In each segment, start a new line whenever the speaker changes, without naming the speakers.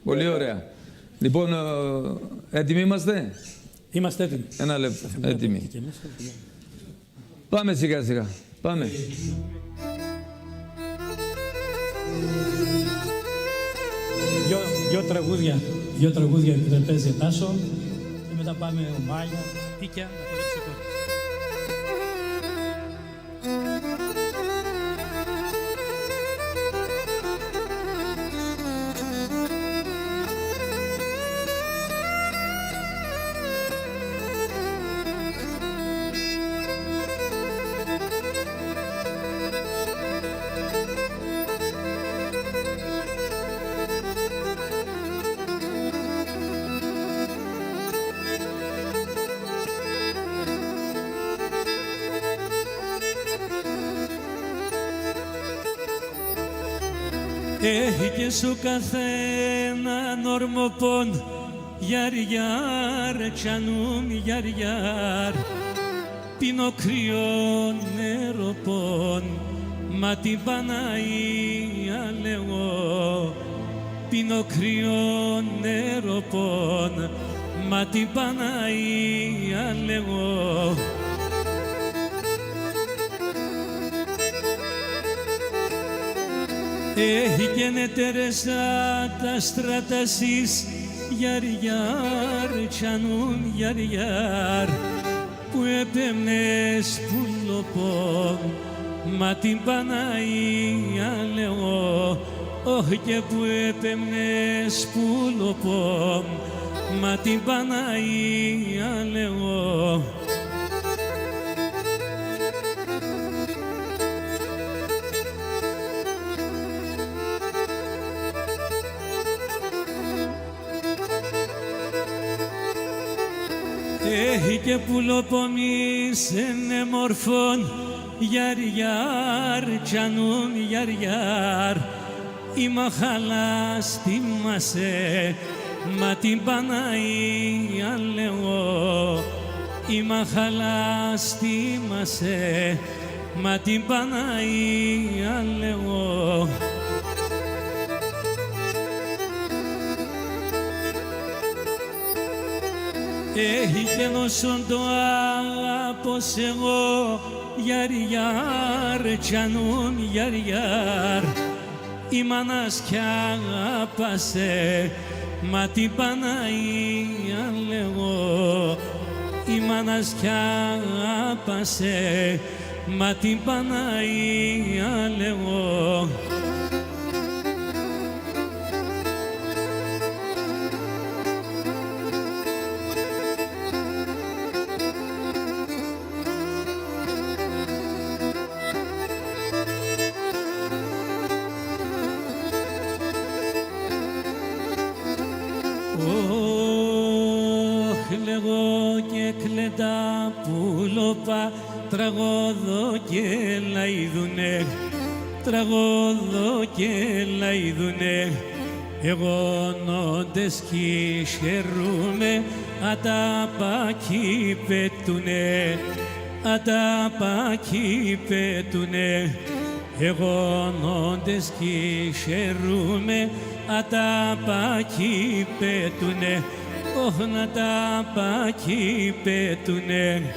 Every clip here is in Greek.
Πολύ ωραία. Λοιπόν, έτοιμοι είμαστε.
Είμαστε έτοιμοι.
Ένα λεπτό. Έτοιμοι. Πάμε σιγά σιγά. Πάμε.
Δυο τραγούδια που δεν παίζει Τάσο και μετά πάμε ο Μάγια, Τίκια, να χορέψει τώρα.
Έχει και σου καθέναν ορμοπόν, γιαρ-γιαρ, τσανουμ γιαρ-γιαρ, πίνω κρύο νεροπόν, μα την Παναία λέγω, πίνω κρύο νεροπόν, μα την Παναία λέγω. Έχει και νετερέσα τα στρατασίς, γιαρ-γιαρ, τσανουμ γιαρ-γιαρ, που έπαιρνες πουλοπόν, μα την Παναία λέγω, όχι και που έπαιρνες πουλοπόν, μα την Παναία λέγω. Έχει και πουλοπομείς είναι μορφών, γιαρ-γιαρ, τσανουμ γιαρ-γιαρ, η μαχαλάς τιμάσαι, μα την Παναία λέγω, η μαχαλάς τιμάσαι, μα την Παναία λέγω. Έχει και νόσον το άπος εγώ, γιαρ-γιαρ, τσανουμ γιαρ-γιαρ, η μάνας κι άπασε, μα την Παναία λέγω, η μάνας κι άπασε, μα την Παναία λέγω. Λέγω και κλεντά πουλοπά, τραγωδώ και λαϊδουνε, τραγωδώ και λαϊδουνε, εγώ νόντες κι χαιρούμε, αταπάκι πετουνε, αταπάκι πετουνε, εγώ νόντες κι χαιρούμε, αταπάκι πετουνε, όχι να τα πάκι πετουνε.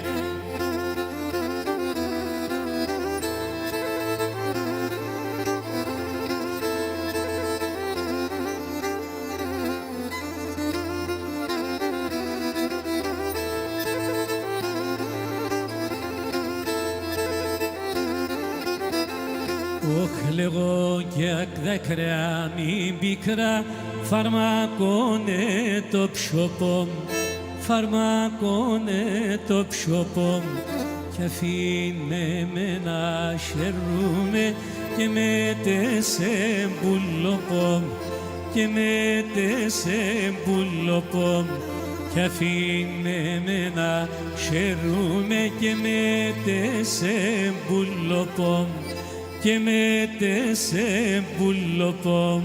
Όχι λέγω και δάκρυα μη πικρά, φαρμακώνε το ψωπόμ, φαρμακώνε το ψωπόμ, κι αφήνε με να χαιρούμε και με τεσέ μπουλοπόμ, και με τεσέ μπουλοπόμ, κι αφήνε με να χαιρούμε και με τεσέ μπουλοπόμ, και με τεσέ μπουλοπόμ.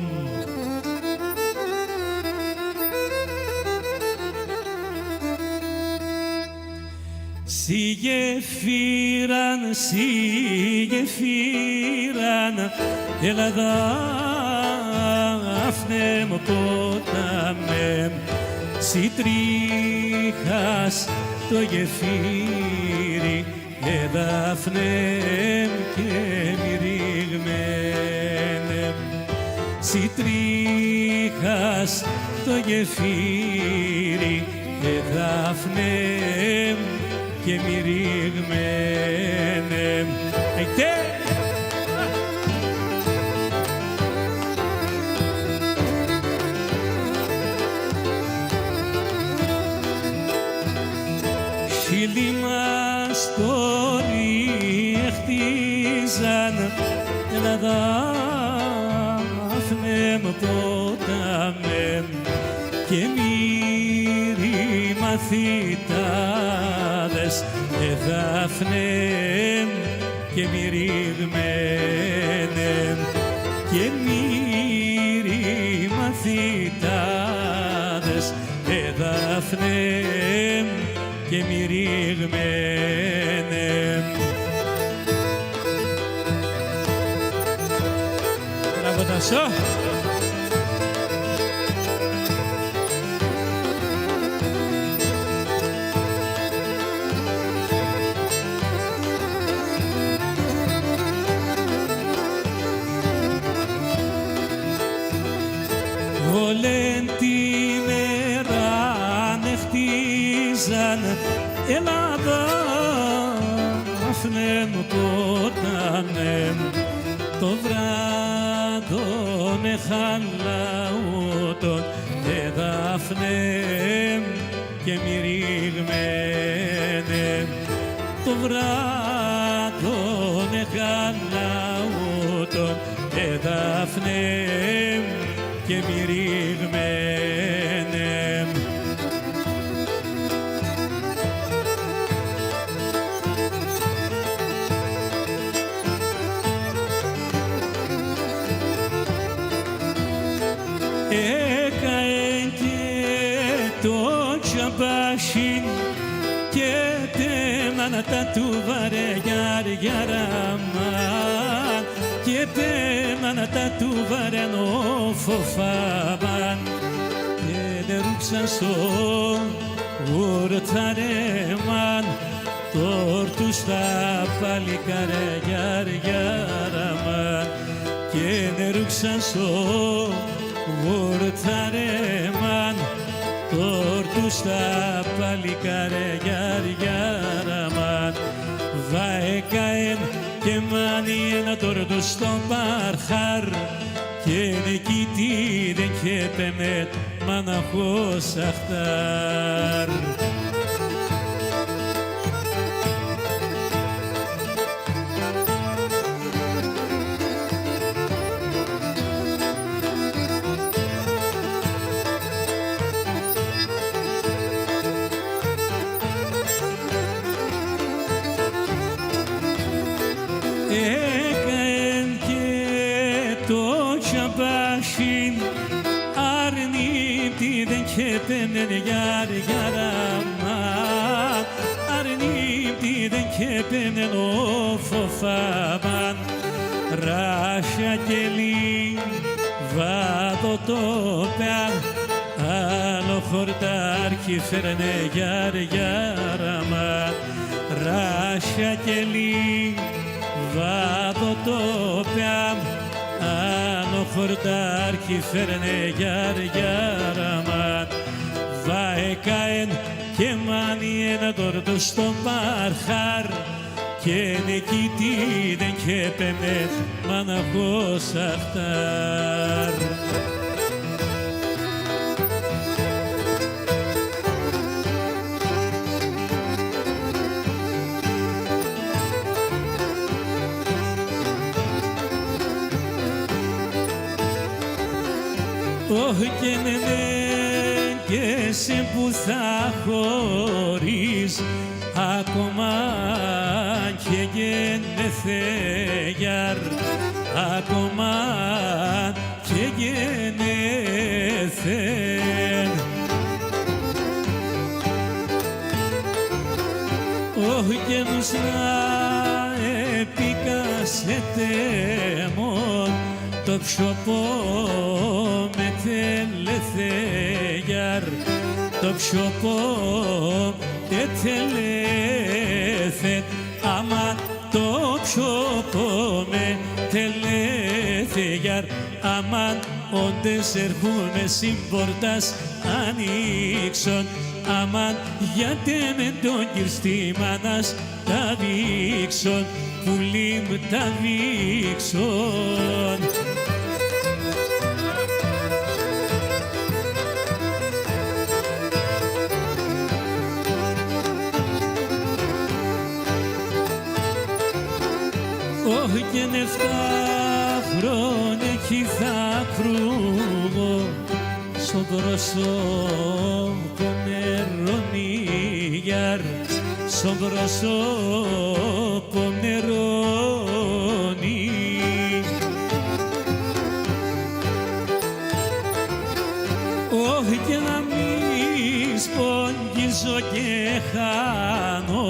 σιγεφύραν, έλα δάφ δάφνε μου ποτάμεν, σιτρίχας το γεφύρι, δάφνε και μυριγμένε. Σιτρίχας το γεφύρι, δάφνε και μυριγμένε. Αϊτέ! Χείλη μας τώρα χτίζαν ένα δάφνε μου ποτάμεν και μύρι μαθητάδες δάφνε και μυριγμένε και μύρι μαθητάδες δάφνε και μυριγμένε. Μπράβο Τάσο! Όλεν τη μέρα χτίζαν ένα δάφνε μου ποτάμεν, το βράδον εχαλαούτον δάφνε και μυριγμένε, το βράδον εχαλαούτον δάφνε και μυριγμένε. Έκαεν και το τσαμπάσιν και τέμανα τα του βαρεγιάριαραμαν και τέμανα τα του βαρενό φοφάμαν και νερούξαν στο ουρταρέμαν τόρτους τα παλικαρεγιάριαραμαν και νερούξαν στο ουρταρέμαν τόρτους τα παλικαρεγιάριαραμαν βαεκαεν και μάνι ένα τόρτο στον παρχάρ και νικητή δεν κέπαινε μαναχός αχτάρ. Έκαεν και το τσαμπάσιν αρνήτη δεν κέπαινε γιάραμα, αρνήτη δεν κέπαινε ο φοφάμαν ράσια και βάδο το πέαν άλλο χορτάρκι φέρνε γιάραμα ράσια και βάδο το πέαν άλλο χορτάρκι φέρνε γιάραμα βαεκαεν και μάνι ένα τόρτο στον παρχάρ και νικητή δεν κέπαινε μαναχός αχτάρ. Όχι και ναι και σε που θα χωρίς ακόμα και γενεθέγιαρ, ακόμα και γενεθέν. Όχι και νους να επικάσετε μόν το ψωπό με τελεθέγιαρ το πιο πότε τελέθε άμα το πιο πόμε τελέθεγιαρ αμάν όντες ερχούμε συμπορτάς ανοίξον αμάν γιατί με τον κυρστή μάνας τα δείξον πουλί μου τα δείξον. Όχι και 7 χρόνια κι θα κρούγω στο πρόσωπο νερονίγιαρ στο πρόσωπο νερόνι. Όχι και να μη σπογγίζω και χάνω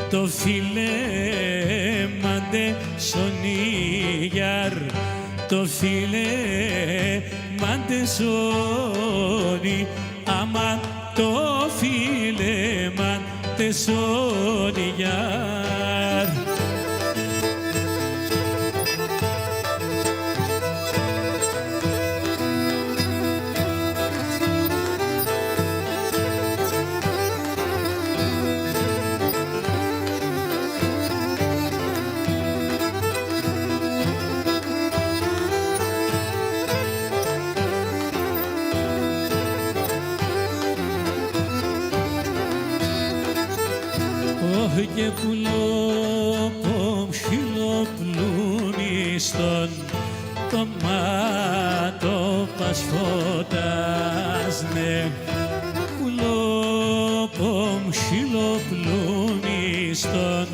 το φιλέ μάντε σονίγιαρ το φιλέ μάντε σόνι άμα το φιλέ μάντε σονίγιαρ. Όχι και πουλόπομ χιλοπλούνιστον το μάτο πασφωτάσνε πουλόπομ χιλοπλούνιστον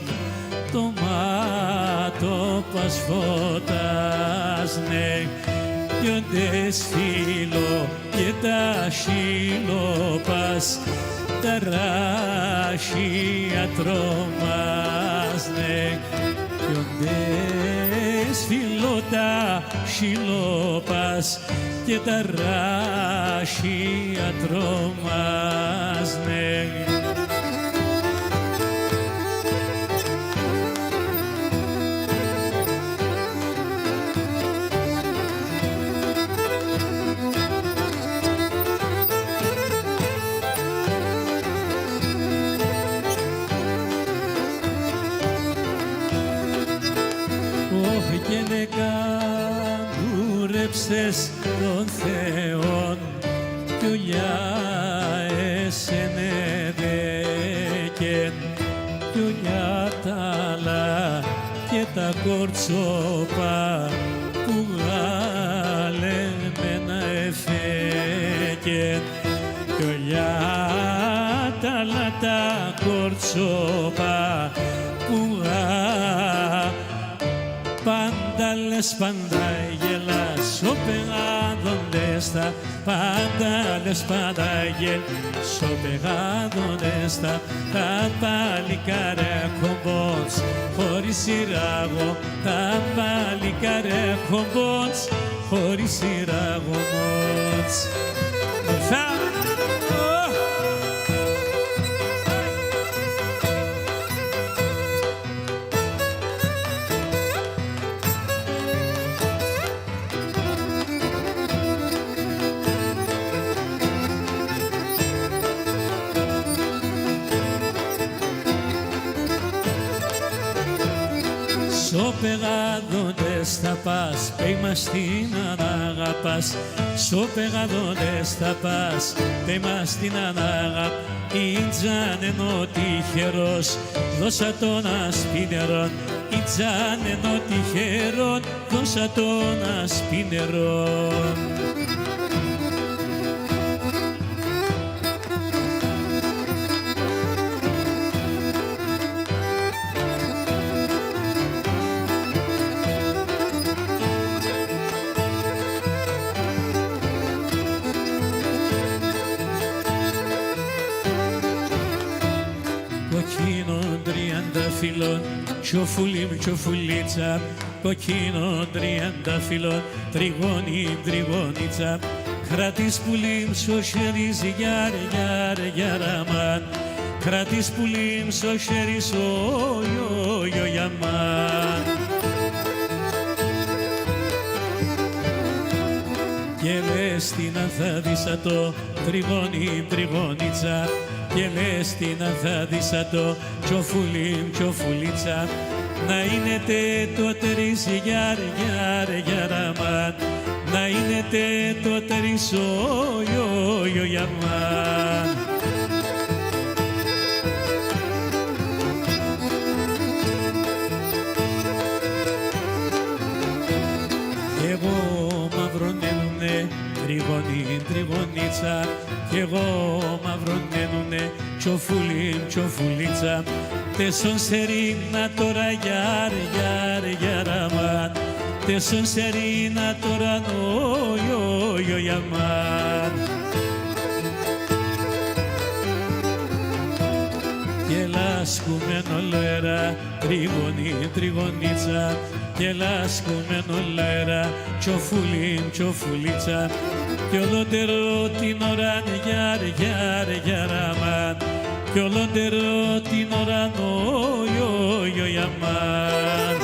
το μάτο πασφωτάσνε κι όντες φίλο και τα χιλοπάς τα ράχια τρομάζνε κι όντες φίλο τα χιλοπάς και τα ράχια τρομάζνε. Όχι και νεκαντούρεψες τον Θεόν κι ο για εσένε δέκεν κι ο για τα άλλα και τα κορτσόπα που γάλεμενα εφέκεν κι ο για τα άλλα τα κορτσόπα που πάντα λες πάντα γελάς ο πεγάδοντες πάντα λες πάντα γελάς ο πεγάδοντες τα παλικάρια κομπότς χωρίς σειράγω τα παλικάρια κομπότς χωρίς σειράγω μότς. Σο πεγάδοντες θα πας, πέι μας την αναγαπάς. Σο πεγάδοντες θα πας, πέι μας την αναγαπ. Ιτζάνεν ο τυχερός, δώσα τον ασπίνερον. Ιτζάνεν ο τυχερόν, δώσα τον ασπίνερον. Κοκκίνο 30 φύλλων, τσοφούλι μου τσοφουλίτσα. Κοκκίνο 30 φύλλων, τριγώνι τριγώνιτσα. κρατείς πουλίμ στο χέρι ζυγιάρ, γιάρ, γιαραμάν. Κρατείς πουλίμ στο χέρι σου, ω, γιαμάν. Και λες τι να θα δεις το τριγώνι, τριγώνιτσα. Και λες τι να θα δεις το τσοφουλίμ, τσοφουλίτσα. Να είναι το τερίσι γιάρ, γιάρ, γιαραμάν. Να είναι το τερίσο, ω, γιαμάν. Εγώ μαυρονένουνε τριγωνή, τριγωνίτσα. Κι εγώ μαυρονένουνε τσοφουλίμ, τσοφουλίτσα. Τέσσον σερίνα τώρα γιάρ, γιάρ, γιαραμάν. Τέσσον σερίνα τώρα νο, γιαμάν. Και λάσκουμεν ολοέρα τριγωνή, τριγωνίτσα. Και λάσκουμεν ολοέρα τσοφουλίμ, τσοφουλίτσα. Κι ολότερο την ώρα γιάρ, γιάρ, γιαραμάν. Κι ολότερο την ώρα νο, γιαμάν.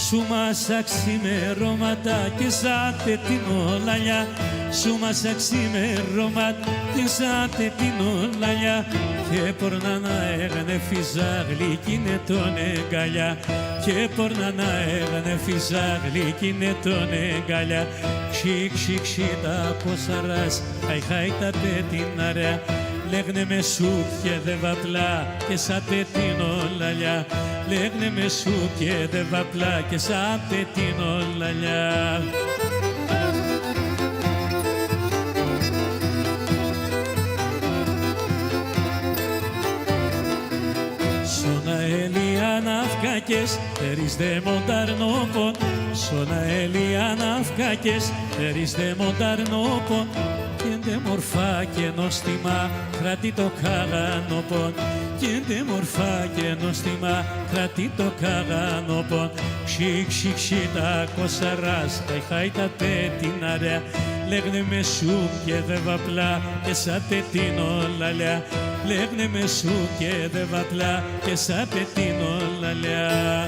Σου μάσα ξημερώματα και σαν την ολαλιά. Σου μάσα ξημερώματα και σαν την ολαλιά. Και πορνά να έγανε φύζα γλυκίνε τον εγκαλιά. Και πορνά να έγανε φύζα γλυκίνε τον εγκαλιά. Ξικ, ξικ, ξικ τα ποσαράς, χαϊ, χαϊ τα πετινάρια. Λέγνε με σου και δε βαπλά και σαν την ολαλιά. Λέγνε με σου και δε βαπλά και σαν την ολαλιά. Σώνα Ελία ναυκάκες, τερείς δε μονταρνόπον. Σώνα Ελία ναυκάκες, τερείς δε μονταρνόπον. Και ντε μορφά και νόστιμα, κρατεί το καγανόπον. Και ντε μορφά και νόστιμα, κρατεί το καγανόπον. Ξικ, ξικ, ξικ τα κοσαράς, χαϊ, χαϊ τα πετινάρια. Λέγνε με σου και δε βαπλά και σαν την ολαλιά. Λέγνε με σου και δε βαπλά και σαν την ολαλιά.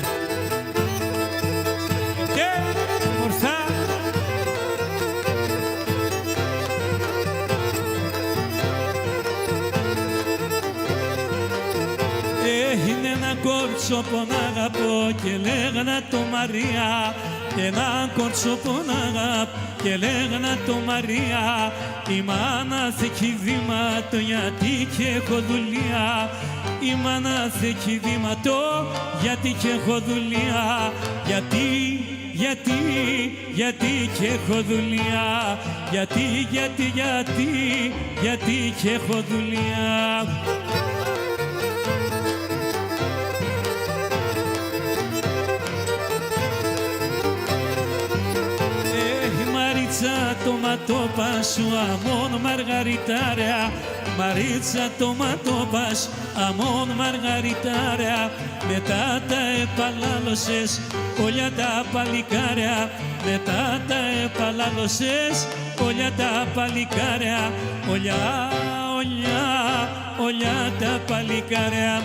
Και ορθά. Έγινε ένα κόρτσο που να αγαπώ και λέγνα το Μαρία. Ένα κόρτσο που να αγαπώ και λέγνα το Μαρία. Η μάνα θεκεί δήματο γιατί και έχω δουλεία. Η μάνα θεκεί δήματο γιατί και έχω δουλεία. Γιατί και έχω δουλεία. Γιατί και έχω δουλεία. Μαρίτσα το ματόπα σου αμόν μαργαριτάρια. Μαρίτσα το ματόπα σου αμόν μαργαριτάρια. Μετά τα επαλάλωσες όλια τα παλικάρια. Μετά τα επαλάλωσες όλια τα παλικάρια. Όλια τα παλικάρια.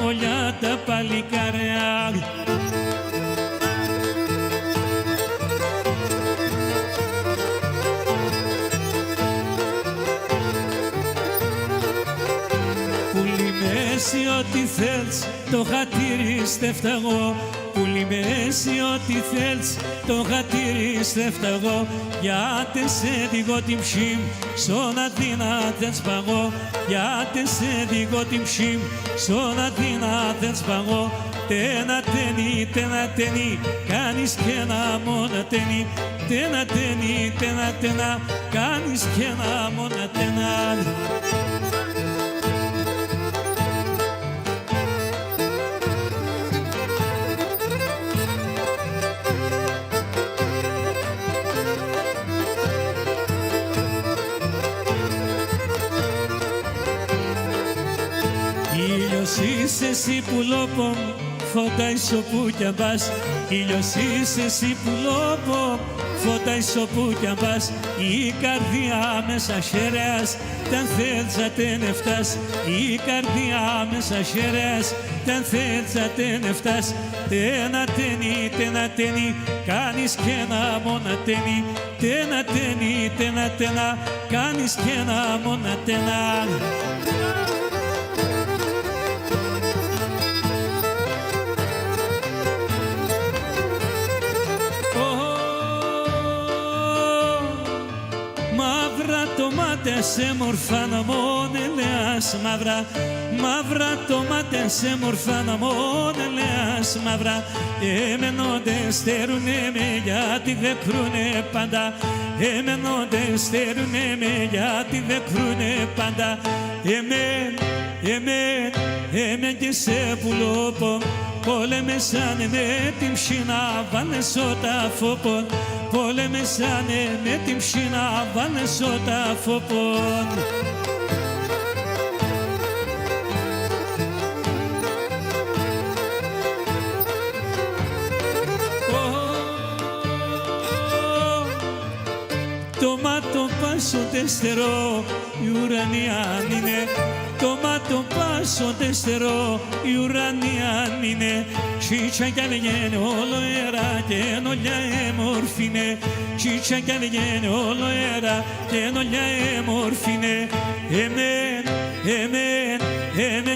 Όλια τα παλικάρια. Εσύ ό,τι θέλεις, το χατήρι στεφταγώ. Πουλί με εσύ ό,τι θέλεις, το χατήρι στεφταγώ. Γιατί σε δίγω την ψήμ, στον Αθήνα δεν σπαγώ. Γιατί σε δίγω την ψήμ, στον Αθήνα δεν σπαγώ. Τένα, κάνεις και ένα μονατένι. Τένα, κάνεις και ένα μονατένα. Ήλιος είσαι εσύ που λόπο φώτα ισοπού κι αν πας. Ήλιος είσαι εσύ που λόπο φώτα ισοπού κι αν πας. Η καρδιά μέσα χέρας ταν θέλτσα τεν εφτάς. Η καρδιά μέσα χέρας ταν θέλτσα τεν εφτάς. Τένα τένει, κάνεις και ένα μόνα τένει. Τένα, κάνεις και ένα μόνα τένα. Μαύρα το μάτε σε μορφά να μόνελεας μαύρα. Μαύρα το μάτε σε μορφά να μόνελεας μαύρα. Εμένονται στερούνε με γιατί δε κρούνε πάντα. Εμένονται στερούνε με γιατί δε κρούνε πάντα. Εμέν και σε πουλόπο πολεμεσάνε με την ψήνα βάλε σώτα φόπον. Πολεμεσάνε με την ψήνα βάλε σώτα φόπον. Το μάτο πάσονται στερό, η ουρανία είναι. Το μάτο πάσονται στερό, η ουρανία είναι. Τσίτσα κι βγαίνει όλο αέρα και νολιά εμορφήνε. Τσίτσα κι βγαίνει όλο αέρα και νολιά εμορφήνε. Εμέν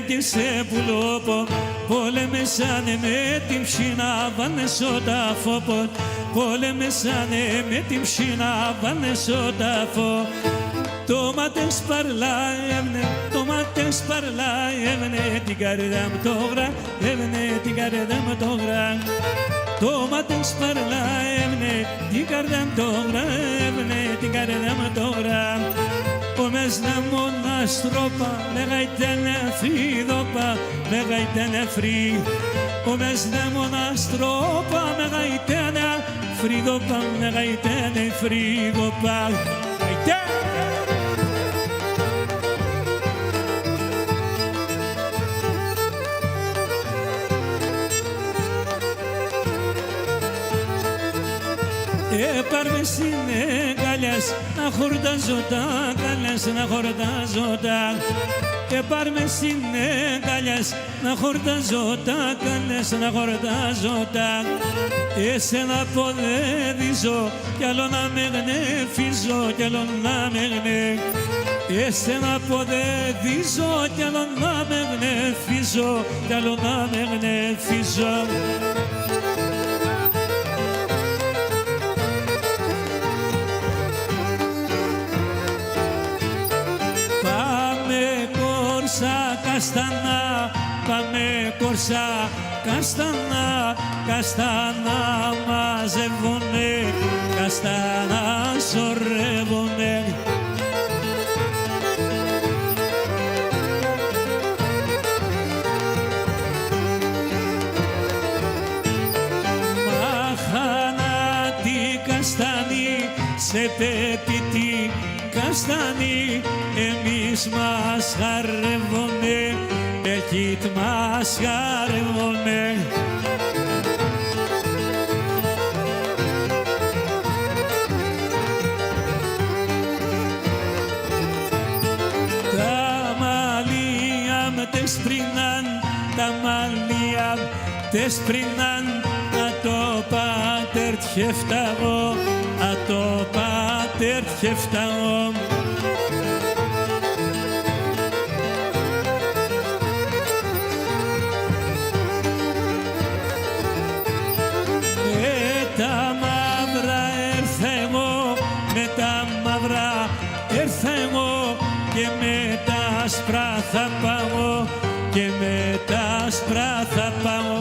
και σε πουλόπο πολεμεσάνε με την ψήνα βάλε σώτα φόπον. Πολεμεσάνε με την ψήνα βάλε σώτα φω. Το μάτες παρλάευνε, το μάτες παρλάευνε την καρδιά μου το γρα, έβαινε την καρδιά μου το γρα. Το μάτες παρλάευνε την καρδιά μου το γρα, έβαινε την καρδιά μου το γρα. Ο μες να μοναστρόπα, λέγα ήταν φρύδοπα, λέγα ήταν φρύ. Ο μες να μοναστρόπα, λέγα ήταν φρύδοπα, λέγα ήταν φρύδοπα. Πάρμε συνέγκαλιας να χορταζόταν, καλιάς να χορταζόταν. Πάρμε συνέγκαλιας να χορταζόταν, καλιάς να χορταζόταν. Εσένα ποδέδιζω κι άλλο να με γνεφίζω, κι άλλο να με γνε. Εσένα ποδέδιζω κι άλλο να με γνεφίζω, κι άλλο να με γνεφίζω. Καστανά, πάμε κορσά, καστανά, καστανά μαζεύουνε, καστανά σωρεύουνε. Μάχανα τη καστανή σε πεπιτή καστανή, εμείς μας χαρεύουνε, πεκίτ μας χαρεύουνε. Τα μαλλία με τες πρινάν, τα μαλλία τες πρινάν, α το πάτερ τχεφταγώ, α το πάτερ τχεφταγώ. Τα μαύρα έρθα εγώ, με τα μαύρα έρθα εγώ και με τα άσπρα θα πάω, και με τα άσπρα θα πάω.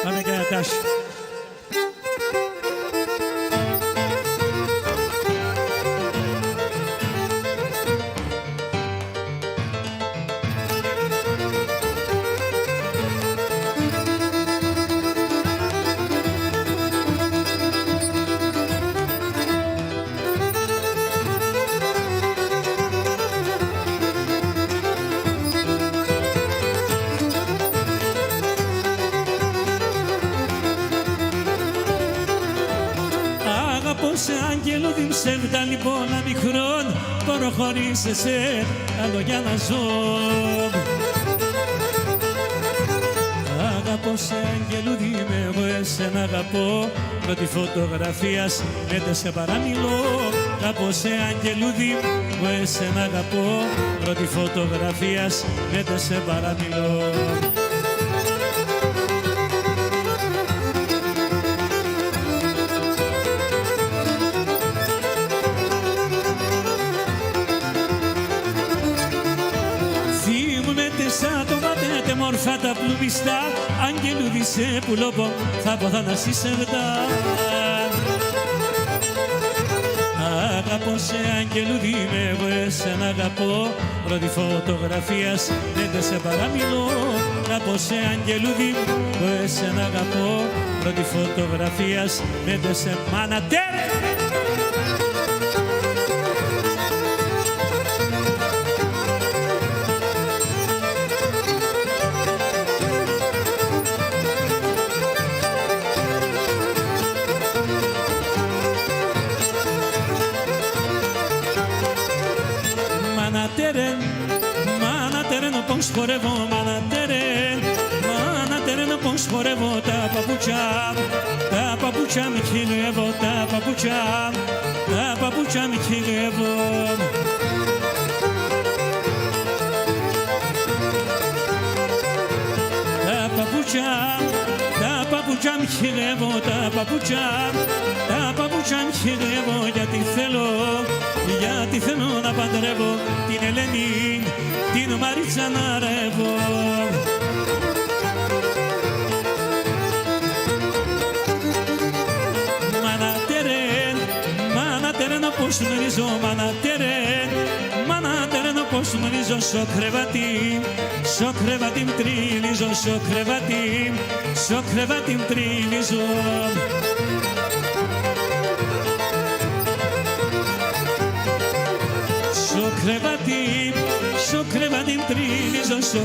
Πάμε και Τάσο. Σε άγγελο δημψεύτα λοιπόν μικρόν μπορώ χωρίς εσέ άλλο για να ζω. Αγαπώ σε άγγελο δime εγώ εσένα αγαπώ πρώτη φωτογραφίας μέντε σε παραμιλώ. Αγαπώ σε άγγελο δime εγώ εσένα αγαπώ πρώτη φωτογραφίας μέντε σε παραμιλώ. Μόρφα τα πλουμιστά, αγγελούδι σε πουλόπο, θα πω θανασίσευτα. Αγαπώ σε αγγελούδι με εγώ εσένα αγαπώ, πρώτη φωτογραφίας δεν σε παραμιλώ. Αγαπώ σε αγγελούδι εγώ εσένα αγαπώ, πρώτη φωτογραφίας δεν σε μάνατέρε. Μάνα πως χορεύω, μάνα τερεν πως χορεύω τα παπούτσια μη χιλεύω, τα παπούτσια μη χιλεύω. Τα παπούτσια μη χιλεύω, τα παπούτσια μη χιλεύω γιατί θέλω να παντρεύω την Ελένη, την Μαρίτσα να ρεύω. Μάνα τερεν πως μυρίζω, μάνα τερεν πως μυρίζω στο κρεβάτι μ' τριλίζω, στο κρεβάτι μ' τριλίζω. Στο κρεβάτι μ' τριλίζω, στο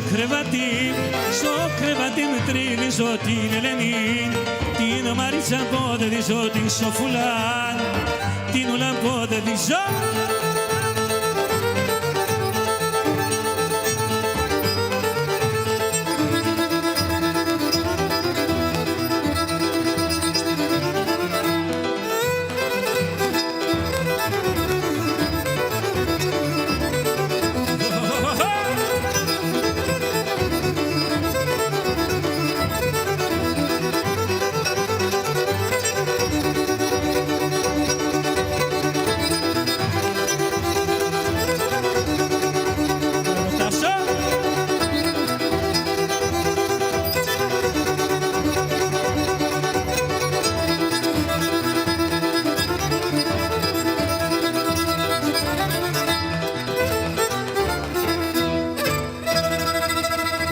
κρεβάτι μ' τριλίζω την Ελένη, την Μαρίτσα ποδεδίζω, την Σοφούλα, την Ούλα ποδεδίζω.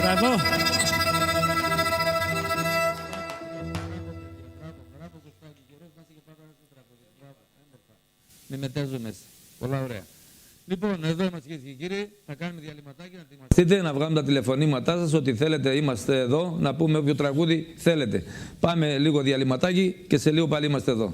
Μπράβο.
Με μετέζω μέσα. Πολλά ωραία. Λοιπόν, εδώ είμαστε κυρίες και κύριοι. Θα κάνουμε διαλυματάκι να ετοιμαστείτε, να βγάλουμε τα τηλεφωνήματά σας. Ό,τι θέλετε, είμαστε εδώ. Να πούμε όποιο τραγούδι θέλετε. Πάμε λίγο διαλυματάκι και σε λίγο πάλι είμαστε εδώ.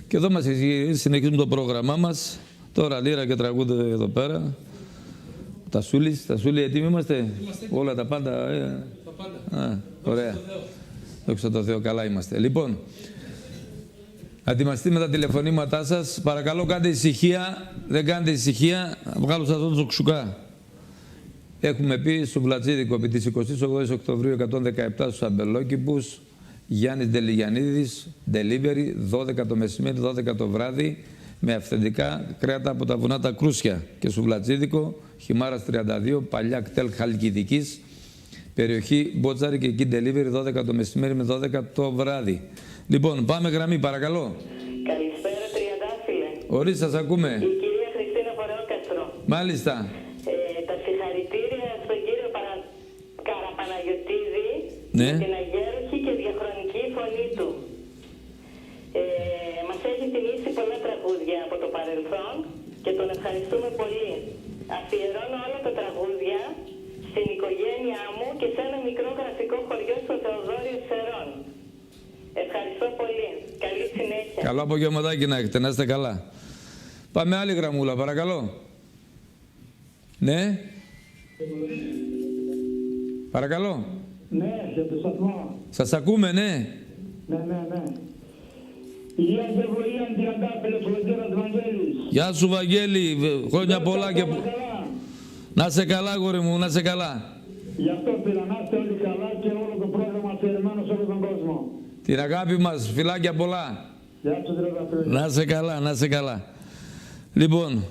Και εδώ μας συνεχίζουμε το πρόγραμμά μας. Τώρα λύρα και τραγούδι εδώ πέρα. Τασούλη, έτοιμοι είμαστε. Όλα τα πάντα.
Τα πάντα.
Ωραία. Δόξα τω Θεώ, καλά είμαστε. Λοιπόν, ετοιμαστείτε με τα τηλεφωνήματά σας. Παρακαλώ, κάντε ησυχία. Δεν κάντε ησυχία. Βγάλω σας αυτό το ξουκά. Έχουμε πει στο Βλατσίδικο επί της 28 Οκτωβρίου 117 στους Αμπελόκηπους. Γιάννης Ντελιγιαννίδης, delivery, 12 το μεσημέρι, 12 το βράδυ, με αυθεντικά κρέατα από τα βουνά τα Κρούσια. Και στο Βλατσίδικο, Χιμάρας 32, παλιά κτέλ Χαλκιδικής, περιοχή Μπότσαρη και εκεί delivery, 12 το μεσημέρι με 12 το βράδυ. Λοιπόν, πάμε γραμμή, παρακαλώ.
Καλησπέρα, Τριαντάφυλλε.
Ορίστε, σας ακούμε.
Η κυρία Χριστίνα Φορεόκαστρο.
Μάλιστα.
Τα συγχαρητήρια στον κύριο Καραπαναγιωτίδη,
Ναι.
για την αγέροχη και διαχρονική φωνή του. Μας έχει θυμίσει πολλά τραγούδια από το παρελθόν και τον ευχαριστούμε πολύ. Αφιερώνω όλα τα τραγούδια στην οικογένειά μου και σε ένα μικρό γραφικό χωριό στο Θεοδόριο Σερών. Ευχαριστώ πολύ. Καλή συνέχεια.
Καλό απογευματάκι να έχετε, να είστε καλά. Πάμε άλλη γραμμούλα, παρακαλώ. Ναι. Παρακαλώ.
Ναι, για το σταθμό.
Σας ακούμε, ναι.
Ναι. Γεια σε Βουλίαν Τριαντάφυλλε, Φλωτήρας Βαγγέλης.
Γεια σου, Βαγγέλη. Χρόνια πολλά και... Να σε καλά, γόρι μου, να σε καλά.
Γι' αυτό πήρα να είστε όλοι καλά και όλο το πρόγραμμα αφιερωμένο σε όλο τον κόσμο.
Την αγάπη μας, φιλάκια πολλά.
Γεια σου, Τριαντάφυλλε.
Να σε καλά, να σε καλά. Λοιπόν,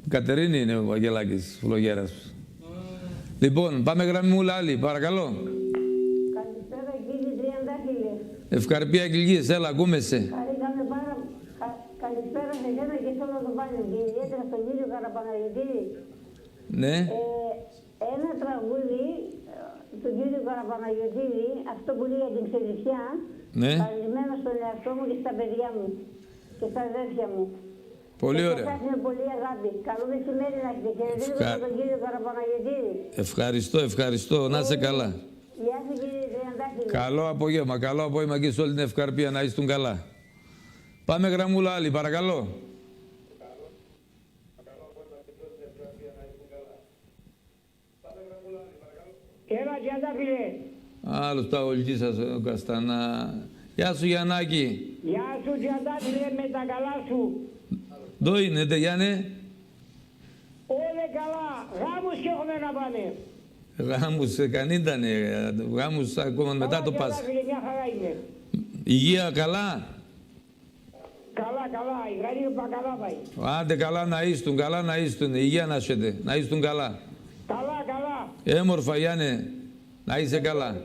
Κατερίνη είναι ο Βαγγελάκης, Φλογέρας. Λοιπόν, πάμε γραμμούλα άλλη, παρακαλώ.
Καλησπέρα κύριε Τριαντάφυλλε.
Ευκαρπία Αγγλικής, έλα, ακούμε σε.
Χαρήκαμε καλησπέρα σε εσένα και σε όλο το πάνελ και ιδιαίτερα στον κύριο Καραπαναγιωτίδη.
Ναι.
Ένα τραγούδι του κύριου Καραπαναγιωτίδη, αυτό που λέει για την ξενιφιά,
Ναι.
παρισμένο στον εαυτό μου και στα παιδιά μου και στα αδέρφια μου.
Πολύ
και
ωραία.
σας με πολύ αγάπη. Καλό μεσημέρι να έχετε. Χαιρετίζω τον κύριο Καραπαναγιωτίδη.
Ευχαριστώ, να είσαι καλά.
Γεια σας κύριε Τριαντάφυλλε.
Καλό απόγευμα και σε όλη την Ευκαρπία να είστε καλά. Πάμε γραμμούλα άλλη, παρακαλώ.
Έλα, Τριαντάφυλλε.
Άλλος τα ολκή σας, ο Καστανά. Γεια σου, Γιαννάκη.
Γεια σου, Τριαντάφυλλε, με τα καλά σου.
Δω είναι, τε Γιάννε.
Όλα καλά. Γάμους και έχουμε να πάνε.
Γάμους, καν ήτανε. Γάμους ακόμα μετά το Πάσχα.
Τριαντάφυλλε, μια χαρά είναι.
Υγεία καλά.
Καλά. Η γαρή μου καλά πάει.
Άντε καλά να είστουν. Υγεία να έχετε, να είστουν καλά.
Καλά.
Έμορφα, Γιάννε. Να είσαι καλά.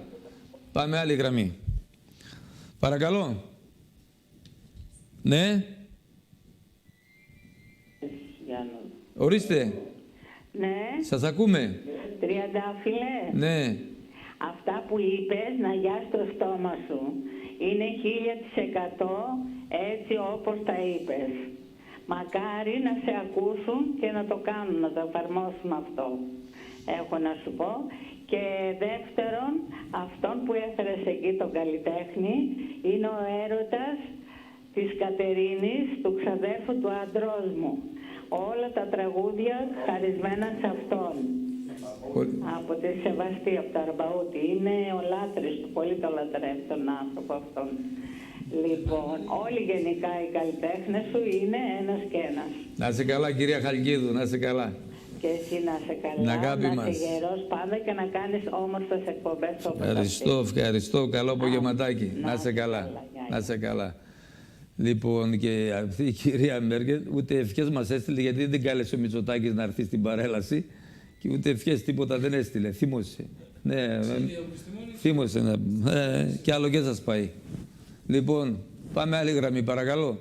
Πάμε άλλη γραμμή. Παρακαλώ. Ναι. Ορίστε.
Ναι,
Σας ακούμε.
Τριαντάφυλλε.
Ναι.
Αυτά που είπες, να γιάσεις το στόμα σου. Είναι 1000% έτσι όπως τα είπες. Μακάρι να σε ακούσουν και να το κάνουν, να το εφαρμόσουν αυτό. Έχω να σου πω. Και δεύτερον, αυτόν που έφερες εκεί τον καλλιτέχνη είναι ο έρωτας της Κατερίνης, του ξαδέρφου του άντρος μου. Όλα τα τραγούδια χαρισμένα σε αυτόν. Από τη Σεβαστή, από το Αρμπαούτι. Είναι ο λάτρης του, πολύ το λατρεύει τον άνθρωπο αυτόν. Λοιπόν, όλοι γενικά οι καλλιτέχνες σου είναι ένας και ένας.
Να είσαι καλά, κυρία Χαλκίδου, να είσαι καλά.
Και εσύ να είσαι καλά,
Την αγάπη
να
μας.
είσαι γερός πάντα και να κάνεις όμορφες εκπομπές όπως
Ευχαριστώ. Καλό απογευματάκι. Να είσαι καλά. Να είσαι καλά. Λοιπόν, και αυτή η κυρία Μέρκελ ούτε ευχές μας έστειλε, γιατί δεν την κάλεσε ο Μητσοτάκης να έρθει στην παρέλαση και ούτε ευχές τίποτα δεν έστειλε. Θύμωσε. Ναι, θύμωσε. Ναι. Κι άλλο και σας πάει. Λοιπόν, πάμε άλλη γραμμή, παρακαλώ.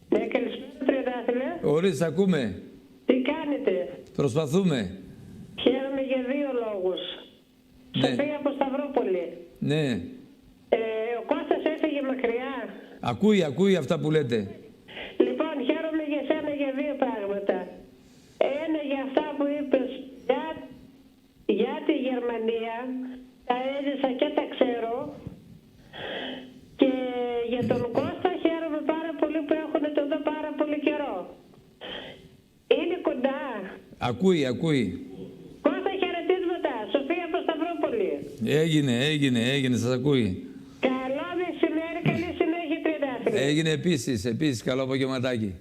Καλησπέρα, Τριαντάφυλλε.
Ορίστε, ακούμε.
Τι κάνετε?
Προσπαθούμε.
Χαίρομαι για δύο λόγους.
Ναι.
Σοφία από Σταυρόπολη.
Ναι.
Ο Κώστας έφυγε μακριά.
Ακούει αυτά που λέτε.
Λοιπόν, χαίρομαι για σένα για δύο πράγματα. Ένα για αυτά που είπες για τη Γερμανία. Τα έζησα και τα ξέρω. Και για τον Κώστα χαίρομαι πάρα
Ακούει.
Κώστα, χαιρετίσματα. Σοφία από Σταυρούπολη.
Έγινε, σας ακούει.
Καλό μεσημέρι, καλή συνέχεια, Τριαντάφυλλε.
Έγινε επίσης, καλό απογευματάκι.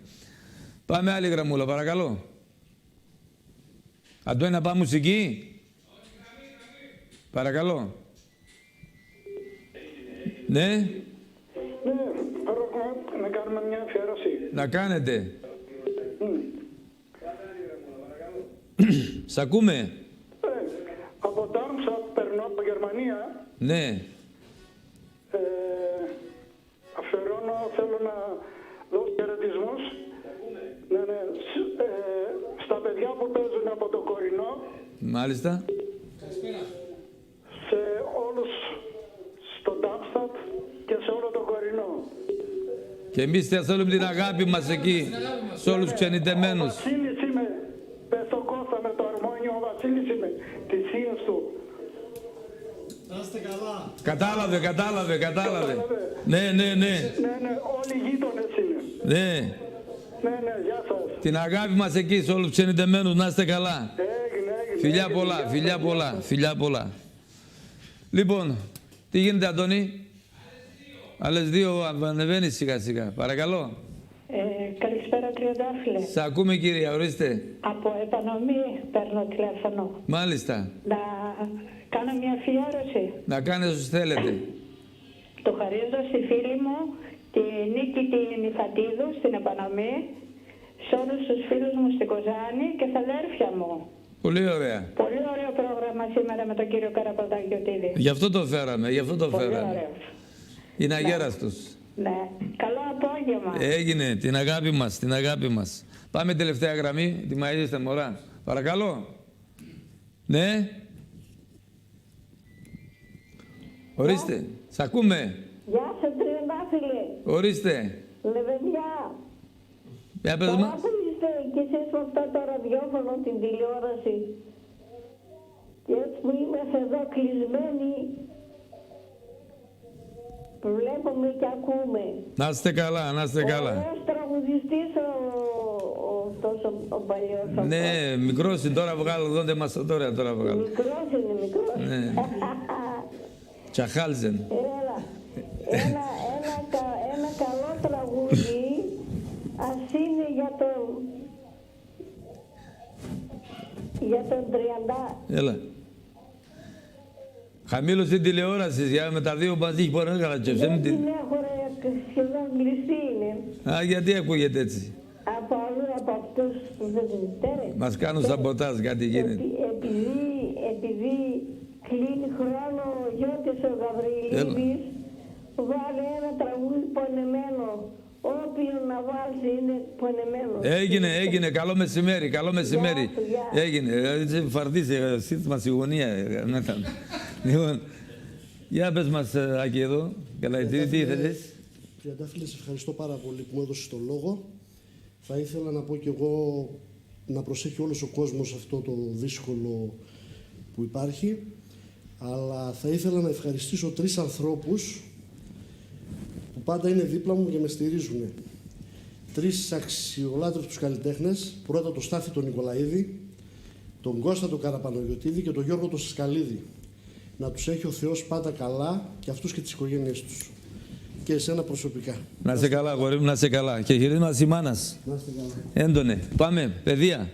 Πάμε άλλη γραμμούλα, παρακαλώ. Αντώνη, να πάμε μουσική. Παρακαλώ. Ναι.
Ναι, να κάνουμε μια αφιέρωση.
Να κάνετε. Σ' ακούμε.
Από Darmstadt περνώ από Γερμανία.
Ναι.
Αφιερώνω, θέλω να δώσω χαιρετισμούς. Ναι, στα παιδιά που παίζουν από το Κορινό.
Μάλιστα.
Σε όλους στο Darmstadt και σε όλο το Κορινό.
Και εμείς θέλουμε την αγάπη μας εκεί, σε όλους τους ξενιτεμένους.
Ο Βασίλης είμαι, πες το Κώστα με το αρμόνιο, ο Βασίλης είμαι, της Σίας του.
Να είστε καλά.
Κατάλαβε. Ναι.
Ναι, όλοι οι γείτονες είναι.
Ναι.
Ναι, γεια σας.
Την αγάπη μας εκεί, σε όλους τους ξενιτεμένους, να είστε καλά.
Έγινε.
Φιλιά πολλά. Λοιπόν, τι γίνεται, Αντώνη? Άλλες δύο, ανεβαίνεις σιγά. Παρακαλώ.
Καλησπέρα, Τριαντάφυλλε.
Σ' ακούμε, κυρία, ορίστε.
Από επανομή παίρνω τηλέφωνο.
Μάλιστα.
Να κάνω μια αφιέρωση.
Να κάνετε όσοι θέλετε.
Το χαρίζω στη φίλη μου, τη Νίκη τη Νιφατίδου, στην επανομή, σε όλους τους φίλους μου στην Κοζάνη και στα αδέρφια μου.
Πολύ ωραία.
Πολύ ωραίο πρόγραμμα σήμερα με τον κύριο Καραπαταγιωτήδη.
Γι' αυτό το φέραμε.
Πολύ ωραίο.
Είναι αγέραστος.
Ναι. Καλό απόγευμα.
Έγινε. Την αγάπη μας. Πάμε τελευταία γραμμή. Ετοιμάζεστε, μωρά. Παρακαλώ. Ναι. Ορίστε. Σ' ακούμε.
Γεια σας, Τριαντάφυλλε.
Ορίστε.
Λεβεντιά.
Για πες
Καλά
μας.
που είστε κι εσείς με αυτό το ραδιόφωνο, την τηλεόραση. Και έτσι που είμαστε εδώ κλεισμένοι, βλέπουμε και ακούμε.
Να είστε καλά.
Ωραίος τραγουδιστής αυτός ο παλιός.
Ναι, μικρός είναι τώρα, βγάλω δόντε μας τώρα βγάλω.
Μικρός είναι.
Ναι. Τσαχάλζεν.
Έλα. Ένα καλό τραγούδι, ας είναι για τον Τριαντά.
Έλα. Χαμήλωσε την τηλεόραση, για με τα δύο μαζί μπορεί να καλατσεύσει.
Δεν την έχω ρε, σχεδόν κλειστή είναι.
Α, γιατί ακούγεται έτσι?
Από αλλού, από αυτούς που δεν ζητάνε.
Μας κάνουν σαμποτάζ, κάτι γίνεται.
Επειδή κλείνει χρόνο ο Γιώτης ο Γαβριλίδης, βάλε ένα τραγούδι πονεμένο. Όποιον να βάλει είναι πονεμένο.
Έγινε. Καλό μεσημέρι.
Γεια.
Έγινε. Έτσι φαρτίσε, σύστημα στη γωνία. Λοιπόν, για πες μας, Άκη, εδώ. Καλά, τι ήθελες?
Τριαντάφυλλε, σε ευχαριστώ πάρα πολύ που μου έδωσες το λόγο. Θα ήθελα να πω κι εγώ να προσέχει όλος ο κόσμος αυτό το δύσκολο που υπάρχει. Αλλά θα ήθελα να ευχαριστήσω 3 ανθρώπους που πάντα είναι δίπλα μου και με στηρίζουν. 3 αξιολάτρευτους καλλιτέχνες. Πρώτα τον Στάθη τον Νικολαίδη, τον Κώστα τον Καραπανογιωτήδη και τον Γιώργο τον Σασκαλίδη. Να τους έχει ο Θεός πάντα καλά και αυτούς και τις οικογένειές τους. Και εσένα προσωπικά.
Να είσαι καλά, αγόρι μου, να είσαι καλά. Και χαιρετίσματα της μάνας.
Να είστε καλά.
Έντονε. Πάμε, παιδεία.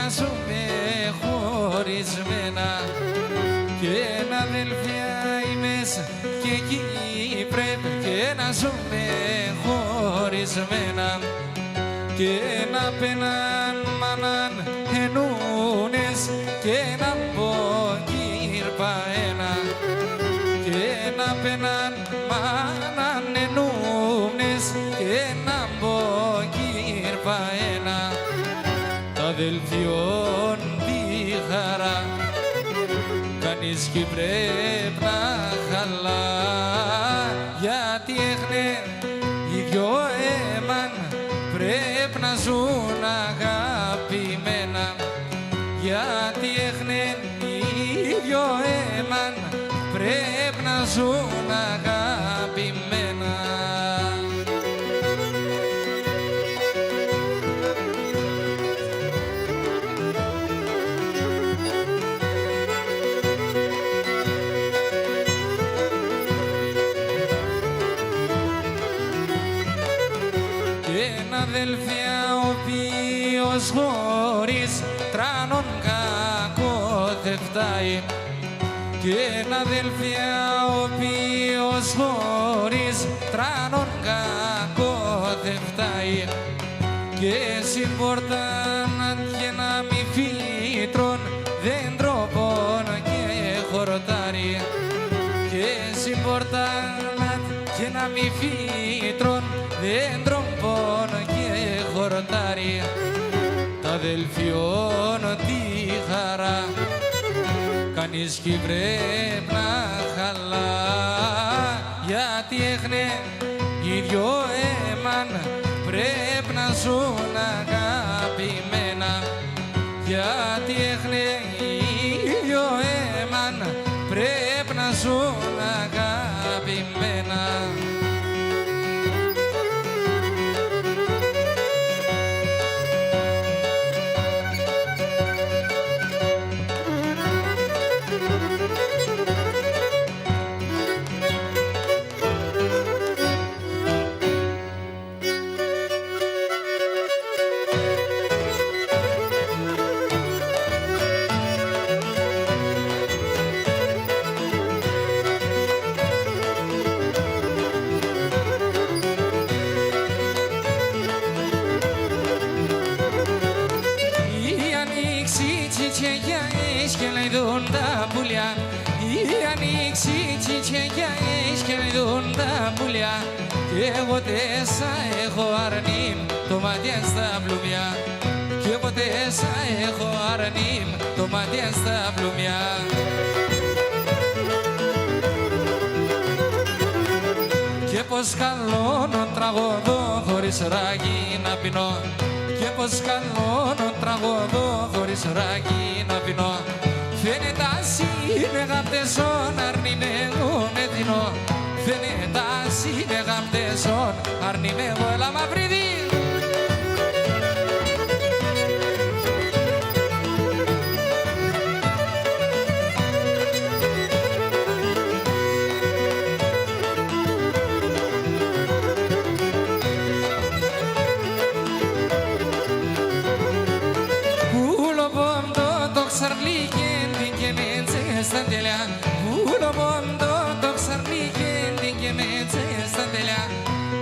να ζούμε χωρισμένα και ένα αδελφιά ημες και εκεί πρέπει και να ζούμε χωρισμένα και να πέναν μάναν ενούνες και να μποκύρπα ένα και να πέναν μάναν ενούνες και να μποκύρπα ένα τα αδελφιών τη χαρά κανείς κι πρέπει να χαλά γιατί έχνε οι δυο έμαν πρέπει να ζουν αγαπημένα γιατί έχνε οι δυο έμαν πρέπει να ζουν αγαπημένα. Αδελφιά ο οποίος χωρίς τράνον κακό δεν φτάει και ένα αδελφιά ο οποίος χωρίς τράνον κακό δεν φτάει και συμπορτάν και να μη φύτρων δέντροπον και χορτάρι και συμπορτάν και να μη φύτρων δέντροπον και χορτάρι τα αδελφιών τη χαρά κανείς κι πρέπει να χαλά γιατί έχνε οι δυο έμαν πρέπει να ζουν αγαπημένα γιατί έχνε οι δυο έμαν πρέπει να ζουν αγαπημένα. Τα πουλιά, η ανοίξη τσιτσέκια και λιδούν τα πουλιά και εγώ τέσα έχω αρνήμ το μάτια στα πλουμιά και εγώ τέσα έχω αρνήμ το μάτια στα πλουμιά. Και πως καλώνω τραγωδό χωρίς ράκι να πεινώ και πως καλώνω τραγωδό χωρίς ράκι να πεινώ φαίνεται ας είναι γαμπτεσόν αρνημέ εγώ με δεινώ φαίνεται ας είναι γαμπτεσόν αρνημέ εγώ έλα μαυρίδι. Πούλο πόντο το ξαρλίκε στα τελιά, πούλο πόντο το ξαρλίκε και με στα τελιά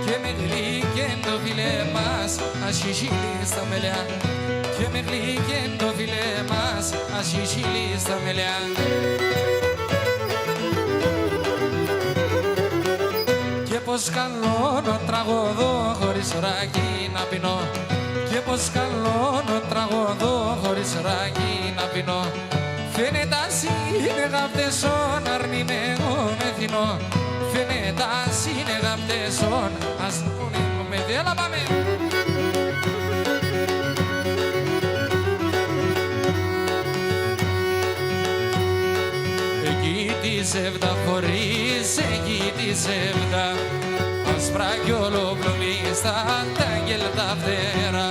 και με γλύκε το φιλέ μας ασχισίλει στα μελιά και με γλύκε το φιλέ μας ασχισίλει στα μελιά. Και πως καλώνω τραγωδό χωρίς ράκι να πεινώ και πως καλώνω τραγωδό χωρίς ράκι να πεινώ φαίνεται ας είναι γαμπτεσόν αρνημέ εγώ με δεινώ φαίνεται ας είναι γαμπτεσόν ας με δε έλα πάμε. Εκεί τη ζεύδα χωρίς εκεί τη ζεύδα άσπρα κι ολοκλωμή στα τάγγελ τα φτερά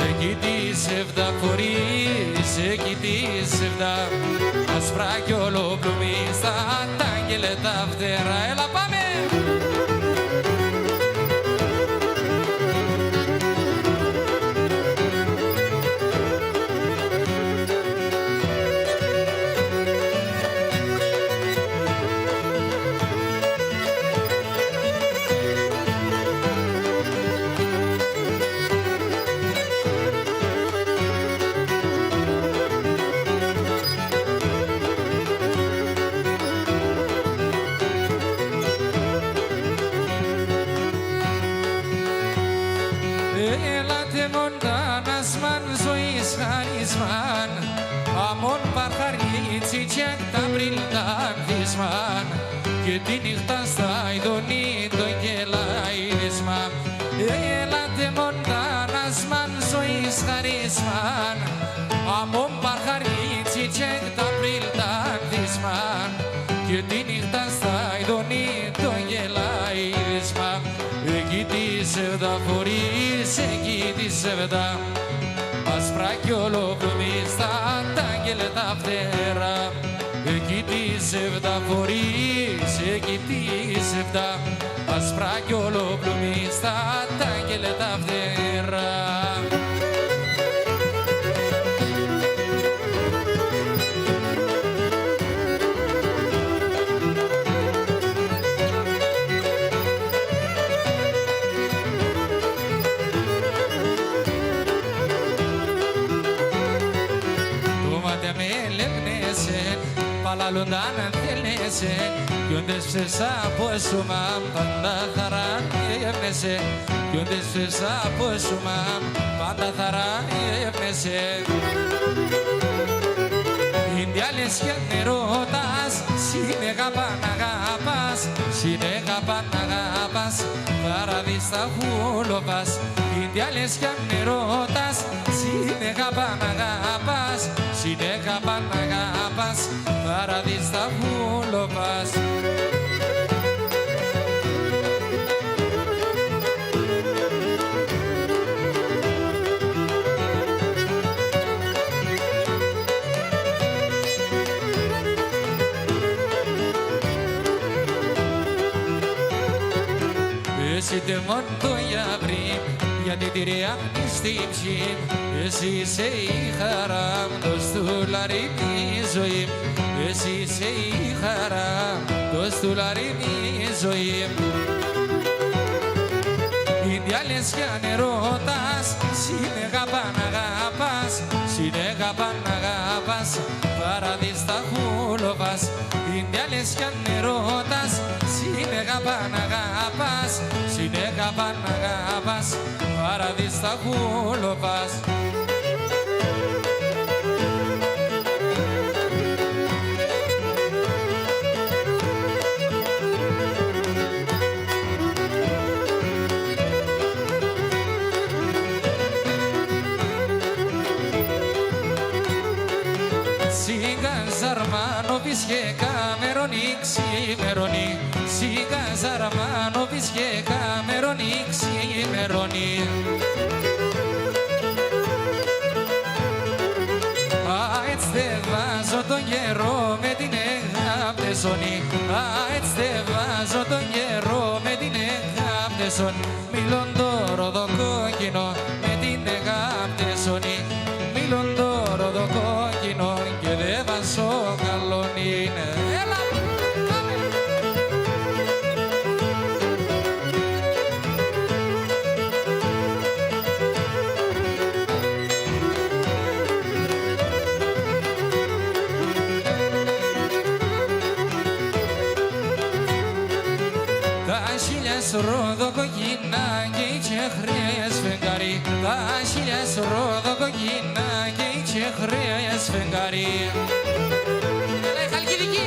εκεί τη ζεύδα χωρίς εκεί τη ζεύδα άσπρα κι ολοκλωμή στα τάγγελ τα φτερά έλα πάμε.
τσιτσέκ τα πριλτάκδισμαν και τη νύχτα στα ειδονή το γελαϊδισμά. Έλατε μοντάνας μαν ζωής χαρισμάν αμόν παρχαρί τσιτσέκ τα πριλτάκδισμαν και τη νύχτα στα ειδονή το γελαϊδισμά. Εκεί τη σεβδα φορείς, εκεί τη σεβδα άσπρα κι ολοκλουμίστα τα άγγελα τα φτερά. Εκεί τη σεβδα φορείς, εκεί τη σεβδα άσπρα κι ολοκλουμίστα τα άγγελα τα φτερά. Παλαλούνταν θέλεσαι κι όντες ψεσά από εσούμα πάντα χαρά έβνεσαι κι όντες ψεσά από εσούμα πάντα χαρά έβνεσαι. Ινδιάλες και νερότας συνέχα παν αγάπας συνέχα παν αγάπας παραδείστα χούλοπας. Ινδιάλες και νερότας συνέχα παν αγάπας συνέχα παν αγάπας παραδείστα χούλοπας. Εσύ τε μόνο το γιαβρί γιατί τη ριάνει στη ψή. Εσύ είσαι η χαρά μου, το στουλάρι η ζωή. Εσύ είσαι η χαρά, το στουλάρι η ζωή. Ινδιάλες κι ανερώτας, συνέχα παν αγάπας συνέχα παν αγάπας παραδείστα χούλοπας. Ινδιάλες κι ανερώτας, συνέχα παν αγάπας συνέχα παν αγάπας παραδείστα χούλοπας. Ζαρμάνοβις και Καμερονί ξημερώνει σιγά Ζαρμάνοβις και Καμερονί ξημερώνει. Έτσι δεν βάζω τον καιρό με την εγάπτεσονή. Έτσι δεν βάζω τον καιρό με την εγάπτεσονή. Μιλών το ροδοκόκκινο με την εγάπτεσονή. Μιλών το ροδοκόκκινο και δεν βάζω καλονί. Έλα! Ροδοκοκκινά και οι τσεχριές φεγγάρι. Τα χιλιάς ροδοκοκκινά και οι τσεχριές φεγγάρι. Έλα η Χαλκιδική!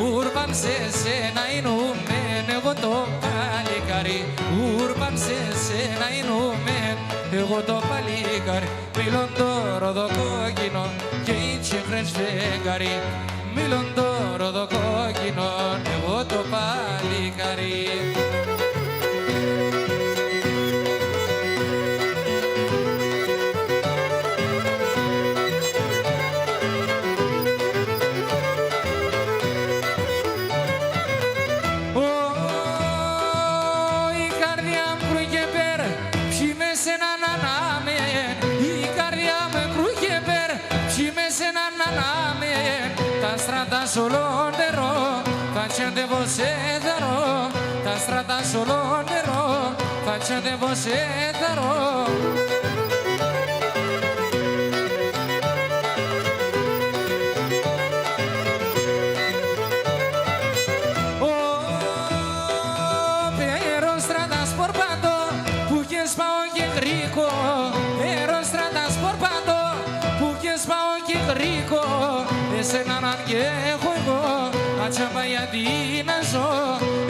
Ούρπαν σε σένα εννοούμεν εγώ το παλικάρι. Ούρπαν σε σένα εννοούμεν εγώ το παλικάρι. Μιλών το ροδοκοκκινό και οι τσεχριές φεγγάρι. Μιλών το ροδοκόκκινο, εγώ το παλικάρι. Η καρδιά μου κρούγε πέρα, ψήμε σε έναν ανάμεν. Η καρδιά μου κρούγε πέρα, ψήμε σε έναν ανάμεν. Τα στράτα solo nero, facciate você daro. Ta strada solo nero, facciate você daro. Pero stradas por bando, porque spao che grico. Pero stradas por bando, porque σπάω και γρήκω, εσέναν αν και έχω εγώ, ατσάμπα γιατί να ζω,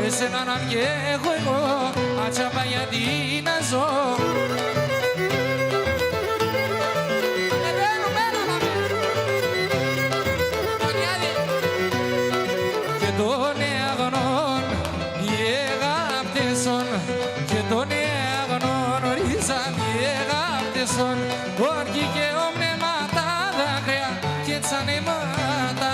εσέναν αν και έχω εγώ, ατσάμπα γιατί να ζω. Και τον αγνών οι αγάπτεσον, και τον αγνών ορίζαν οι αγάπτεσον, όρκη και ομνέματα δάκρυα και τσανεμάτα.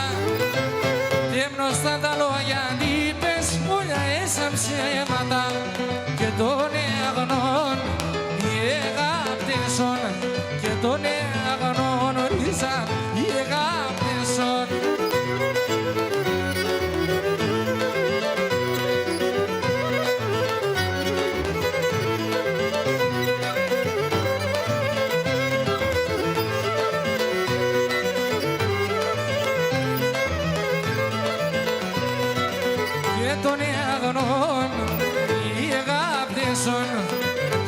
Τέμνωστα τα λόγια αντίπες, όλα έσαν ψέματα. Και τον αγνών οι αγάπτεσον, και τον αγνών ορίζαν οι αγάπτεσον.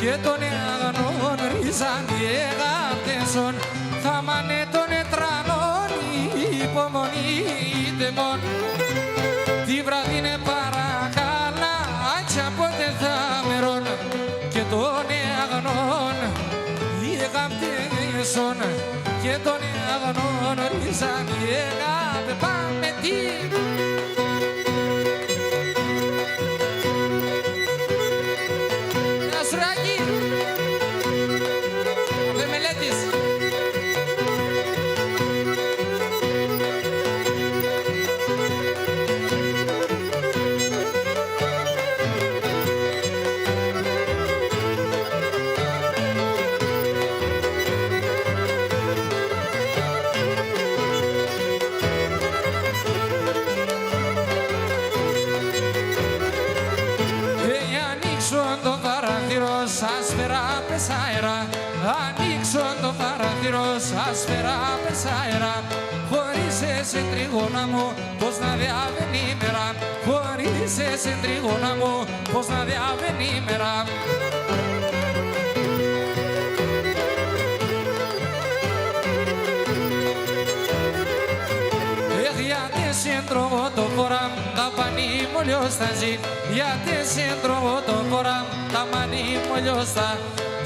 Και τον αγνών ρίζαν οι αγάπτεσον, θα μάνε τον ετρανών η υπομονή τεμών. Τη βράδυ είναι παρακαλά, άτσα πότε θα μερών. Και τον αγνών οι αγάπτεσον, και τον αγνών ρίζαν οι αγάπτεσον. Πάμε τι! Ανοίξω το παράθυρο, σας περάπες αέρα. Χωρίς εσέ τρίγωνα μου, πώς να διαβαίνει η μέρα. Χωρίς εσέ τρίγωνα μου, πώς να διαβαίνει η μέρα. Γιατί σε τρώγω το φοράμ, τα πανί μου λιώσταζε. Γιατί σε τρώγω το φοράμ, τα πανί μου λιώστα.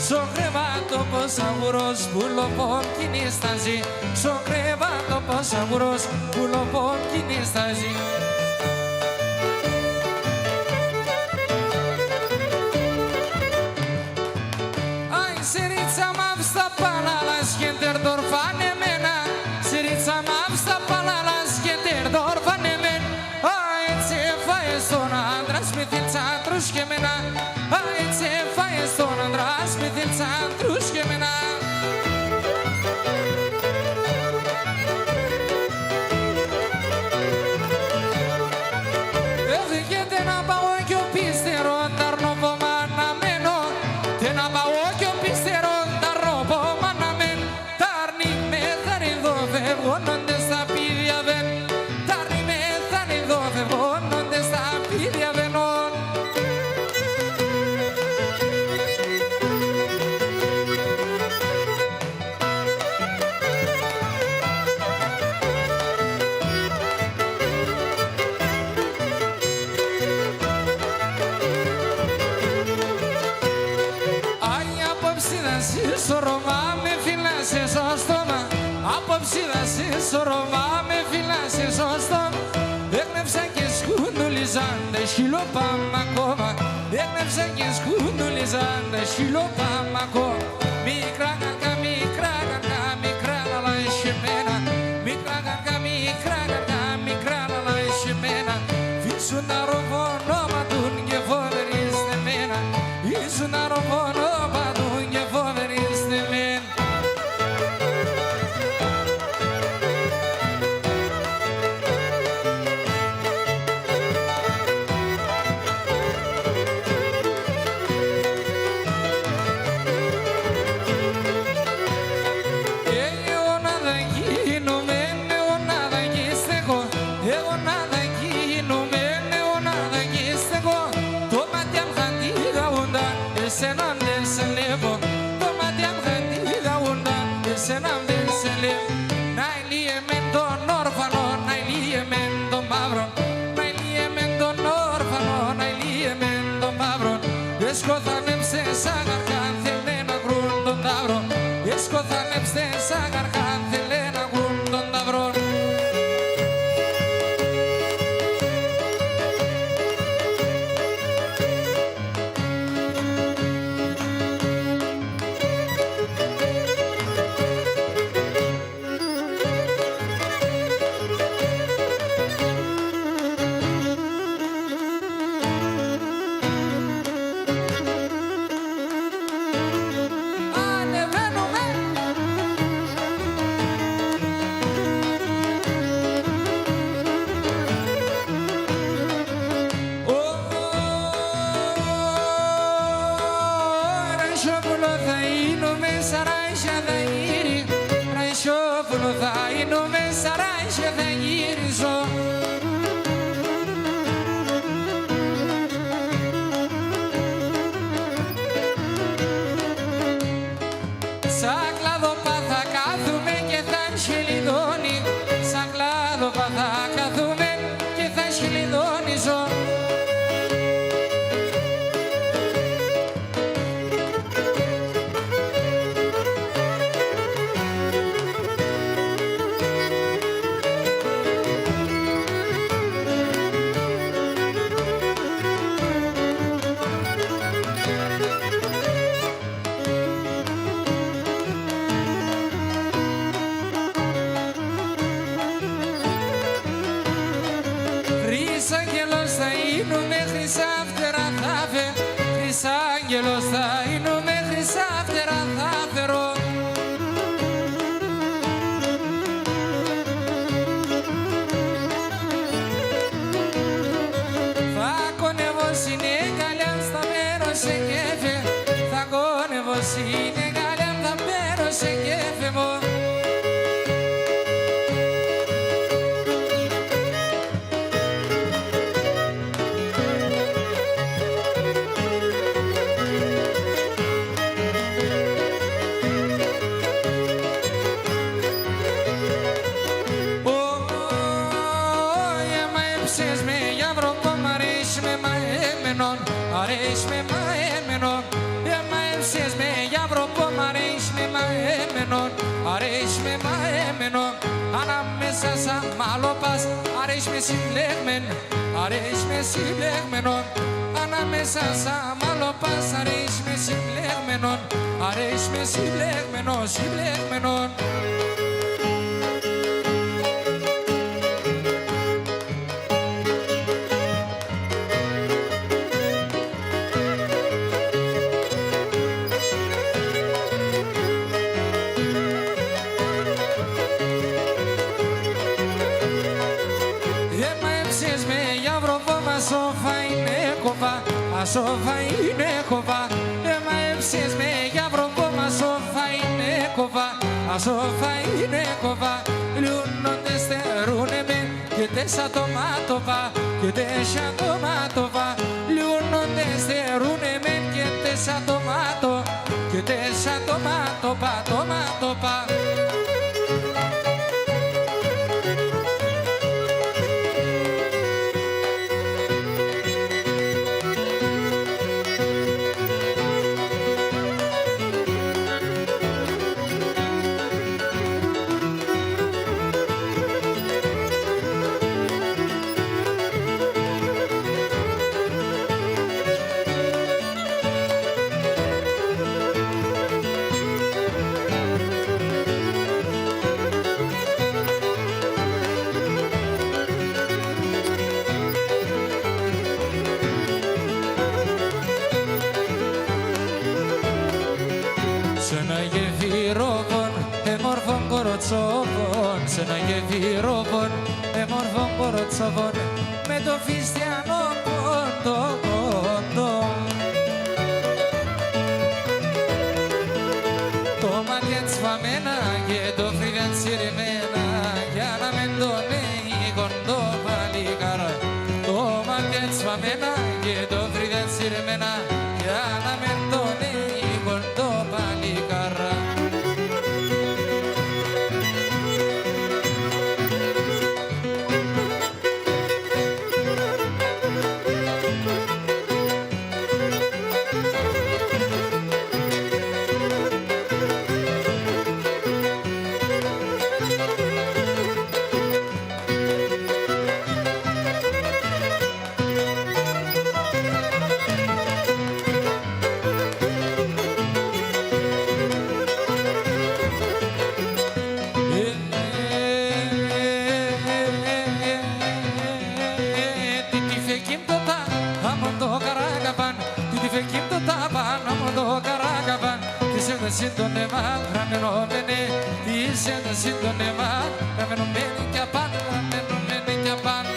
Σο κρεβάτο πως αγουρός που λοπών κινήσταζε. Σο κρεβάτο πως αγουρός που λοπών κινήσταζε. Ai, sirița m-a vsta pala la schenter dorfane mena. Sirița m-a vsta pala la schenter dorfane men. Ai, ce faie sona, andras mitilța trușche mena. Ai, ce faie sona, andras mitilța trușche mena. Έρχεται να πάω κι ο πίστερο, ταρνόπο μαναμένο. Τε να πάω κι ο πίστερο, ταρνόπο μαναμένο. Τάρνει με θαριδό, φευγόνοντες στα πίδια βεν. Τάρνει με θαριδό, φευγόνοντες στα πίδια βενών. Σωρομά με φυλάσσε στο στόμα. Απόψη θα σε σωρομά με φυλάσσε στο στόμα. Έγνεψα και σκουντουλίζαν τα χιλοπάμα ακόμα. Έγνεψα και σκουντουλίζαν τα χιλοπάμα ακόμα. Μικρά καρκά, μικρά καρκά, μικρά λαλά εσχεμένα. Μικρά καρκά, μικρά καρκά, μικρά λαλά εσχεμένα. Ήσουν αρωγόνο πατούν και φοβερείς εμένα. Ήσουν αρωγόνο πατούν και φοβερείς εμένα. μόνο θα είνομαι σαράι και θα γυρίζω. Σαν κλάδοπα θα κάθουμε και θα σχελιδώνει. Σαν κλάδοπα θα κάθουμε και θα σχελιδώνιζω. Χρυσάγγελος θα είνουμε, χρυσά φτερά θα φέρω. Χρυσάγγελος θα είνουμε, χρυσά φτερά θα φέρω. Θα κονεύω συνέγαλια, θα μένω σε κέφε. Θα κονεύω συνέγαλια, θα μένω σε κέφε μου. Αρέσει με μαέμενον, μα έψες με για βροπό. Μ' αρέσει με μαέμενον, αρέσει με μαέμενον. Ανάμεσα σαν μαλοπάς, αρέσει με συμπλέγμεν, αρέσει με συμπλέγμενον. Ανάμεσα σαν μαλοπάς, αρέσει με συμπλέγμενον, αρέσει με συμπλέγμενον, συμπλέγμενον. Σόφα είναι κοβά, μα έψες με για βροπό. Μα σόφα είναι κοβά, σόφα είναι κοβά. Λιούνονται στερούνε με και τέσσα το μάτωπα, και τέσσα το μάτωπα. Λιούνονται στερούνε με και τέσσα το μάτω, και τέσσα το μάτωπα, το μάτωπα. Σε ένα γεφυρόπον, μόρφων κοροτσοβών, με το φιστιανό κοντό, κοντό. Το μάτια της φαμένα και το φρύδαν σειρημένα, για να μεν το λέει κοντό παλικάρα. Το μάτια της φαμένα και το φρύδαν σειρημένα, για να μεν το λέει κοντό παλικάρα. Σύντονεμα, ραμενόμενε, είσαι το σύντονεμα, ραμενωμένη κι απάνω, ραμενωμένη κι απάνω.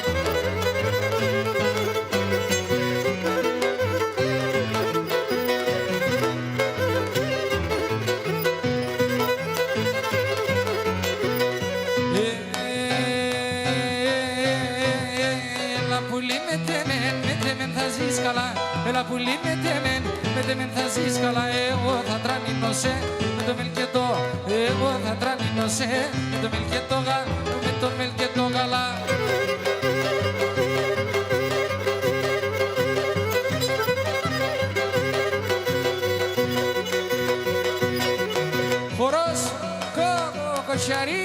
Έλα πουλί με τεμέν θα ζεις καλά. Εγώ θα τρανίνω σε με το μελκετό. Εγώ θα τρανίνω σε με το μελκετό με το μελκετό γαλά. Χορός κοκοσιαρί.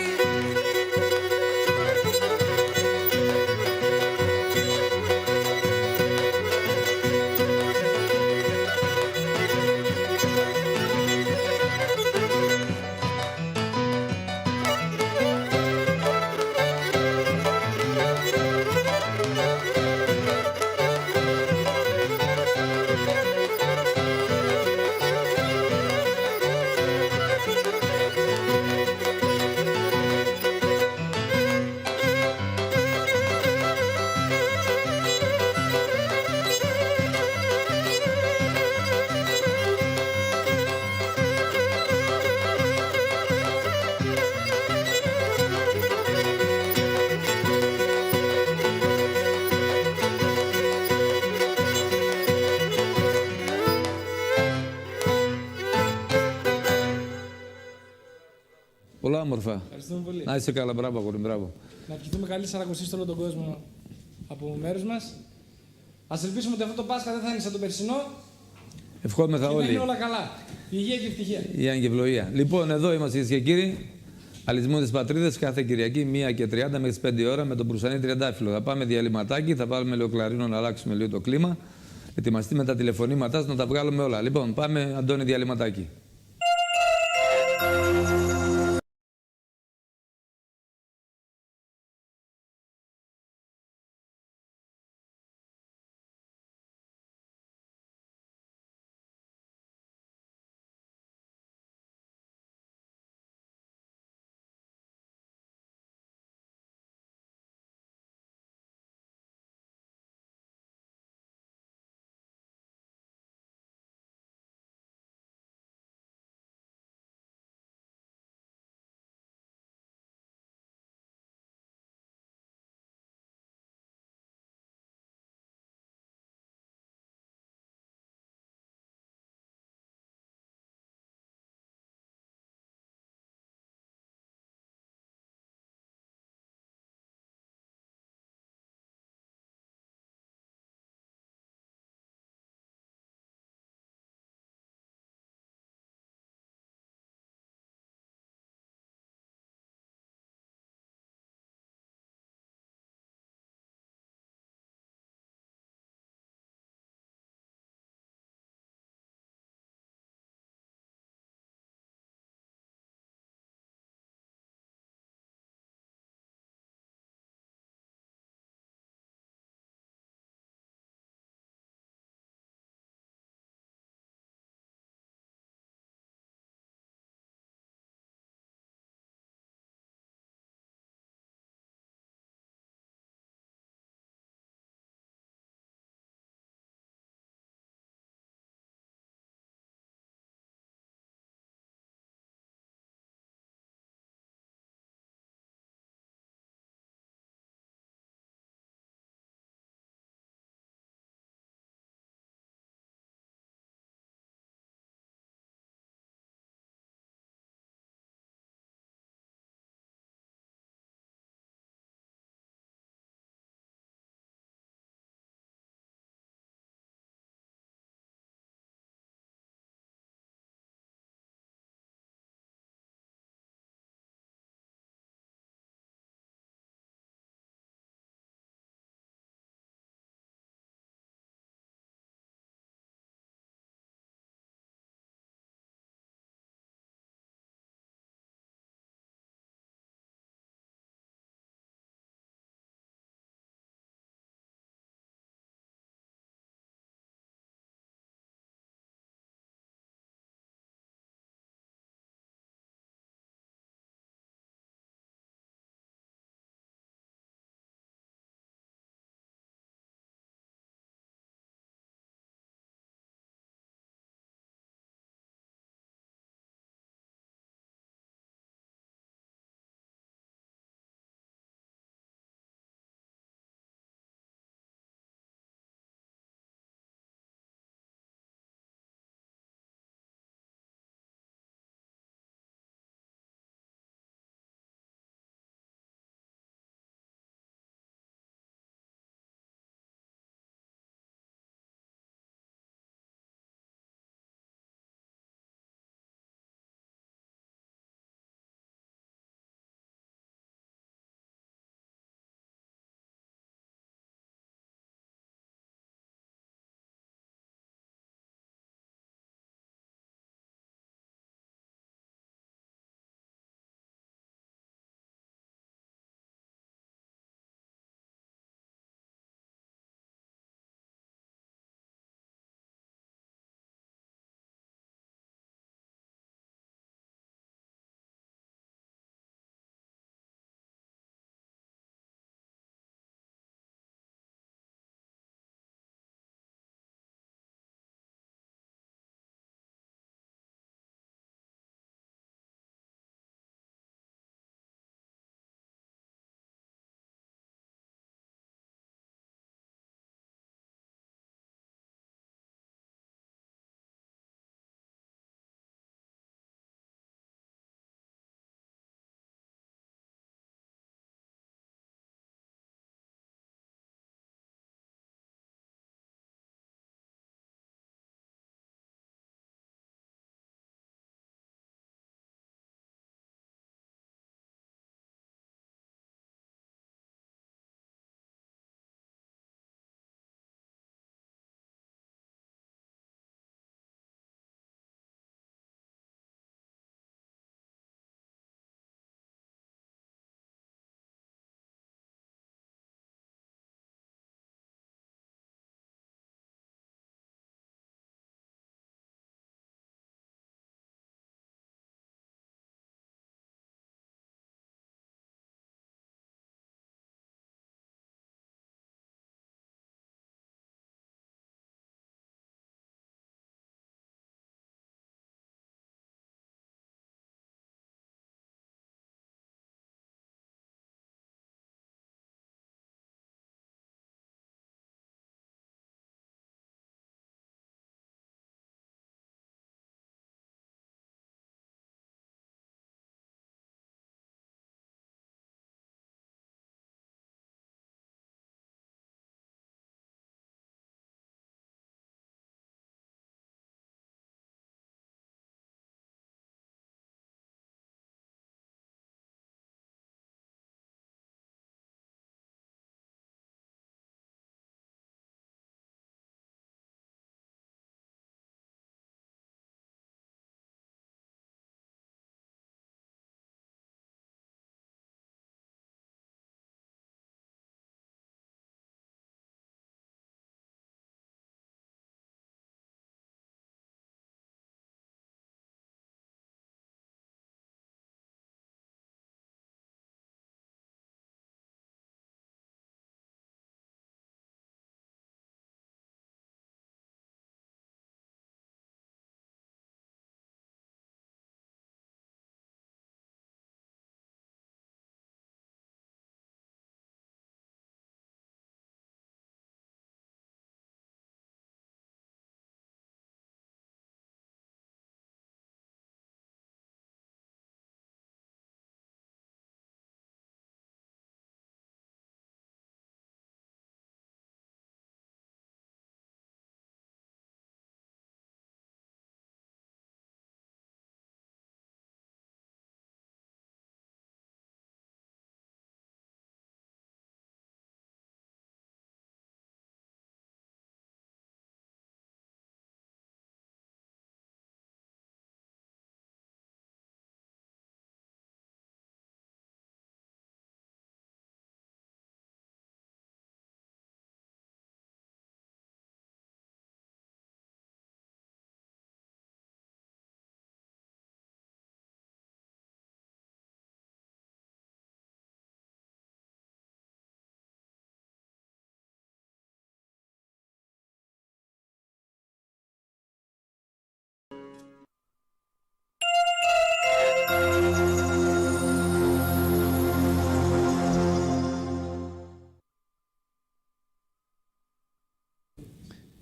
Πολλά όμορφα.
Ευχαριστούμε πολύ.
Να είσαι καλά, μπράβο, αγόρι, μπράβο.
Να ευχηθούμε καλή Σαρακοστή σε όλο τον κόσμο από μέρους μας. Ας ελπίσουμε ότι αυτό το Πάσχα δεν θα είναι σαν το περσινό.
Ευχόμεθα
και να
όλοι.
είναι όλα καλά. Υγεία και ευτυχία.
Υγεία και ευλογία. Λοιπόν, εδώ είμαστε, κυρίες και κύριοι. Αλυσμού της Πατρίδας κάθε Κυριακή 1:30 μέχρι τις 5 ώρα με τον Προυσανή Τριαντάφυλλο. Θα πάμε διαλυματάκι, θα βάλουμε λίγο κλαρίνο να αλλάξουμε λίγο το κλίμα. Ετοιμαστεί με τα τηλεφωνήματά να τα βγάλουμε όλα. Λοιπόν, πάμε, Αντώνη, διαλυματάκι.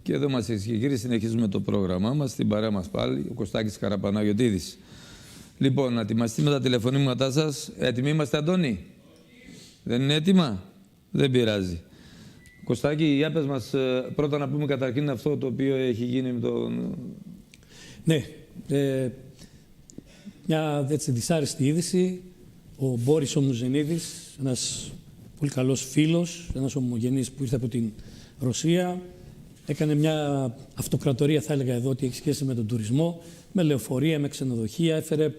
Και εδώ μας και κύριοι, συνεχίζουμε το πρόγραμμά μας. Στην παρέα μας πάλι ο Κωστάκης Καραπαναγιωτίδης. Λοιπόν, να ετοιμαστεί με τα τηλεφωνήματά σας. Έτοιμοι είμαστε, Αντώνη? Δεν είναι έτοιμα? Δεν πειράζει. Κωστάκη, για πες μας πρώτα να πούμε καταρχήν αυτό το οποίο έχει γίνει με τον...
Ναι, μια έτσι δυσάρεστη είδηση. Ο Μπόρις ο Μουζενίδης, ένας πολύ καλός φίλος, ένας ομογενής που ήρθε από την Ρωσία, έκανε μια αυτοκρατορία, θα έλεγα εδώ, ότι έχει σχέση με τον τουρισμό, με λεωφορεία, με ξενοδοχεία, έφερε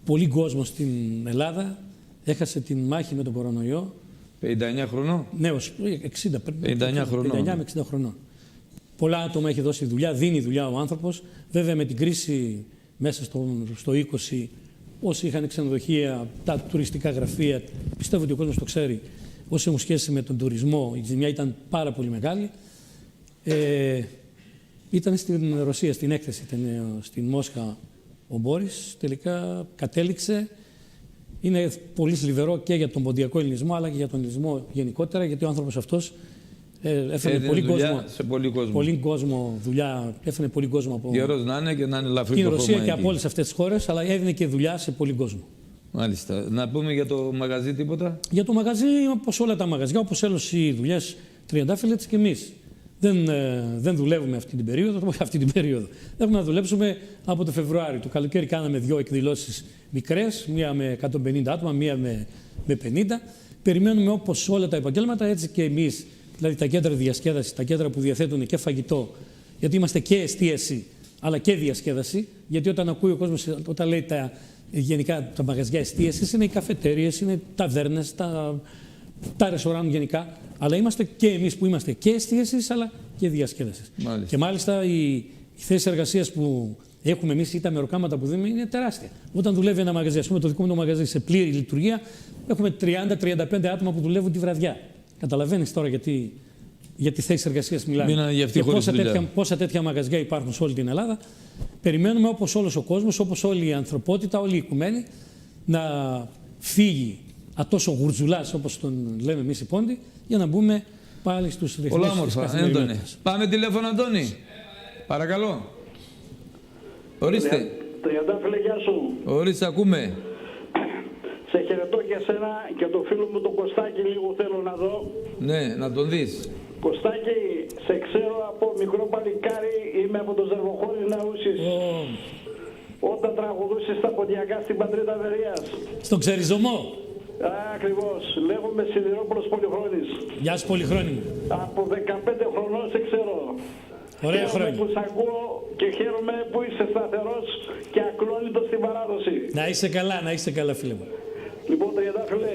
πολύ κόσμο στην Ελλάδα, έχασε την μάχη με τον κορονοϊό.
59 χρονών.
Ναι,
59 χρονών.
59 με 60 χρονών. Πολλά άτομα έχει δώσει δουλειά, δίνει δουλειά ο άνθρωπος. Βέβαια με την κρίση μέσα στο 20, όσοι είχαν ξενοδοχεία, τα τουριστικά γραφεία, πιστεύω ότι ο κόσμος το ξέρει, όσοι έχουν σχέση με τον τουρισμό, η ζημιά ήταν πάρα πολύ μεγάλη. Ήταν στην Ρωσία, στην έκθεση, ήταν στην Μόσχα ο Μπόρις, τελικά κατέληξε. Είναι πολύ θλιβερό και για τον ποντιακό ελληνισμό, αλλά και για τον ελληνισμό γενικότερα, γιατί ο άνθρωπος αυτός έφερε πολύ κόσμο δουλειά, έφερε πολύ κόσμο από
γερός να είναι και να είναι ελαφρύ
την Ρωσία και από όλες αυτές τις χώρες, αλλά έδινε και δουλειά σε πολύ κόσμο.
Μάλιστα. Να πούμε για το μαγαζί τίποτα?
Για το μαγαζί, όπως όλα τα μαγαζιά, όπως έλωσε οι δουλειές Τριαντάφυλλα, έτσι και εμείς. Δεν δουλεύουμε αυτή την περίοδο. Έχουμε να δουλέψουμε από το Φεβρουάριο. Το καλοκαίρι κάναμε 2 εκδηλώσεις μικρές, μία με 150 άτομα, μία με 50. Περιμένουμε όπως όλα τα επαγγέλματα, έτσι και εμείς, δηλαδή τα κέντρα διασκέδασης, τα κέντρα που διαθέτουν και φαγητό, γιατί είμαστε και εστίαση, αλλά και διασκέδαση, γιατί όταν ακούει ο κόσμος, όταν λέει γενικά τα μαγαζιά εστίασης, είναι οι καφετέριες, είναι ταβέρνες, τα ρεσοράν γενικά, αλλά είμαστε και εμείς που είμαστε και εστίασης αλλά και διασκέδασης. Και μάλιστα οι θέσεις εργασίας που έχουμε εμείς ή τα μεροκάματα που δίνουμε είναι τεράστια. Όταν δουλεύει ένα μαγαζί, ας πούμε το δικό μου το μαγαζί σε πλήρη λειτουργία, έχουμε 30-35 άτομα που δουλεύουν τη βραδιά. Καταλαβαίνεις τώρα για τη θέση εργασίας μιλάμε. Και πόσα τέτοια μαγαζιά υπάρχουν σε όλη την Ελλάδα. Περιμένουμε όπως όλος ο κόσμος, όπως όλη η ανθρωπότητα, όλοι οι οικουμένοι, να φύγει αυτός ο γουρτζουλάς, όπως τον λέμε εμείς οι Πόντοι, για να μπούμε πάλι στους ρυθμούς.
Πολλά όμορφα, Έντονε. Πάμε τηλέφωνο, Αντώνη. Παρακαλώ. Ορίστε.
Τριαντάφυλλε, γεια σου.
Ορίστε, ακούμε.
Σε χαιρετώ και εσένα και το φίλο μου τον Κωστάκη, λίγο θέλω να δω.
Ναι, να τον δεις.
Κωστάκη, σε ξέρω από μικρό παλικάρι, είμαι από το Ζερβοχώρι Ναούσης. Όταν τραγουδούσες στα ποντιακά στην Πατρίδα Βερίας.
Στον Ξεριζωμό.
Ακριβώς. Λέγομαι Σιδηρόπουλος Πολυχρόνης.
Γεια σου, Πολυχρόνη μου.
Από 15 χρονών σε ξέρω.
Ωραία χρόνια.
Που σ' ακούω και χαίρομαι που είσαι σταθερός και ακλόνητος στην παράδοση.
Να είσαι καλά, φίλε μου.
Λοιπόν, Τριαντάφυλλε,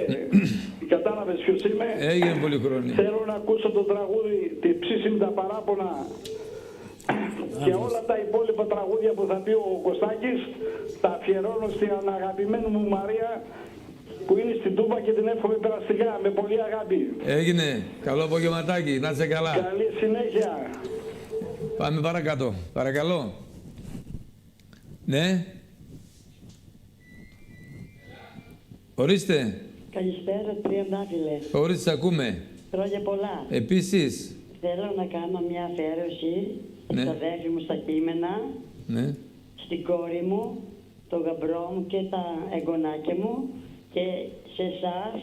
κατάλαβες ποιος είμαι.
Έγινε Πολυχρόνη.
Θέλω να ακούσω το τραγούδι «Τη ψήσιμη τα παράπονα» και όλα τα υπόλοιπα τραγούδια που θα πει ο Κωστάκης τα αφιερώνω στην αγαπημένη μου Μαρία που είναι στην Τούμπα και την εύχομαι περαστικά με πολύ αγάπη.
Έγινε. Καλό απογευματάκι. Να είσαι καλά.
Καλή συνέχεια.
Πάμε παρακάτω. Παρακαλώ. Ναι. Ορίστε.
Καλησπέρα, Τριαντάφυλλε.
Ορίστε, ακούμε.
Χρόνια πολλά.
Επίσης.
Θέλω να κάνω μια αφιέρωση
Ναι.
στα αδέρφια μου στα κείμενα,
Ναι.
στην κόρη μου, τον γαμπρό μου και τα εγγονάκια μου και σε εσάς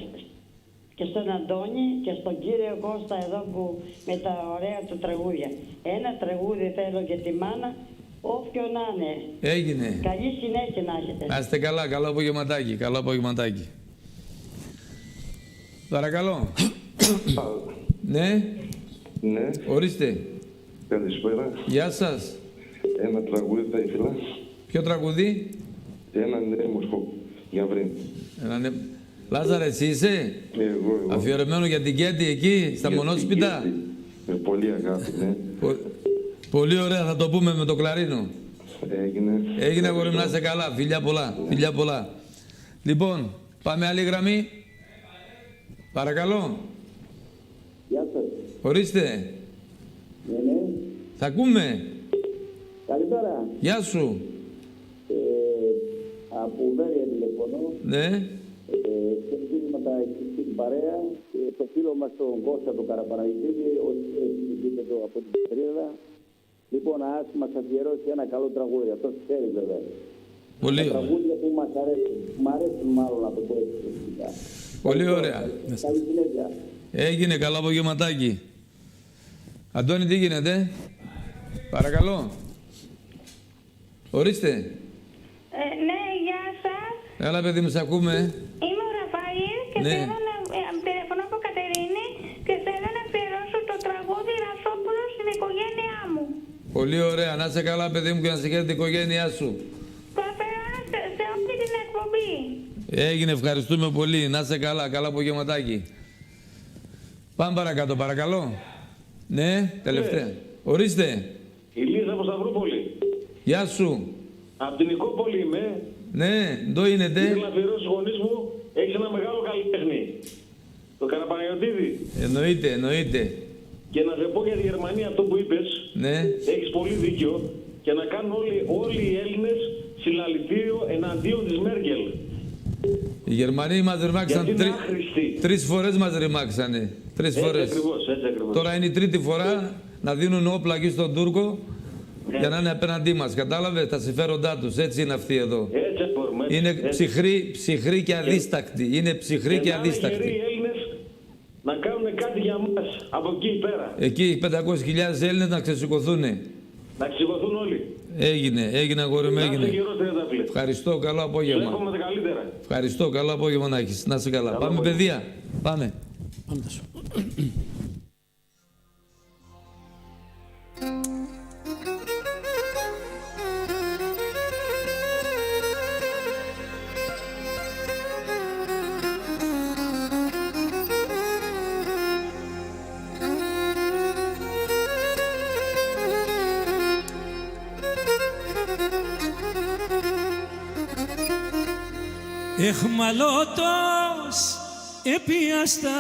και στον Αντώνη και στον κύριο Κώστα εδώ που με τα ωραία του τραγούδια. Ένα τραγούδι θέλω για τη μάνα, όποιο να είναι.
Έγινε.
Καλή συνέχεια να έχετε.
Να είστε καλά. Καλό απογευματάκι. Καλό απογευματάκι. Παρακαλώ. Ναι.
Ναι.
Ορίστε.
Καλησπέρα.
Γεια σας.
Ένα τραγούδι θα ήθελα.
Ποιο τραγούδι?
Ένα νέμοσχο. Για βρήν.
Λάζαρε, εσύ είσαι?
Εγώ.
Αφιερωμένο για την Κέτη εκεί, στα Μονόσπιτα.
Με πολύ αγάπη, ναι.
Πολύ ωραία, θα το πούμε με το κλαρίνο. Έγινε, αγόρι μου, να είσαι καλά. Φιλιά πολλά. Φιλιά πολλά. Λοιπόν, πάμε άλλη γραμμή. Παρακαλώ.
Γεια σας.
Ορίστε.
Ναι.
Θα ακούμε.
Καλησπέρα.
Γεια σου.
Από Βέρεια τηλεφωνώ.
Ναι.
Χαιρετίσματα στην παρέα. Το φίλο μας τον Κώστα τον Καραπαναγιωτίδη, ο επίπεδο από την Πατρίδα. Λοιπόν, ας μας αφιερώσει ένα καλό τραγούδι. Αυτό ξέρει βέβαια.
Πολύ ωραία.
Τραγούδια που μας αρέσουν. Μ' αρέσουν μάλλον από το έτσι.
Πολύ ωραία.
Καλή συνέχεια.
Έγινε, καλό απογευματάκι. Αντώνη, τι γίνεται? Παρακαλώ. Ορίστε.
Ναι, γεια σας.
Έλα, παιδί μου, σ' ακούμε.
Είμαι ο Ραφαήλ και
Ναι.
θέλω να τηλεφωνώ από Κατερίνη και θέλω να αφιερώσω το τραγούδι Ρασόπουλο στην οικογένειά μου.
Πολύ ωραία. Να είσαι καλά, παιδί μου, και να σε χαίρεται η οικογένειά σου.
Το αφιερώνω σε όλη την εκπομπή.
Έγινε, ευχαριστούμε πολύ. Να είσαι καλά, καλό απογευματάκι. Πάμε παρακάτω, παρακαλώ. Ναι, τελευταία. Ορίστε.
Η Λίζα από Σταυρούπολη.
Γεια σου.
Από την Νικόπολη είμαι.
Ναι, το είναι,
Θέλω να αφιερώσω στους γονείς μου. Έχεις ένα μεγάλο καλλιτέχνη. Το Καραπαναγιωτήδη.
Εννοείται, εννοείται.
Και να σε πω για τη Γερμανία αυτό που είπες.
Ναι.
Έχεις πολύ δίκιο. Και να κάνουν όλοι οι Έλληνες συλλαλητήριο εναντίον της Μέρκελ.
Οι Γερμανοί μας ρημάξαν τρεις φορές μας ρημάξανε. Τρεις φορές.
Έτσι ακριβώς.
Τώρα είναι η τρίτη φορά να δίνουν όπλα εκεί στον Τούρκο για να είναι απέναντί μας. Κατάλαβε τα συμφέροντά τους. Έτσι είναι αυτοί εδώ.
Έτσι μπορούμε.
Είναι ψυχροί και αδίστακτοι. Είναι ψυχροί και αδίστακτοι.
Οι Έλληνες να κάνουν κάτι για μας από εκεί πέρα.
Εκεί 500.000 Έλληνες να ξεσηκωθούν.
Να ξεσηκωθούν όλοι.
Έγινε αγόρι μου, έγινε.
καιρός, Τριαντάφυλλε.
Ευχαριστώ, καλό απόγευμα.
Σου εύχομαι τα καλύτερα.
Ευχαριστώ, καλό απόγευμα να έχεις. Να είσαι καλά. Πάμε
απόγευμα.
παιδεία. Πάμε.
Πάμε τα σου.
Εχμαλώτος επίαστα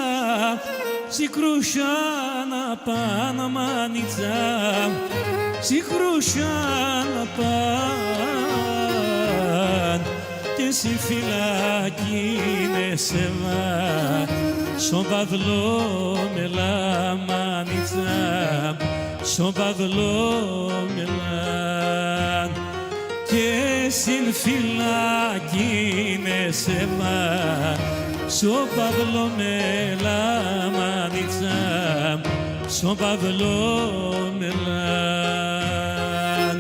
σικρούσιανα παναμάνιτσα σικρούσιανα παν και στη φυλακή με σεβά στον παυλό με λαμάνιτσα στον παυλό με λαμάνιτσα και στην φυλακή με σεμά στον Παύλο με λαμάνιτσα στον Παύλο με λαν.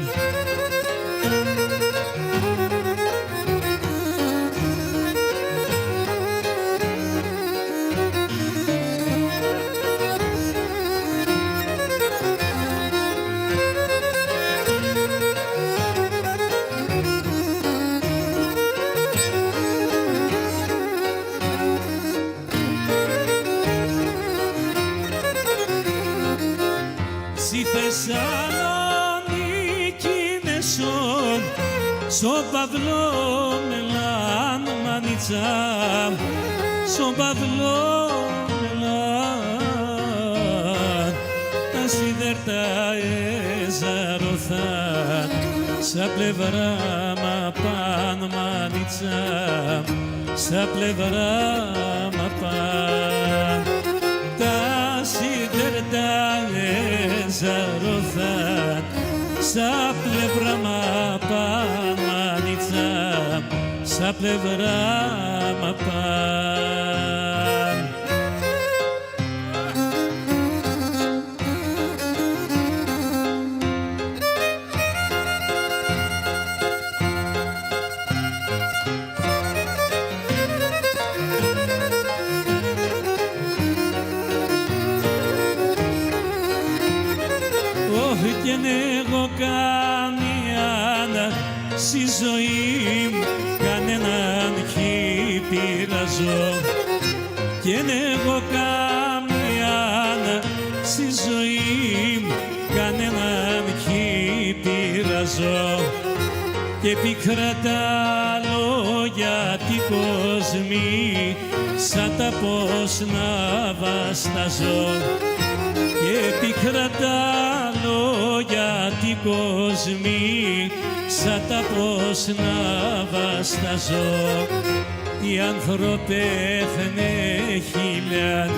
Στη Θεσσαλονίκη νεσόν στον Παυλό μελάν μανιτσα στον Παυλό μελάν τα σίδερτα εζαρωθάν στα πλευρά μα παν μανιτσα στα πλευρά μα παν τα σίδερτα εζαρωθάν στα πλευρά μα παν μανιτσα στα πλευρά μα παν. Και εγώ καμία στη ζωή μου κανέναν χι πειραζώ και εγώ καμία στη ζωή μου κανέναν χι πειραζώ και πικρά τα λόγια τι κόσμοι σαν τα πώς να βασταζώ και πικρά τα λόγια τι κόσμοι σαν τα πώς να βασταζώ οι ανθρωπεύθενε χίλιαν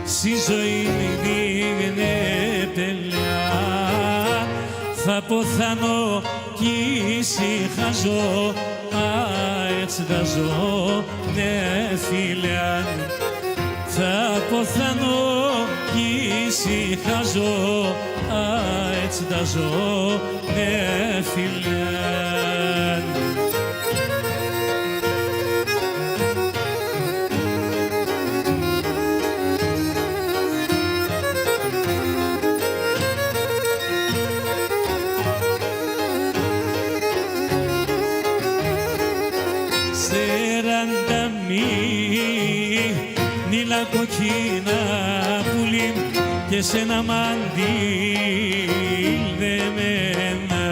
στη ζωή μου δίγνε πελιά θα ποθάνω κι ησυχάζω, έτσι θα ζω, ναι φίλε. Θα ποθάνω κι ησυχάζω, έτσι θα ζω, ναι φίλε. Κοκκίνα πουλί και σε ένα μαντήλ δεμένα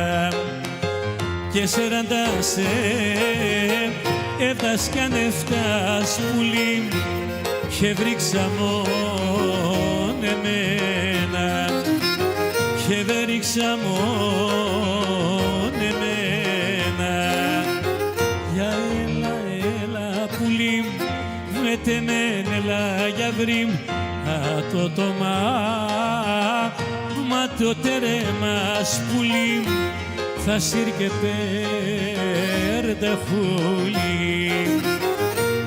και 40 σε έφτας κι αν έφτας πουλί και βρίξα μόνο εμένα και βρίξα μόνο εμένα. Για έλα πουλί μετεμένελα για βρήμ το μα το τερέμας πουλί θα σύρ και πέρτα χούλι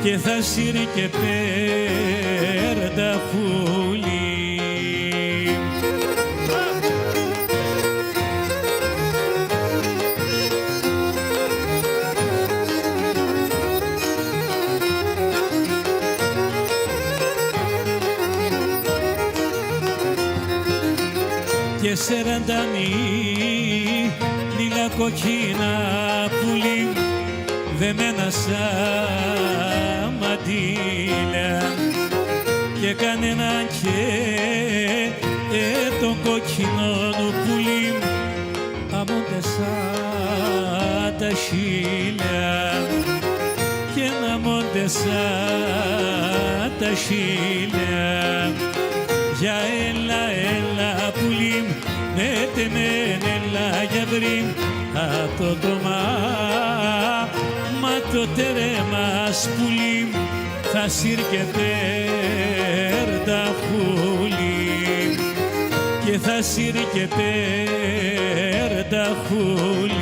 και θα σύρ και πέρτα χούλι. Και 40 μήλα κοκκίνα πουλί δεμένα σαν μαντήλα και κανένα και τον κοκκινό πουλί αμόντε σαν τα χείλια και να μόντε σαν τα χείλια. Για έλα πουλί μετεμένελα για βρήμ το μα το τερέμας πουλί θα σύρ και πέρτα χούλι και θα σύρ και πέρτα χούλι.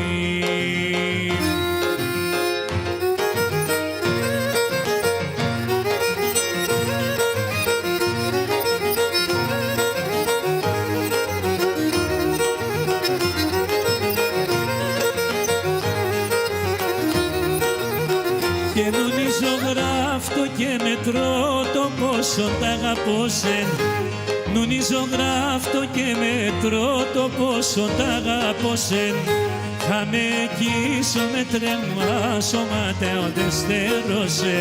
Και νουνίζω γράφτω και μετρώ το πόσο τ' αγαπώ σεν. Νουνίζω γράφτω και μετρώ το πόσο τ' αγαπώ σεν. Θα με εκείσω με τρεμάσω ματέοντες στέρωσε.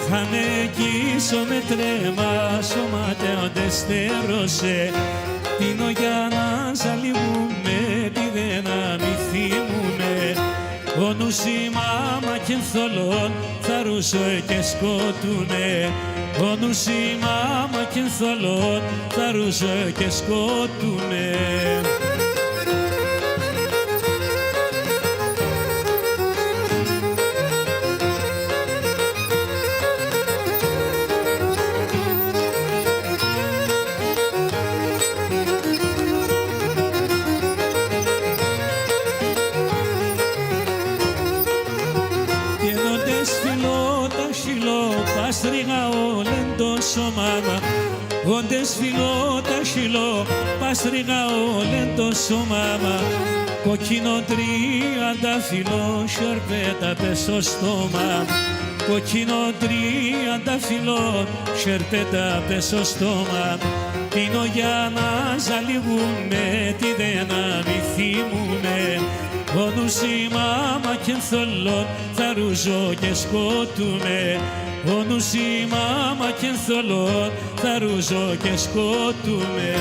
Θα με εκείσω με τρεμάσω ματέοντες στέρωσε. Τίνω για να ζαλιμούμε τι δεν αμυθίμουμε. Ο νους η μάμα και ενθολών θα ρούσω και σκότουνε. Ο νους η μάμα και ενθολών θα ρούσω και σκότουνε. Πάστριγα όλεν το σώμα, όντες φιλό τα χυλό, πάστριγα όλεν το σώμα, κοκκίνο τριαντάφυλλο, σερπέτα πες στο στόμα, κοκκίνο τριαντάφυλλο, σερπέτα πες στο στόμα, πίνω για να ζαλιγούμε, τι δεν αμυθίμουμε. Ο νους η μάμα και ενθολών θα ρούζω και σκότουνε. Ο νους η μάμα και ενθολών θα ρούζω και σκότουνε.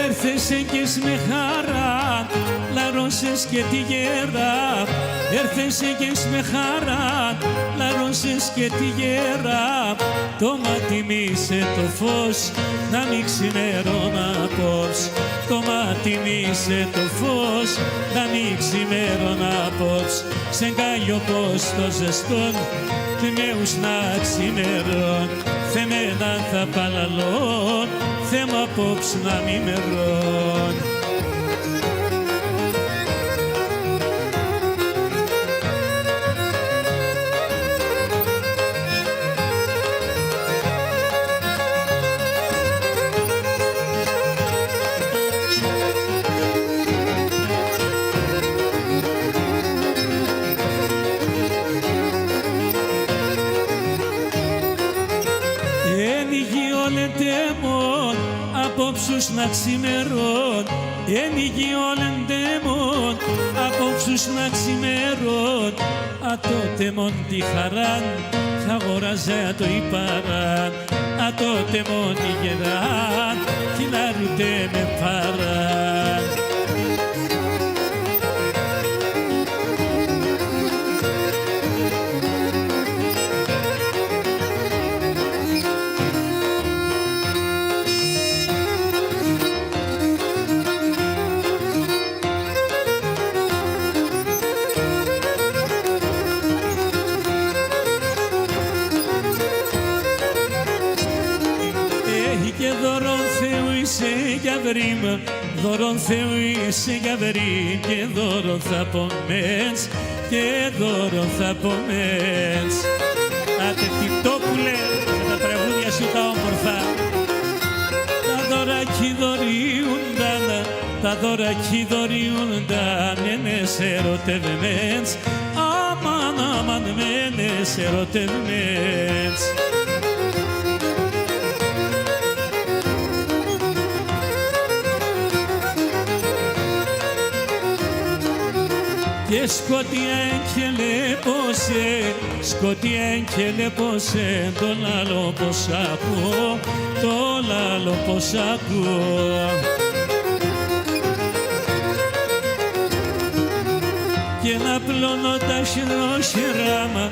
Έρθεσαι κι με χαρά, λαρώσες και τη γέρα. έρθεσαι και με χαρά, λαρώσες και τη γέρα, το μάτι μίσε το φως, να μην ξημερώνω απόψε. Το μάτι μίσε το φως, να μην ξημερώνω απόψε. Σε κάγιο πως το ζεστόν, θυμαίους να ξημερών. Θεμένα θα παλαλών, θέμα απόψε να μη μερών. Απόψους να ξημερών, εν υγιών εντέμων, απόψους να ξημερών, τότε μον τη χαράν, θα αγοράζε το υπαράν, τότε μον τη γεράν, κι να ρουτέ με παράν. Δώρον Θεού είσαι γαβρή και δώρον θα πομές και δώρον θα πομές. Άτε Τιτόπουλε με τα τραγούδια σου τα όμορφα. Τα δωρακί δωριούνταν, τα δωρακί δωριούνταν, μένες ερωτευμένς, αμάν αμάν μένες ερωτευμένς. Και σκοτία εγγελέπωσε, σκοτία εγγελέπωσε, το λάλο πως ακούω, το λάλο πως ακούω. Και να πλώνω τα χεροχεράμα,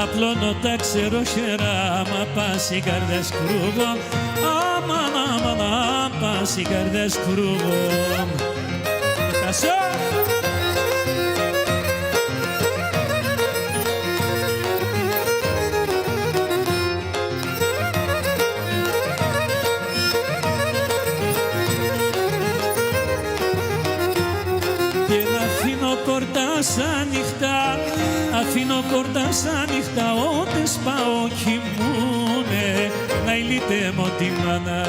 απλώνω τα ξεροχεράμα, πας οι καρδιάς κρούγω, αμάν αμάν, πας οι καρδιάς κρούγω. Κασό! Ανοιχτά, αφήνω πόρτας ανοιχτά, όταν σπάω κοιμούνε, να ηλίτε μου τη μάνα.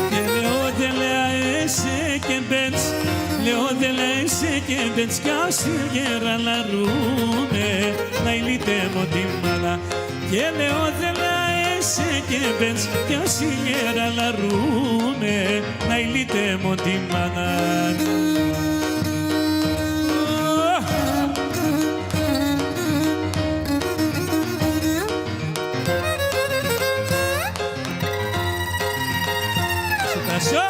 Και λέω δε λαέσαι και μπέτς, λέω δε λαέσαι και μπέτς, κι ας γέρα λαρούνε, να ηλίτε μου τη μάνα. Και λέω δε λαέσαι και μπέτς, κι ας γέρα λαρούνε, να ηλίτε μου τη μάνα. Σου κασώ!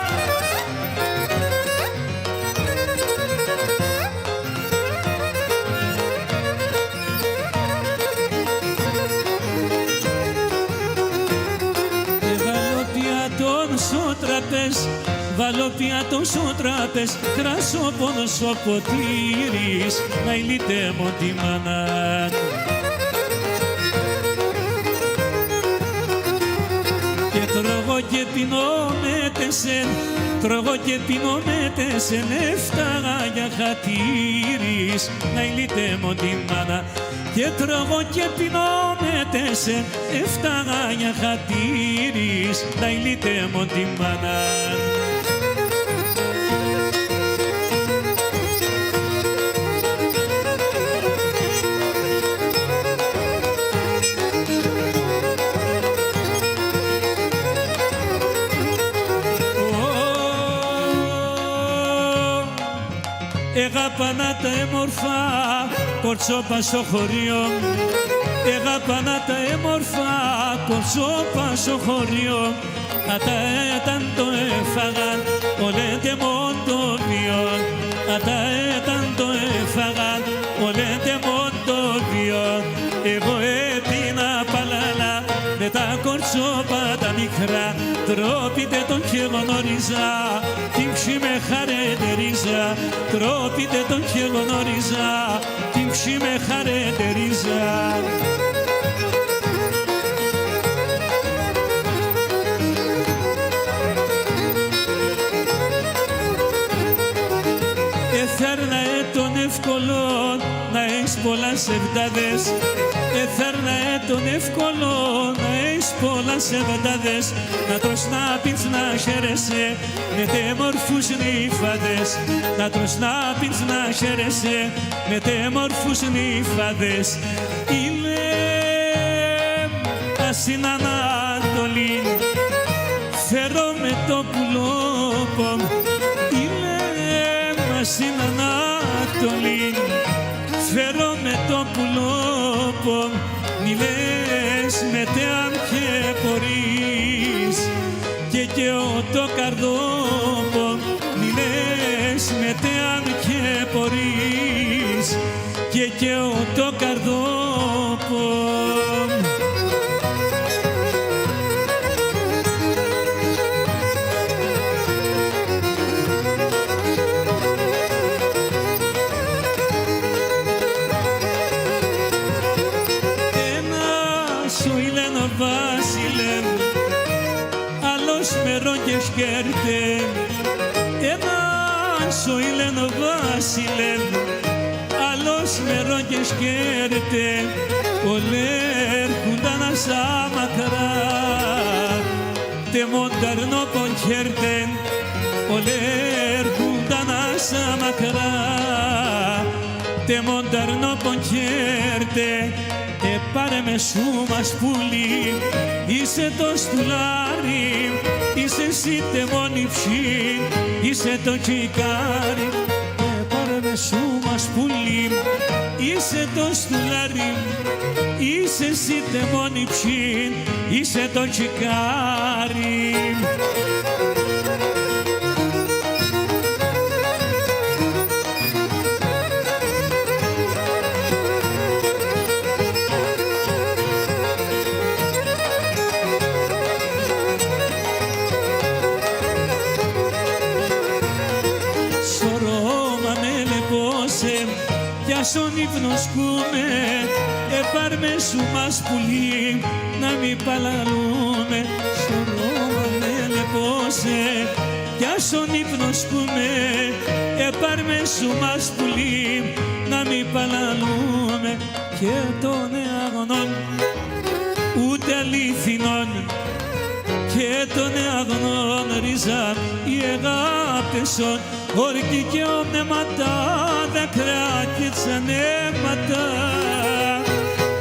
Βάλω πιάτο στο τραπέζ, κράσω πόνος ο ποτήρης, να ηλίτε μου τη μάνα. Και τρώγω και πίνω με τεσεν, τρώγω και πίνω με τεσεν, έφταγα για χατήρης, να ηλίτε μου τη μάνα. Και τρώγω και πίνω με τεσεν, έφταγα για χατήρης, να ηλίτε μου τη μάνα. Εγάπανα τα έμορφα, κορτσόπα στο χωριό. Εγάπανα τα έμορφα, κορτσόπα στο χωριό. Όταν το έφαγαν, ολέντε μόνο βίο, ατά ήταν το έφαγαν, ολέντε μόντο βίο. Εγώ έπινα παλάλα, με τα κορτσόπα τα μικρά, τρόπιτε τον και γνώριζα, την ψη με χαρετερίζα, τρόπιτε τον και γνώριζα, την ψη με χαρετερίζα. Έθαρνα τον εύκολο να έχεις πολλά σεβδάδες. Έθαρνα τον εύκολο να έχεις πολλά σεβδάδες. Να τρως να πίνεις να χαίρεσαι με τέμορφους νύφαδες. Να τρως να πίνεις να χαίρεσαι με τέμορφους νύφαδες. Στην Ανατολή φέρω με το πουλόπο. Στην Ανατολή φέρω με το πουλόπο. Μη λες με αν και μπορείς και το καρδόπο. Μη λες με αν και μπορείς και το καρδόπο. Και σκέρτε έναν σοηλένο Βασιλέν, άλλος μερό και σκέρτε ολέρχουνταν σαν μακρά. Τε μονταρνό πονχέρτεν ολέρχουνταν σαν μακρά. Τε μονταρνό πονχέρτε πάρε με σου μας πουλί, είσαι το στουλάρι, είσαι εσύ τε μόνη ψήν, είσαι το κικάρι. Πάρε με σου μας πουλί, είσαι το στουλάρι, είσαι εσύ τε μόνη ψήν, είσαι το κικάρι. Στον ύπνο σκούμε, πάρμε σου μας πουλί, να μην παλαλούμε. Στο Ρώμα με λεπώσε, κι στον ύπνο σκούμε, πάρμε σου μας πουλί, να μην παλαλούμε. Και των αγνών, ούτε αληθινών, και των αγνών ρίζα οι αγάπτεσον. Όρκη και ονέματα, δάκρυα και τσανέματα.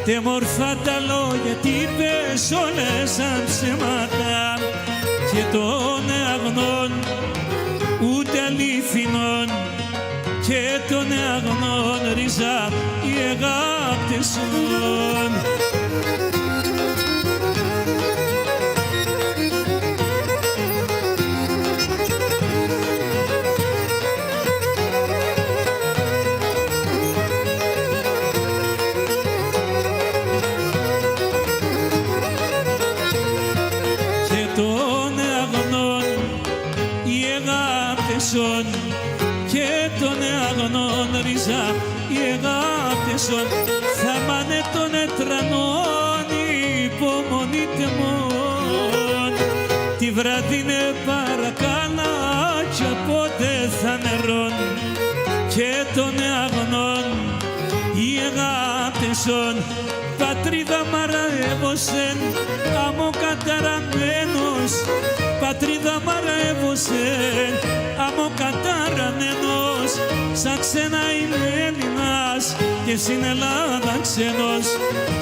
Τε μορφά τα λόγια, τι είπες όλες σαν ψέματα. Και των αγνών, ούτε αληθινών, και των αγνών ρίζα οι αγάπτεσον. Και των αγνών ρίζα οι αγάπτεσον. Θα μάνε των ετρανών υπομονείτε μόν. Τη βραδινέ παρακάνα κι πότε θα νερών. Και των αγνών οι αγάπτεσον. Πατρίδα μαραεύωσεν αμοκαταραμένος. Πατρίδα μαραεύωσεν αμοκαταραμένος. Σαν ξένα είμαι Έλληνας και στην Ελλάδα ξένος.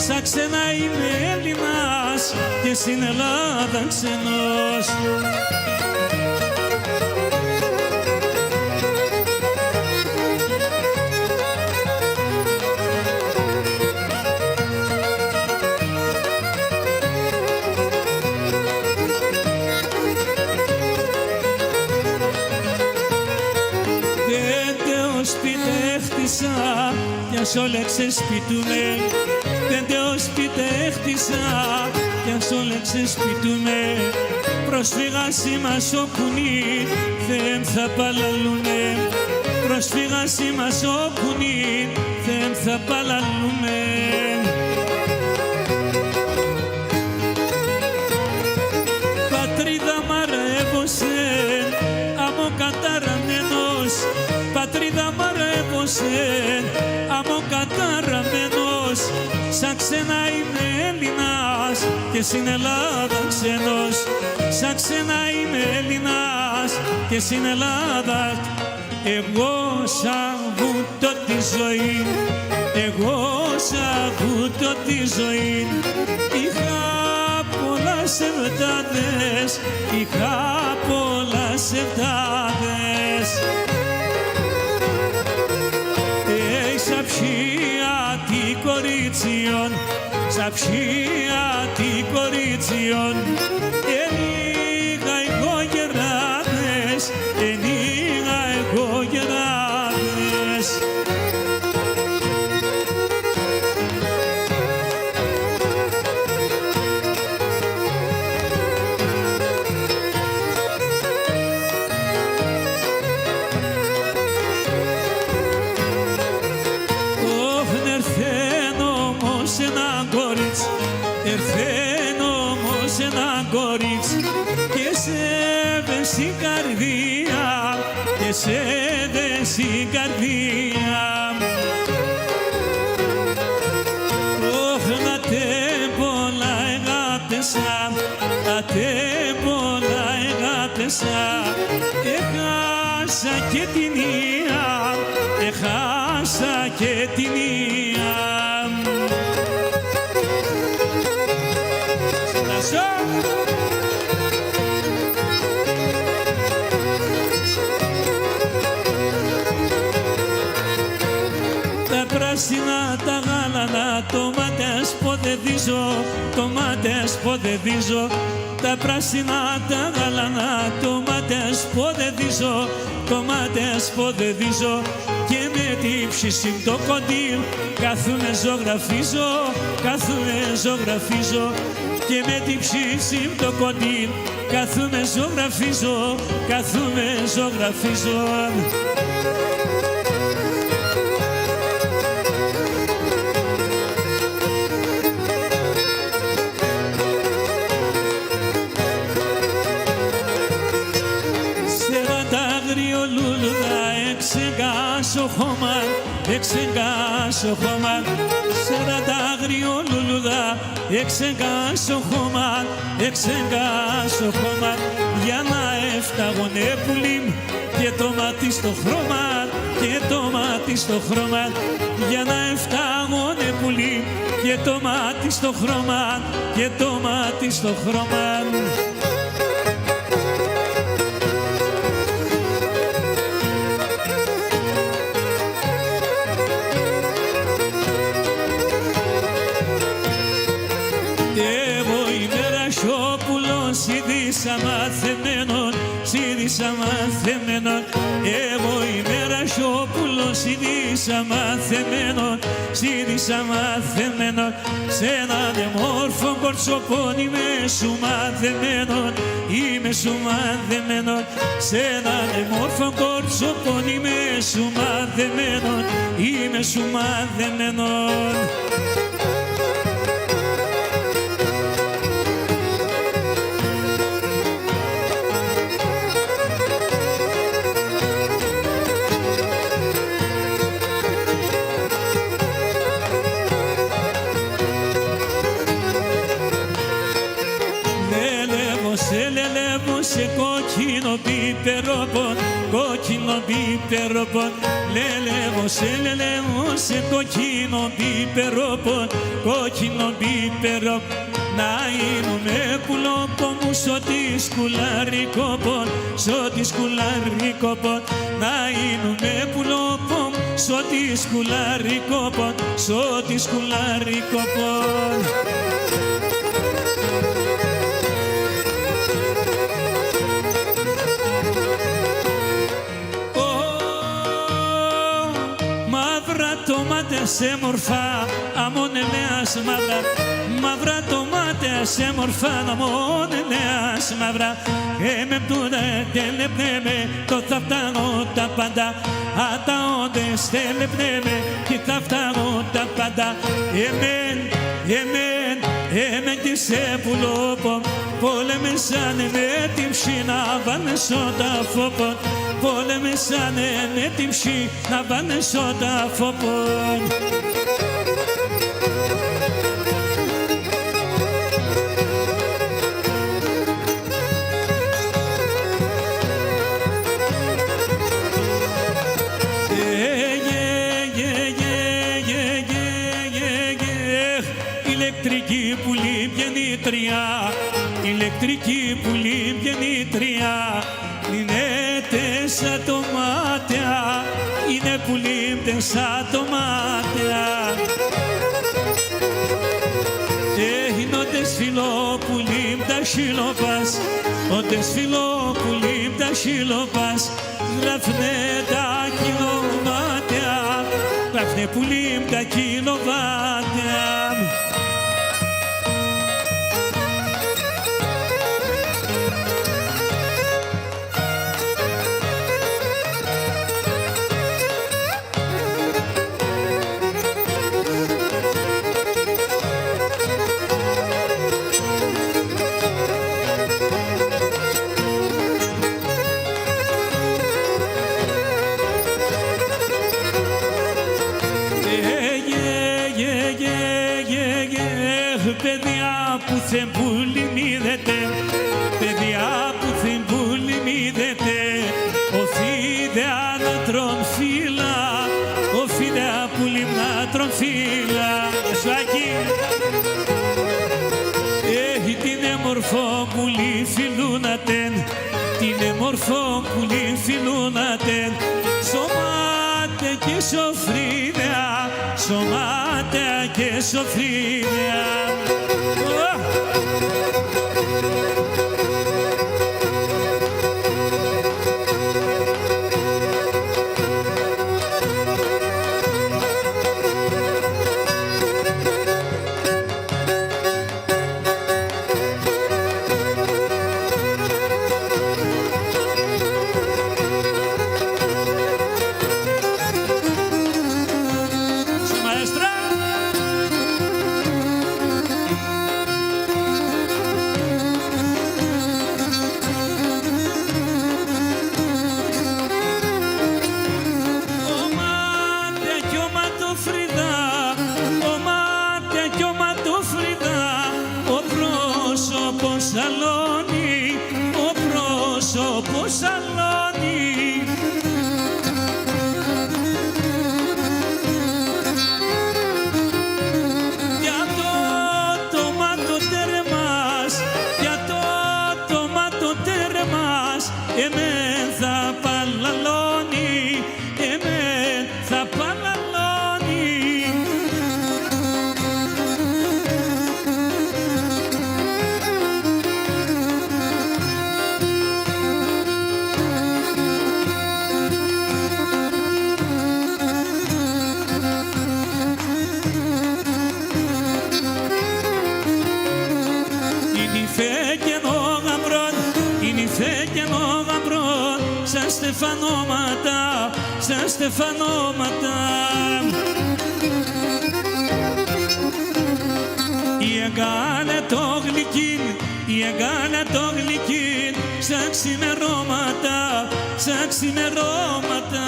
Σαν ξένα είμαι Έλληνας και στην Ελλάδα ξένος. σπίτι έχτισα κι ας όλα ξεσπιτούνε. Πέντε σπίτι έχτισα κι ας όλα ξεσπιτούνε. Προσφύγα σήμα ο κουνί, δεν θα παλαλούνε. Προσφύγα σήμα ο κουνί, δεν θα παλαλούνε. Πατρίδα μ' αρεύωσε, άμμο καταραμένος. Πατρίδα μ' αρεύωσε, άμμο καταραμένος. Σαν ξένα είμαι Έλληνας και στην Ελλάδα ξένος. Σαν ξένα είμαι Έλληνας και στην Ελλάδα. Εγώ σ' τη ζωή, εγώ σ' τη ζωή. Είχα πολλά σεβδάδες, είχα πολλά σεβδάδες. Σαψία τι κορίτσιον, σαψία τι κορίτσιον. Ενίγα εγώ γεράδες, ενίγα εγώ γεράδες. Ερθέν όμως ένα κορίτσι και σε δες στην καρδία, και σε δες στην καρδία. Να τε πολλά εγάπησα, να τε πολλά εγάπησα. Έχασα και την ία, έχασα και την ία. Τα πράσινα, τα γάλανα, το μάτι σποδεδίζω, το μάτι σποδεδίζω. Τα πράσινα, τα γάλανα, το μάτι σποδεδίζω, το μάτι σποδεδίζω. Και με τη ψήση το κοντήλ κάθουνε ζωγραφίζω, κάθουνε ζωγραφίζω. Και με τη ψήση το κοντήλ κάθουνε ζωγραφίζω, κάθουνε ζωγραφίζω. Εξεγάσω χώμαν, εξεγάσω χώμαν. Σαράντα αγριό λουλουδά, εξεγάσω χώμαν, εξεγάσω χώμαν. Για να έφταγωνε πουλίμ και το μάτι στο χρώμα, και το μάτι στο χρώμα. Για να έφταγωνε πουλίμ και το μάτι στο χρώμα, και το μάτι στο χρώμα. Σίδησα μαθεμένον, σίδησα μαθεμένον. Εγώ είμαι Ρασιόπουλος, σίδησα μαθεμένον, σίδησα μαθεμένον. Σ' έναν εμόρφο κορτσοπόν είμαι σου μαθεμένον, είμαι σου μαθεμένον. Σ' έναν εμόρφο κορτσοπόν είμαι σου μαθεμένον, είμαι σου μαθεμένον. Σε κόκκινο πιπερόπον, κόκκινο πιπερόπον. Λελεύω σε κόκκινο πιπερόπον, κόκκινο πιπερόπον. Να είνουμε πουλόπον μου σώτη σκουλαρικόπον, σώτη σκουλαρικόπον. Να είνουμε πουλόπον σώτη σκουλαρικόπον, σώτη σκουλαρικόπον. τομάτια σε μορφά αμονελέας μαύρα, μαύρα τομάτια σε μορφά αμονελέας μαύρα. Με πτούρα τελεπνέμε το θα φτάνω τα πάντα, αταόντες τελεπνέμε και θα φτάνω τα πάντα. Εμέν και σε πουλόπο, πολεμήσανε με την ψή να βάνεσω τα φόπο, πολεμήσανε με την ψή να βάνεσω τα φόπο. Ηλεκτρική πουλή γεννήτρια, ηλεκτρική πουλή γεννήτρια, είναι τέσσερα τομάτια, είναι πουλή τέσσερα τομάτια. Είναι ότες φιλόπουλη τα σιλοπάς, ότες φιλόπουλη τα σιλοπάς, γράφνε τα κιλοβάτια, γράφνε πουλή τα κιλοβάτια. Παιδιά που θεμπούλη μίδετε, παιδιά που θεμπούλη μίδετε, οφείδε να τρων φύλλα, οφείδε που λιμνά τρων φύλλα. Σουάκι, έχει την εμορφό πουλή φιλούνατεν, την εμορφό πουλή φιλούνατεν, σωμάτε και σοφρίδια, σωμάτε και σοφρίδια. Σαλόνι, ο πρόσωπος σαλόνι. Για το τομάτο τέρμας, για το τομάτο τέρμας, εμέν θα παλαλώνει, εμέν θα παλαλώνει. Σαν στεφανώματα, σαν στεφανώματα. Η αγκάλα το γλυκίν, η αγκάλα το γλυκίν, σαν ξημερώματα, σαν ξημερώματα.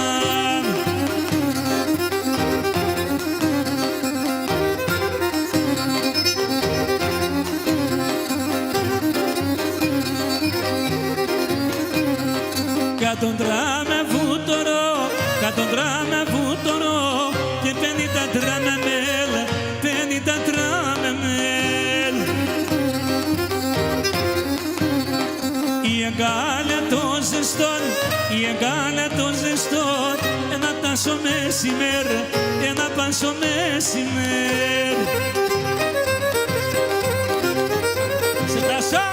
Κατοντρά με βούτορο, κατοντρά με βούτορο και 50 τράμε μέλ, 50 τράμε μέλ. Η αγκάλια των ζεστών, η αγκάλια των ζεστών, ένα τάσο μεσημέρ, ένα πάσο μεσημέρ. Σε τάσο!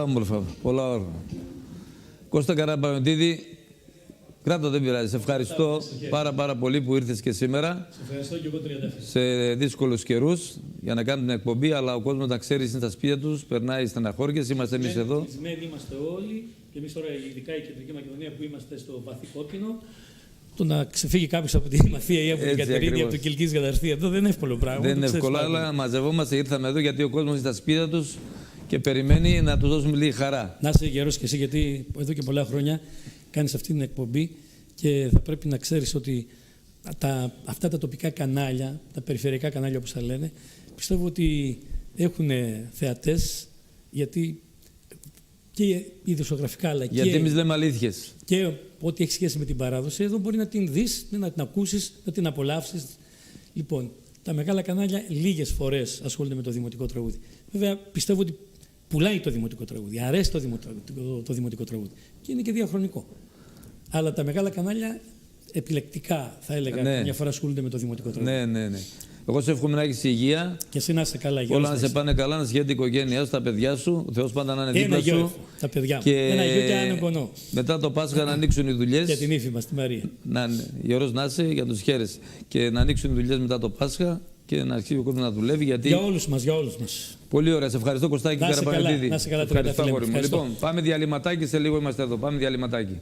όμορφα, πολλά ωραία. Κώστα Καραπανωτίδη, κράτο δεν πειράζει. Σε ευχαριστώ πάρα πολύ που ήρθες και σήμερα.
Σε ευχαριστώ και εγώ τριαντάφυλλα.
Σε δύσκολους καιρούς για να κάνουμε την εκπομπή, αλλά ο κόσμος να ξέρει είναι στα σπίτια τους, περνάει στεναχώριες, είμαστε εμείς εδώ.
Κλεισμένοι είμαστε όλοι και εμείς τώρα, ειδικά η Κεντρική Μακεδονία που είμαστε στο βαθύ κόκκινο. Το να ξεφύγει κάποιο από τη Μαθία ή από την Κατερίνη, από το Κιλκής για να έρθει εδώ δεν είναι εύκολο πράγμα.
Δεν είναι εύκολο, αλλά μαζευόμαστε, ήρθαμε εδώ γιατί ο κόσμος είναι στα σπίτια τους και περιμένει να του δώσουμε λίγη χαρά.
Να είσαι γερός και εσύ, γιατί εδώ και πολλά χρόνια κάνεις αυτή την εκπομπή και θα πρέπει να ξέρεις ότι αυτά τα τοπικά κανάλια, τα περιφερειακά κανάλια όπως τα λένε, πιστεύω ότι έχουν θεατές, γιατί και ειδησιογραφικά, αλλά
γιατί εμείς λέμε αλήθειες.
Και ό,τι έχει σχέση με την παράδοση, εδώ μπορεί να την δεις, να την ακούσεις, να την απολαύσεις. Λοιπόν, τα μεγάλα κανάλια λίγες φορές ασχολούνται με το δημοτικό τραγούδι. Βέβαια, πιστεύω ότι πουλάει το δημοτικό τραγούδι, αρέσει το δημοτικό τραγούδι και είναι και διαχρονικό. Αλλά τα μεγάλα κανάλια επιλεκτικά, θα έλεγα, μια φορά ασχολούνται με το δημοτικό τραγούδι.
Ναι. Εγώ σε εύχομαι να έχεις υγεία.
Και εσύ να είσαι καλά.
Όλα να σε πάνε καλά, να συγχαίρει την οικογένειά σου, τα παιδιά σου. Ο Θεός πάντα να είναι δίπλα σου.
Γιο, τα παιδιά μου. Ένα γιο και ένα γονό.
Μετά το Πάσχα να ανοίξουν οι δουλειές.
Για την ύφη μας, τη Μαρία.
Γερός να είσαι, για τους χαίρεσαι. Και να ανοίξουν οι δουλειές μετά το Πάσχα και να αρχίσει ο κόσμος να δουλεύει. Γιατί...
Για όλους μας.
Πολύ ωραία. Σε ευχαριστώ, Κωστάκη Καραπανωτίδη.
Να είσαι καλά,
Λοιπόν, πάμε διαλυματάκι, σε λίγο είμαστε εδώ. Πάμε διαλυματάκι.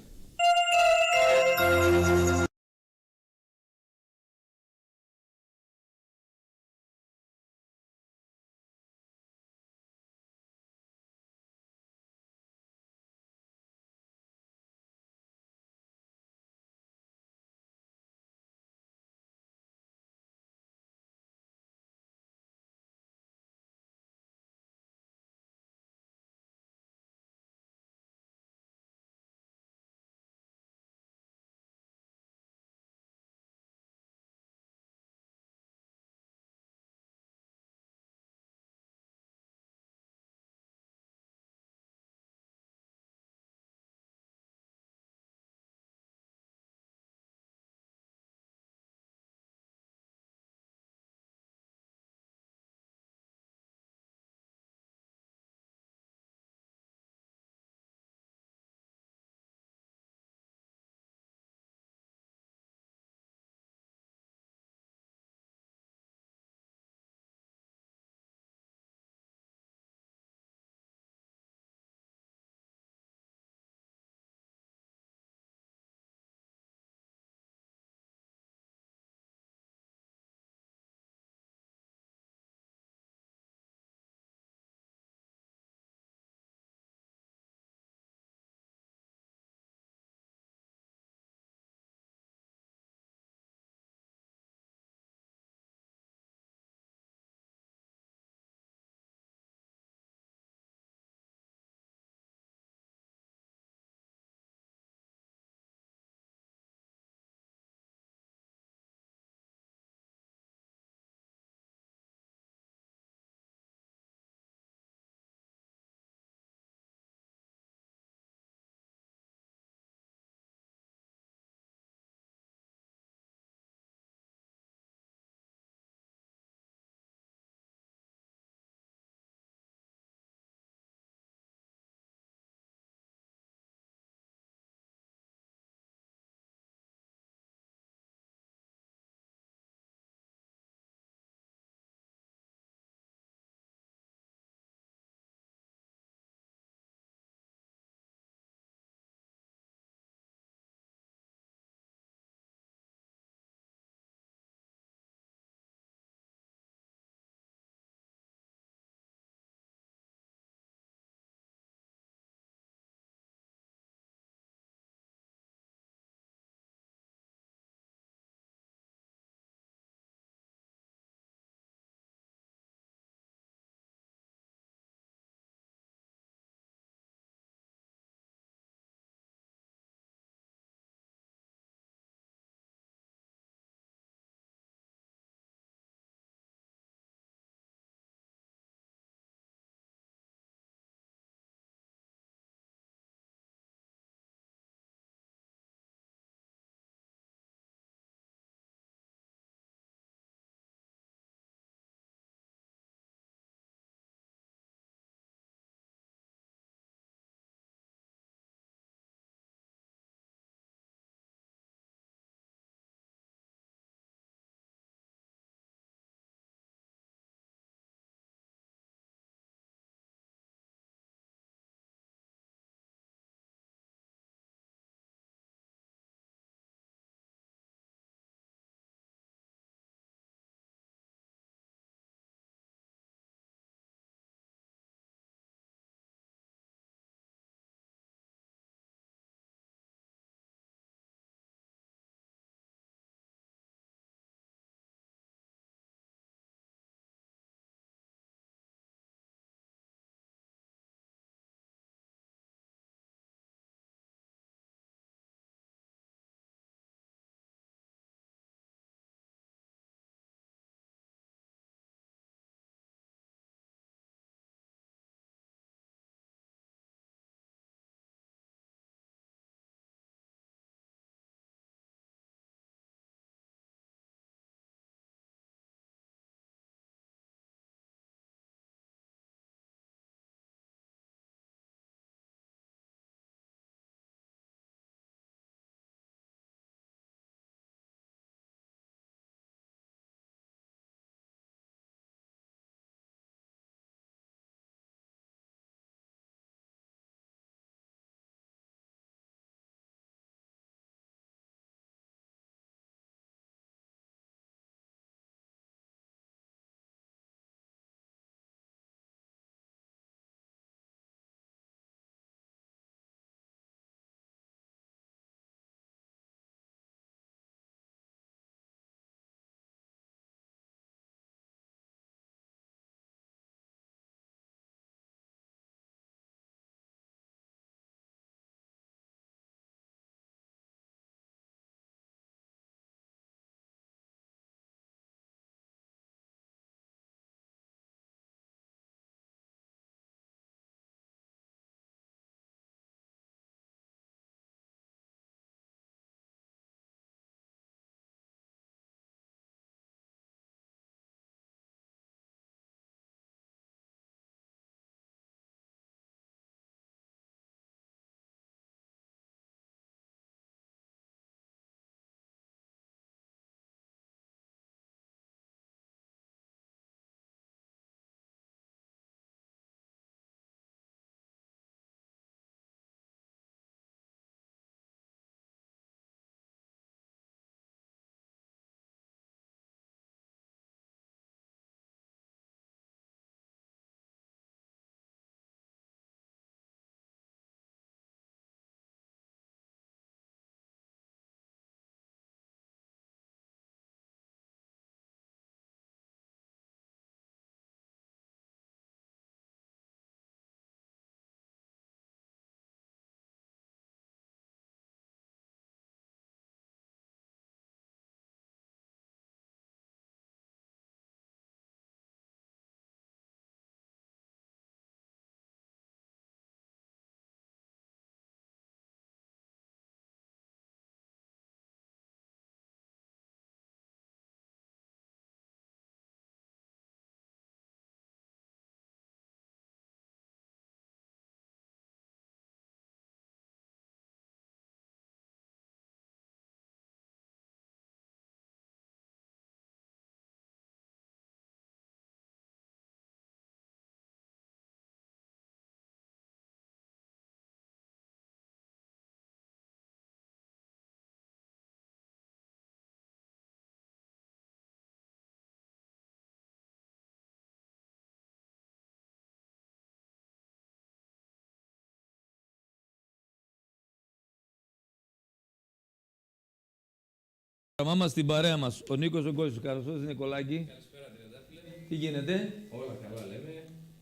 Μάμα στην παρέα μας, ο Νίκος ο Κώστης, Καροστός Νικολάκη.
Καλησπέρα, Τριαντάφυλλε.
Τι γίνεται?
Όλα καλά λέμε.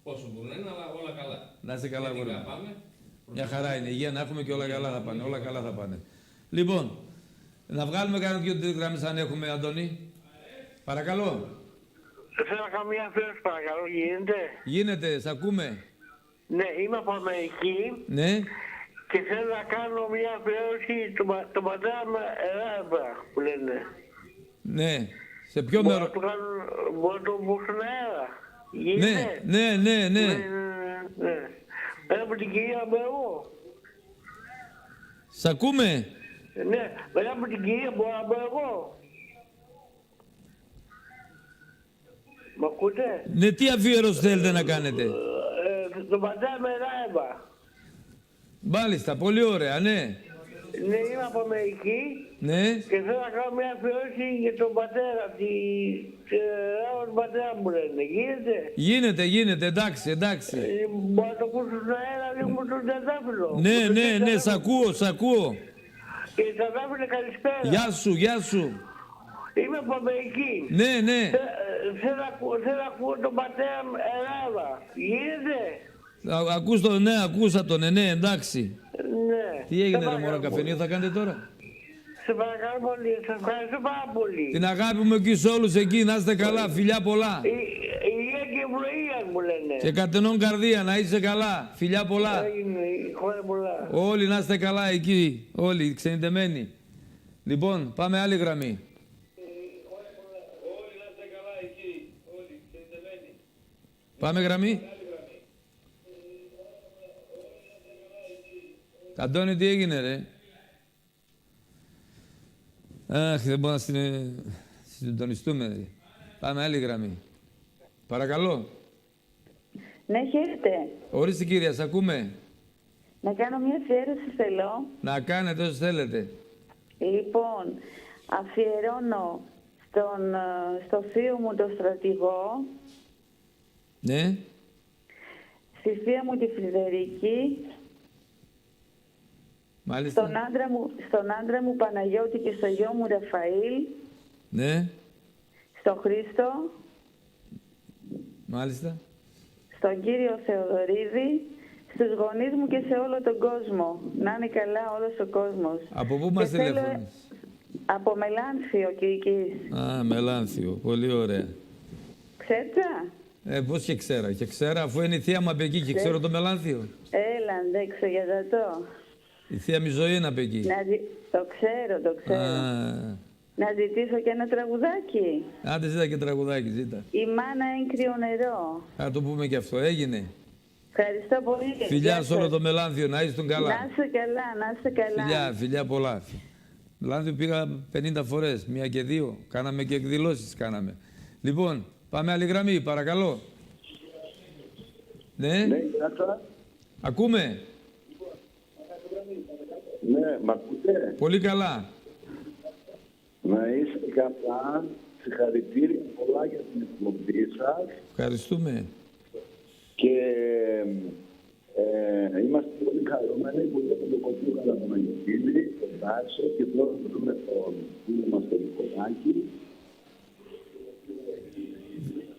Πόσο μπορούν να είναι, αλλά όλα καλά.
Να είστε καλά,
Γενικά
γόρι.
πάμε.
Μια χαρά είναι. Υγεία να έχουμε και όλα καλά θα πάνε. Όλα καλά θα πάνε. Λοιπόν, να βγάλουμε κανένα 2-3 γραμμές αν έχουμε, Αντώνη. Παρακαλώ.
Θέλω να κάνω μια αφιέρωση, παρακαλώ, γίνεται?
Γίνεται, σ' ακούμε.
Ναι, είμαι από Αμερική.
Ναι.
Και θέλω να κάνω μια αφιέρωση του πατέρα με Ελλάδα που λένε.
Ναι. Σε ποιο μέρο?
Μπορώ να το πω στον αέρα. Γίνεται?
Ναι.
Μετά από την κυρία Μπεργό.
Σ' ακούμε.
Ναι, μετά από την κυρία μπορώ να μπω εγώ. Μ' ακούτε?
Ναι, τι αφιέρωση θέλετε να κάνετε?
Το πατέρα με Ελλάδα.
Μάλιστα, πολύ ωραία, ναι.
Ναι, είμαι από Αμερική.
Ναι.
Και θέλω να κάνω μια αφιέρωση για τον πατέρα, τον πατέρα μου λένε. Γίνεται?
Γίνεται, εντάξει.
Μπορώ να το ακούσω στον αέρα λίγο με τον Τριαντάφυλλο.
Ναι, σ' ακούω.
Και Τριαντάφυλλε, καλησπέρα.
Γεια σου.
Είμαι από Αμερική.
Ναι.
Θέλω να ακούω τον πατέρα μου Ελλάδα. Γίνεται?
Ναι, ακούσα τον, ναι, εντάξει.
Ναι.
Τι έγινε ρε μωρό, καφενείο θα κάνετε τώρα?
Σε παρακαλώ πολύ, σας ευχαριστώ πάρα πολύ.
Την αγάπη μου εκεί σε όλους εκεί, να είστε καλά, φιλιά πολλά.
Υγεία και ευλογία μου λένε.
Και κατενών καρδία, να είστε καλά, φιλιά πολλά.
Χρόνια πολλά.
Όλοι να είστε καλά εκεί, όλοι ξενιτεμένοι. Λοιπόν, πάμε άλλη γραμμή. Πάμε γραμμή. Αντώνη, τι έγινε ρε? Αχ, δεν μπορώ να συντονιστούμε. Πάμε άλλη γραμμή. Παρακαλώ.
Ναι, χαίρετε.
Ορίστε κυρία, σ' ακούμε.
Να κάνω μια αφιέρωση θέλω.
Να κάνετε όσο θέλετε.
Λοιπόν, αφιερώνω στο θείο μου τον στρατηγό.
Ναι.
Στη θεία μου τη Φρυδερική.
Μάλιστα.
Στον άντρα μου Παναγιώτη και στο γιο μου Ραφαήλ.
Ναι.
Στον Χρήστο.
Μάλιστα.
Στον κύριο Θεοδωρίδη. Στους γονείς μου και σε όλο τον κόσμο. Να είναι καλά όλος ο κόσμος.
Από πού μας τηλεφωνείς?
Από Μελάνθιο, Κυρικής.
Α, Μελάνθιο. Πολύ ωραία.
Ξέρετε?
Πώς και ξέρα. Και ξέρα αφού είναι η θεία μου απ' εκεί και ξέρω το Μελάνθιο.
Έλα, αντέξω για το.
Η θεία μου ζωή είναι απ' εκεί.
Το ξέρω. Να ζητήσω και ένα τραγουδάκι.
Άντε ζήτα και τραγουδάκι, ζήτα.
Η μάνα έγκυο νερό.
Θα το πούμε και αυτό. Έγινε.
Ευχαριστώ πολύ.
Φιλιά σε όλο το Μελάνθιο, να είστε καλά.
Να είστε καλά.
Φιλιά πολλά. Μελάνθιο πήγα 50 φορές, 1 και 2. Κάναμε και εκδηλώσεις, κάναμε. Λοιπόν, πάμε άλλη γραμμή, παρακαλώ. Ναι. Ακούμε.
Ναι, μ' ακούτε?
Πολύ καλά.
Να είστε καλά. Συγχαρητήρια πολλά για την εκπομπή σας.
Ευχαριστούμε.
Και είμαστε πολύ χαρούμενοι που βλέπουμε το κομμάτι Καλαπαναγιωτήδη, τον Τάσο και τώρα να δούμε τον φίλο μας τον Νικολάκη.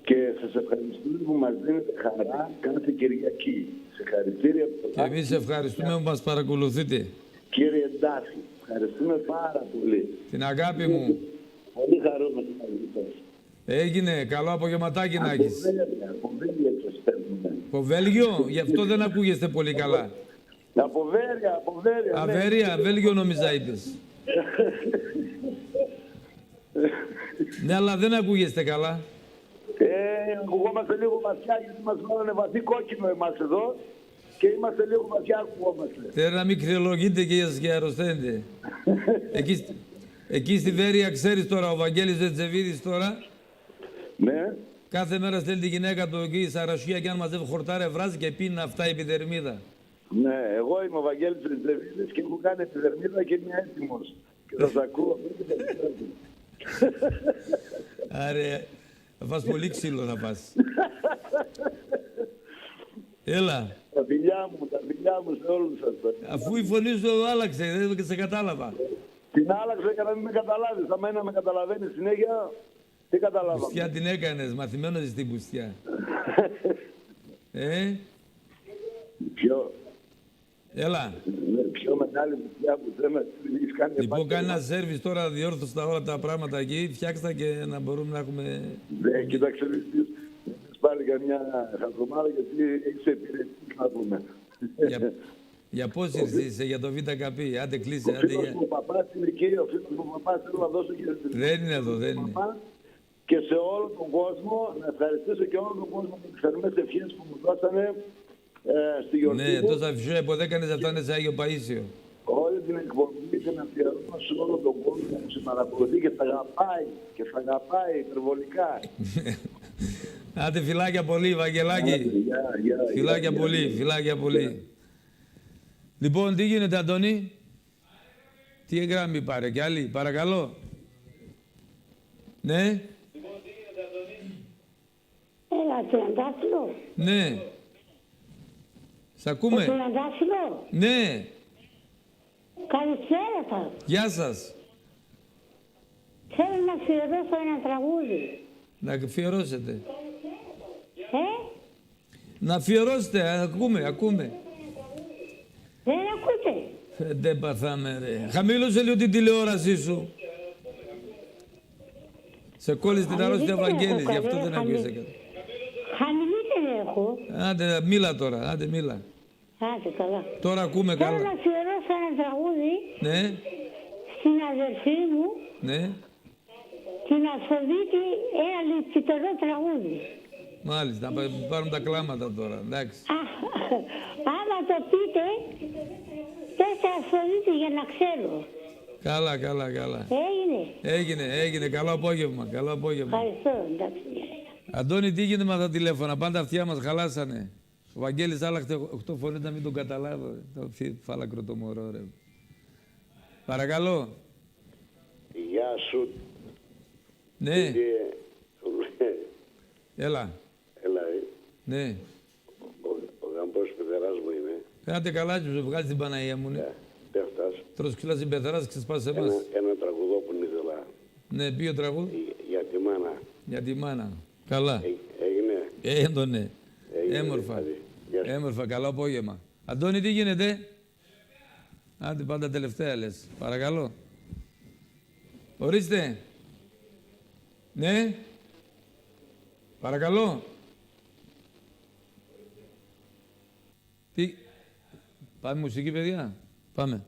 Και σας ευχαριστούμε που μας δίνετε χαρά κάθε Κυριακή. Συγχαρητήρια.
Και εμείς ευχαριστούμε που μας παρακολουθείτε.
Κύριε Ντάφη, ευχαριστούμε πάρα πολύ.
Την αγάπη μου.
Πολύ χαρούμενοι μαζί σας.
Έγινε, καλό απογευματάκι να έχεις.
Από Βέλγιο σας παίρνουμε.
Από Βέλγιο, γι' αυτό δεν ακούγεστε πολύ καλά.
Από Βέρεια.
Αβέρεια, Βέλγιο νόμιζα είπες. Ναι, αλλά δεν ακούγεστε καλά.
Ακουγόμαστε λίγο βαθιά γιατί μας βάλανε βαθύ κόκκινο εμάς εδώ και είμαστε λίγο βαθιά ακουγόμαστε.
Θέλω να μην κρυολογείτε και αρρωσταίνετε. Εκεί στη Βέρεια ξέρεις τώρα, ο Βαγγέλης Βετζεβίδης τώρα.
Ναι.
Κάθε μέρα στέλνει τη γυναίκα του εκεί στα ρασιά και αν μαζεύει χορτάρε βράζει και πίνει αυτά η επιδερμίδα.
Ναι, εγώ είμαι ο Βαγγέλης Βετζεβίδης και έχω κάνει επιδερμίδα και είμαι έτοιμος. Και θα σας ακούω.
Άρε, θα φας πολύ ξύλο θα πας. Έλα.
Τα φιλιά μου σε όλους σας.
Αφού η φωνή σου άλλαξε, δεν σε κατάλαβα.
Την άλλαξα για να μην με καταλάβεις. Θα να με καταλαβαίνεις συνέχεια, τι καταλάβαμε.
Πουστιά την έκανες, μαθημένος στην πουστιά.
Ποιο.
Έλα.
Πιο μεγάλη πουστιά που θέλουμε.
Λοιπόν, κάνει ένα σέρβις τώρα, διόρθωστα όλα τα πράγματα εκεί, φτιάξτε και να μπορούμε να έχουμε...
Κοίταξε, πάλι για μια χαζομάρα, γιατί έχεις επιρρετήσει, να πούμε.
Για πώς ήρθες, για το ΒΚΠ, άντε κλείσε.
Ο φίλος μου ο παπάς είναι εκεί, ο φίλος μου ο παπάς θέλω να δώσω και...
Δεν είναι εδώ, δεν είναι.
Και σε όλο τον κόσμο, να ευχαριστήσω και όλο τον κόσμο για τις θερμές ευχές που μου δώσανε στη γιορτή
Ναι,
μου.
τόσα φυσιά που έκανες αυτά είναι σε Άγιο Παΐσιο.
Όλη την εκπομπή και να αφιερώσω σε όλο τον κόσμο που σε παρακολουθεί και θα αγαπάει, και θα αγαπάει υπερβολικά.
Άντε φιλάκια πολύ, Βαγγελάκη. Φιλάκια πολύ, φιλάκια πολύ. Λοιπόν, τι γίνεται, Αντώνη? Τι γράμμη πάρε κι άλλοι, παρακαλώ. Ναι.
Έλα, Τριαντάφυλλο.
Ναι. Σ' ακούμε.
Τριαντάφυλλο.
Ναι.
Καλησπέρα σας.
Γεια σας.
Θέλω να αφιερώσω ένα τραγούδι.
Να αφιερώσετε. Να αφιερώσετε, ακούμε.
Δεν ακούτε.
Δεν παθάμε, ρε. Χαμήλωσε λίγο την τηλεόρασή σου. Σε κόλλησε την αρρώστια Βαγγέλης, γι' αυτό δεν ακούεις.
Χαμηλή δεν έχω.
Άντε, μίλα τώρα, άντε μίλα.
Άντε, καλά.
Τώρα ακούμε καλά.
Θέλω να αφιερώσω ένα τραγούδι
Ναι,
στην αδερφή μου,
ναι,
την Αφροδίτη, ένα λυπητερό τραγούδι.
μάλιστα, να πάρουν τα κλάματα τώρα, εντάξει.
Άμα το πείτε, πέστε Αφροδίτη για να ξέρω.
Καλά, καλά, καλά. Έγινε, καλό απόγευμα, καλό απόγευμα.
Ευχαριστώ, εντάξει.
Αντώνη, τι γίνεται με αυτά τα τηλέφωνα, πάντα αυτιά μας χαλάσανε. Ο Βαγγέλης άλλαξε 8 φωνές να μην τον καταλάβω. Το φάλακρο το μωρό, ρε. Παρακαλώ.
Γεια σου.
Ναι. Έλα. Ναι.
Ο γαμπός πεθεράς μου είμαι.
Άντε καλά, σου βγάζει την Παναγία μου, ναι.
Πέφτας.
Τρως ξύλα στην πεθεράς και ξεσπάσεις εμάς.
Ένα τραγουδό που ήθελα.
Ναι, ποιο τραγούδι?
Για τη μάνα.
Για τη μάνα. Καλά.
Έγινε.
Έντονε. Έμορφα. Έμορφα, καλό απόγευμα. Αντώνη, τι γίνεται? Άντε, πάντα τελευταία λες. Παρακαλώ. Ορίστε. Ναι. Παρακαλώ. Τι. Πάμε μουσική, παιδιά. Πάμε.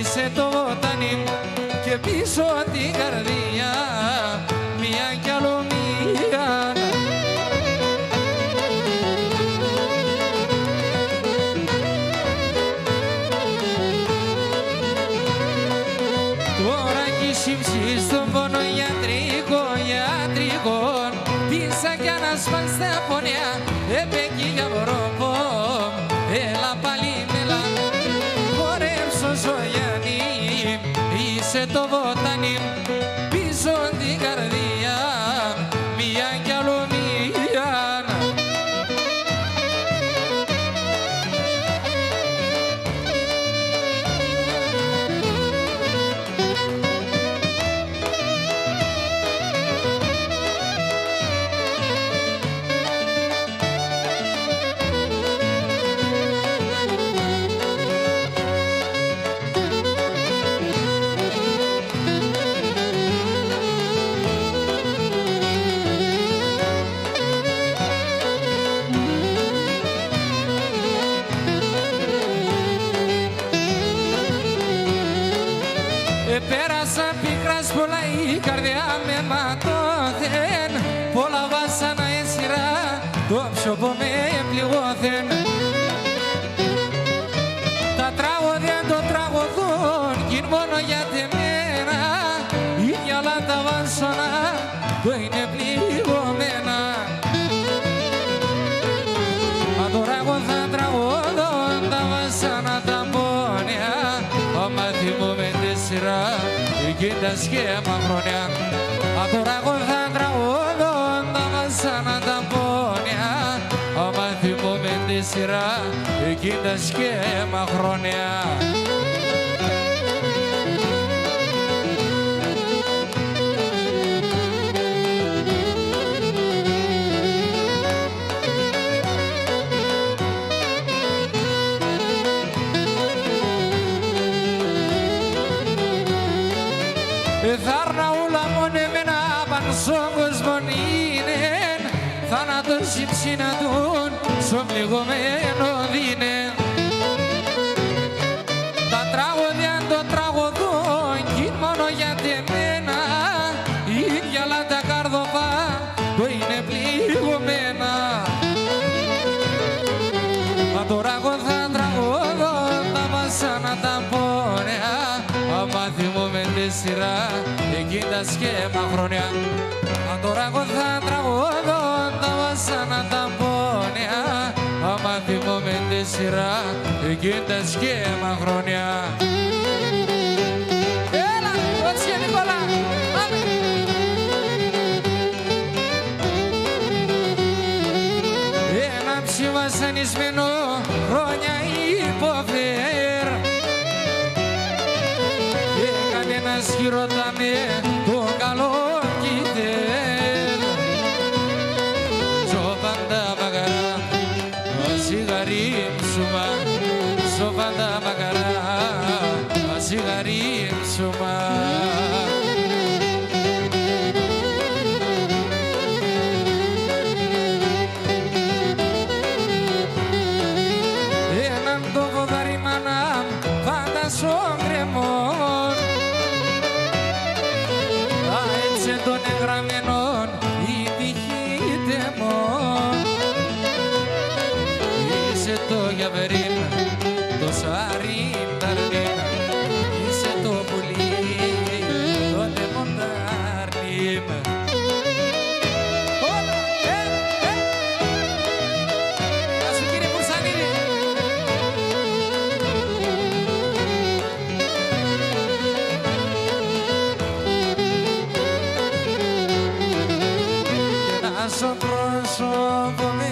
Είσαι το βοτάνι και πίσω την καρδιά μια κι άλλο μία. Τώρα κι σύμψη στον πόνο γιατρικό, πίσα κι ανασπάν στα πονιά, έπαικει για βρόπο, έλα πάλι μελά. Ζωιάννη, είσαι το βοτάνι, πίσω την καρδιά, μία κι άλλο μία. με ματώθεν, πολλά βάσανα εν σειρά, το ψωπό με πληγώθεν. Τα τραγωδία των τραγωδών, κι μόνο για τεμένα, η γυαλά τα βάσανα, το είναι πληγωμένα. Μα τώρα εγώ θα τραγωδώ, τα βάσανα τα πόνια, άμα θυμούμε τέσσερα, κοίτας και μακρονιά. Μα τώρα εγώ θα τραγωδώ, τα βάσανα τα πόνια, άμα θυμούμε τέσσερα, κοίτας και μακρονιά. Θάρνα ούλα μονεμένα πάνω στον κόσμο είναι, θάνατος η ψήνα των στον πληγωμένο δίνε. Τα τραγωδιά των τραγωδών κι μόνο για τεμένα, η γυαλά τα καρδοπά το είναι πληγωμένα. Μα τώρα εγώ θα τραγωδώ, τα βασάνα τα πόνια, άμα θυμούμε τέσσερα, κοίτας και μακρονιά. Μα τώρα εγώ θα τραγωδώ, τα βασάνα τα πόνια, άμα θυμούμε τέσσερα, κοίτας και μακρονιά. Έλα, Κότσι και Νικόλα, πάμε! Ένα ψι βασανισμένο χρόνια υποφέρ, ένας χειρόταμε το καλό κοίτελ. Ζω πάντα μακαρά, σιγαρί ψωμά, ζω πάντα μακαρά, σιγαρί ψωμά. Έναν το ποδάρι μάνα πάντα στον κρεμόν, των εγγραμμένων η τυχή τεμών. Είσαι το γιαβερίν, το σαρίν ταρνίν, είσαι το πουλί, το τεμοντάρνιμ. Γεια σου κύριε Πουρσανίδη. Στο πρόσωπο με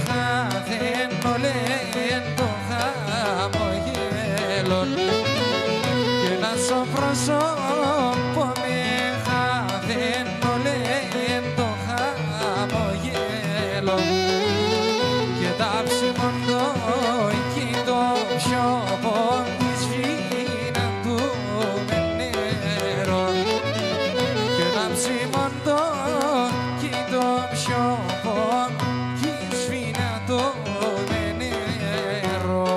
χαθαίνω λένε το χαμογέλον, και να στο πρόσωπο με χαθαίνω λένε το χαμογέλον, και τα ψημοντό κι το πιο πόντι σφίνα του με νερό, και τα ψημοντό το πιο πόντι σφίνα το με νερό.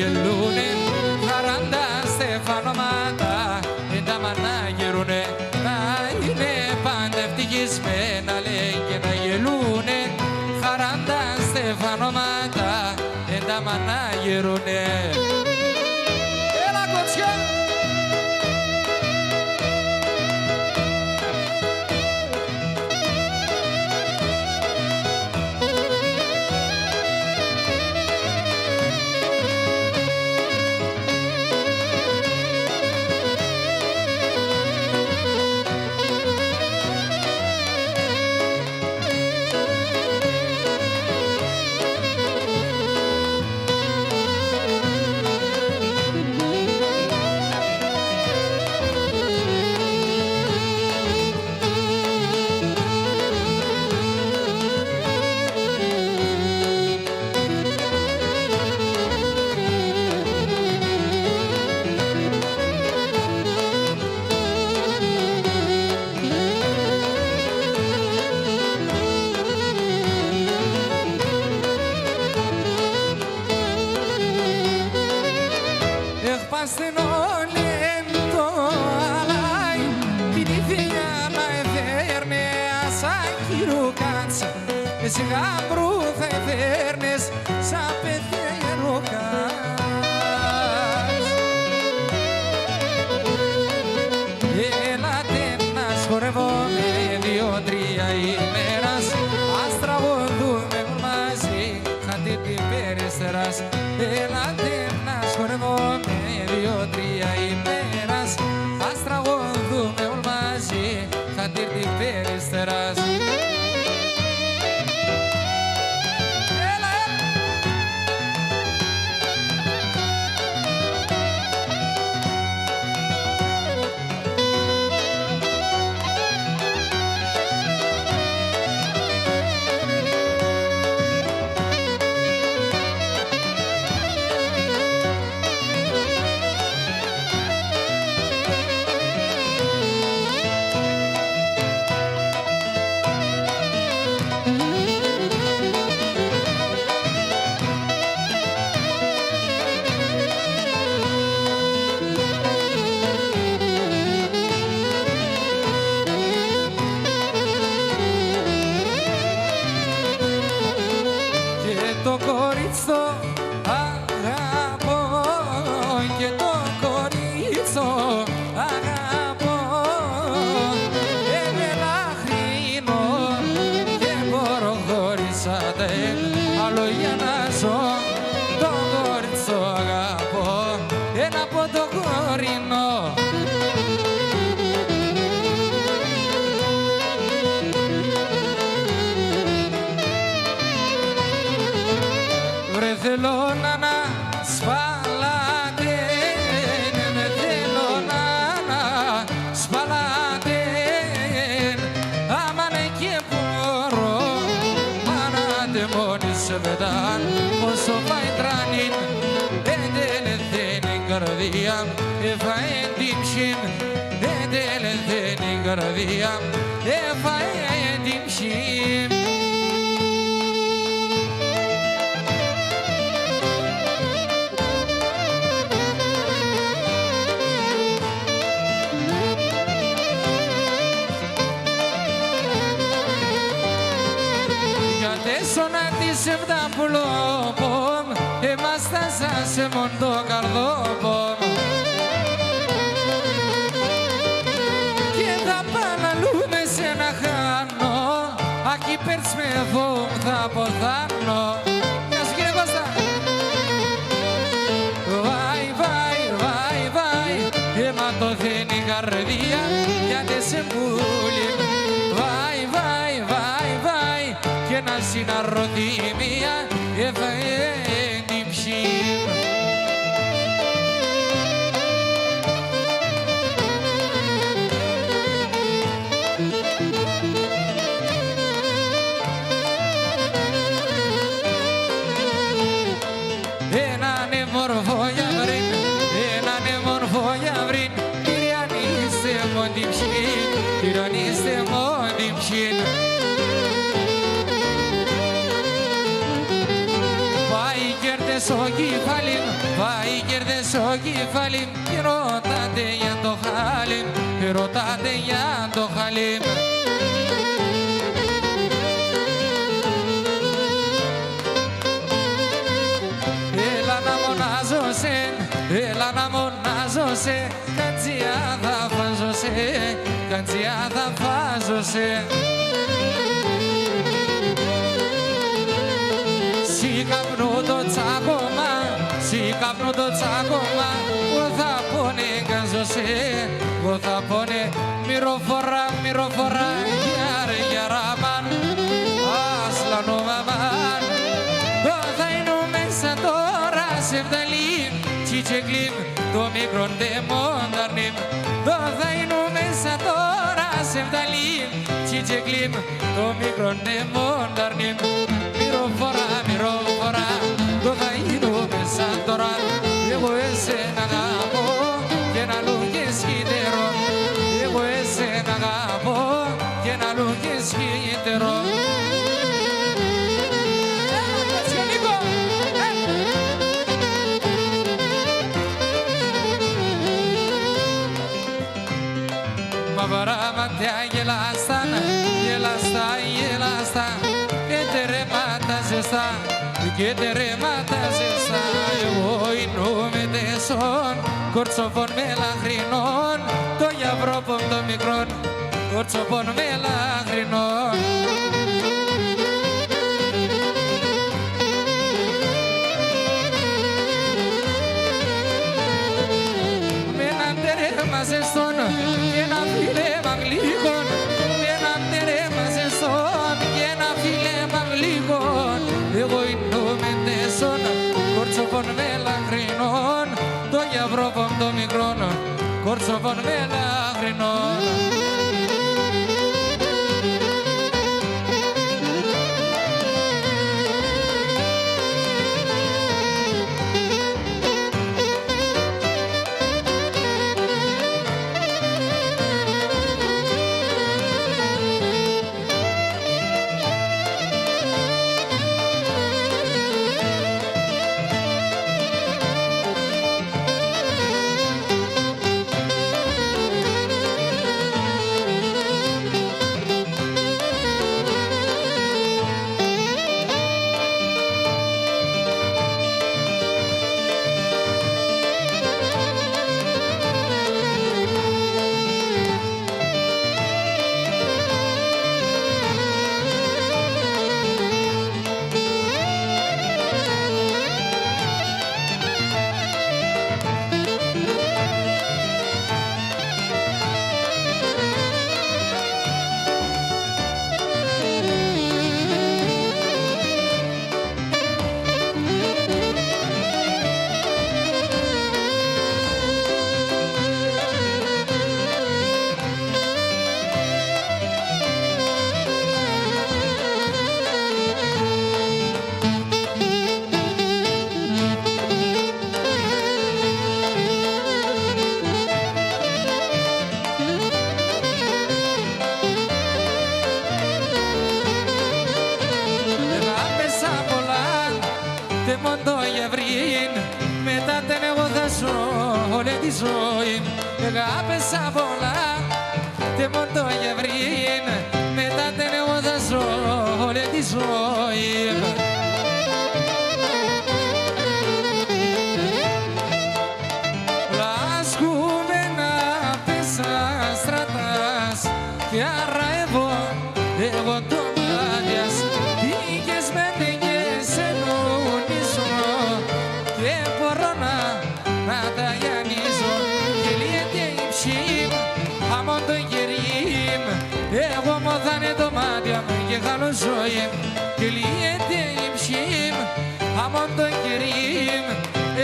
γελούνε, χαράντα στεφανώματα, τα μανά γερούνε, να είναι πάντα ευτυχισμένα, λέει, και να γελούνε, χαράντα στεφανώματα, τα μανά γερούνε. Έλα κοτσιά! Εσύ γαμπρού θα εφέρνες σαν παιδιά ροκάς. Έλατε να σχορευόμαι 2-3 ημέρας, ας τραγουδούμε μαζί χαντί την περιστεράς. Έλατε να σχορευόμαι 2-3 ημέρας, ας τραγουδούμε μαζί χαντί την περιστεράς. Το κορίτσο αγαπώ και το κορίτσο αγαπώ. Εμένα χρήνω και μπορώ χωρίς αντέν, άλλο για να ζω. Το κορίτσο αγαπώ, ένα από το κορινό. Βρε θέλω να σπαλάτε, με θέλω να σπαλάτε. Άμα ναι και μπορώ, μάνατε μόνοι σε πετάν, όσο πάει τρανήν, εντελεθαίνει η καρδιά, έφαε την ψήν, εντελεθαίνει η καρδιά, έφαε την ψήν. Σε βδαμπλόπομ, εμάστασα σε μοντό καρδόπομ. Και θα παλαλούμε σε να χάνω, ακεί πέρτς με βόμ θα αποθάνω. Γεια σου κύριε Κώστα. Βάι, βάι, βάι, βάι, αιματωθένει η καρδία, γιατί σε πουλί. Βάι, βάι, βάι, βάι, και να συναρρωθεί μία έφαγε την ψή. Έναν μορφό για βρήν, έναν μορφό για βρήν, τυραννίστε μου την ψή, τυραννίστε μου την ψή. Vai, κέρδες στο κεφάλι, πάει κέρδες στο κεφάλι, και ρωτάτε για το χάλι, και ρωτάτε για το χάλι. Έλα να μονάζωσε, έλα να μονάζωσε, κατσιά θα φάζωσε, κατσιά θα φάζωσε. Σι καπνού το τσάκωμα, σι καπνού το τσάκωμα, ο θα πόνε καζωσε, ο θα πόνε μυροφορά, μυροφορά, γιάρε γιαράμαν, άσλανο μαμάν. Το θα είναι μέσα τώρα σε βδαλίμ, τσιτσεκλίμ, το μικρόν δαιμόναρνιμ. Το θα είναι μέσα τώρα σε βδαλίμ, τσιτσεκλίμ, το μικρόν δαιμόναρνιμ. Μυροφορά, μυροφορά, το θα είναι μέσα τώρα. Εγώ εσένα αγαπώ και να λούγες χύτερο. Εγώ εσένα αγαπώ και να λούγες χύτερο. Μαυράματια γελάσταν, γελάστα, γελάστα, και τερέματα ζεστά, και τερέματα ζεστά. Εγώ είνομαι τεσόν, κορτσοπών μελαχρινών, το γιαυρόπον το μικρόν, κορτσοπών μελαχρινών. Με έναν τερέμα ζεστόν, και ένα φίλεμα γλυκόν, με έναν τερέμα ζεστόν, και ένα φίλεμα γλυκόν. Εγώ είνομαι τεσόν, κορτσοπών μελαχρινών, το γιαυρόπον το μικρόν, κορτσοπών μελαχρινών. Αγάπησα πολλά, τε μόνο το γευρήν, μετά την εγώ θα ζω όλη τη ζωή. Λάσκουμε να πέσα στρατάς και άρα εγώ το μάτιας, είχες με τεγές εννοουνίσω και μπορώ να τα γιανίζω. Αμόν το γερίμ, εγώ μόθανε το μάτια μου και χαλό ζωή. Και λύεται η ψήμ, αμόν το γερίμ,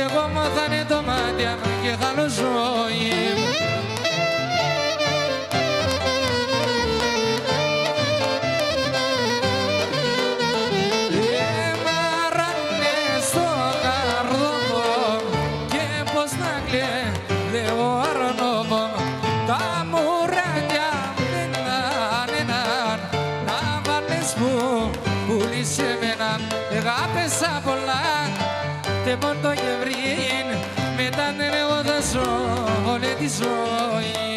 εγώ μόθανε το μάτια μου και χαλό ζωή. Έμαρανε στο καρδόπο και πως να κλαίω αρνόπο. Τα μουράνια έναν, να βάλεις μου πουλήσε με έναν. Αγάπησα πολλά, τε μόνο το γευρήν μετά την εγώ θα ζω όλη τη ζωή.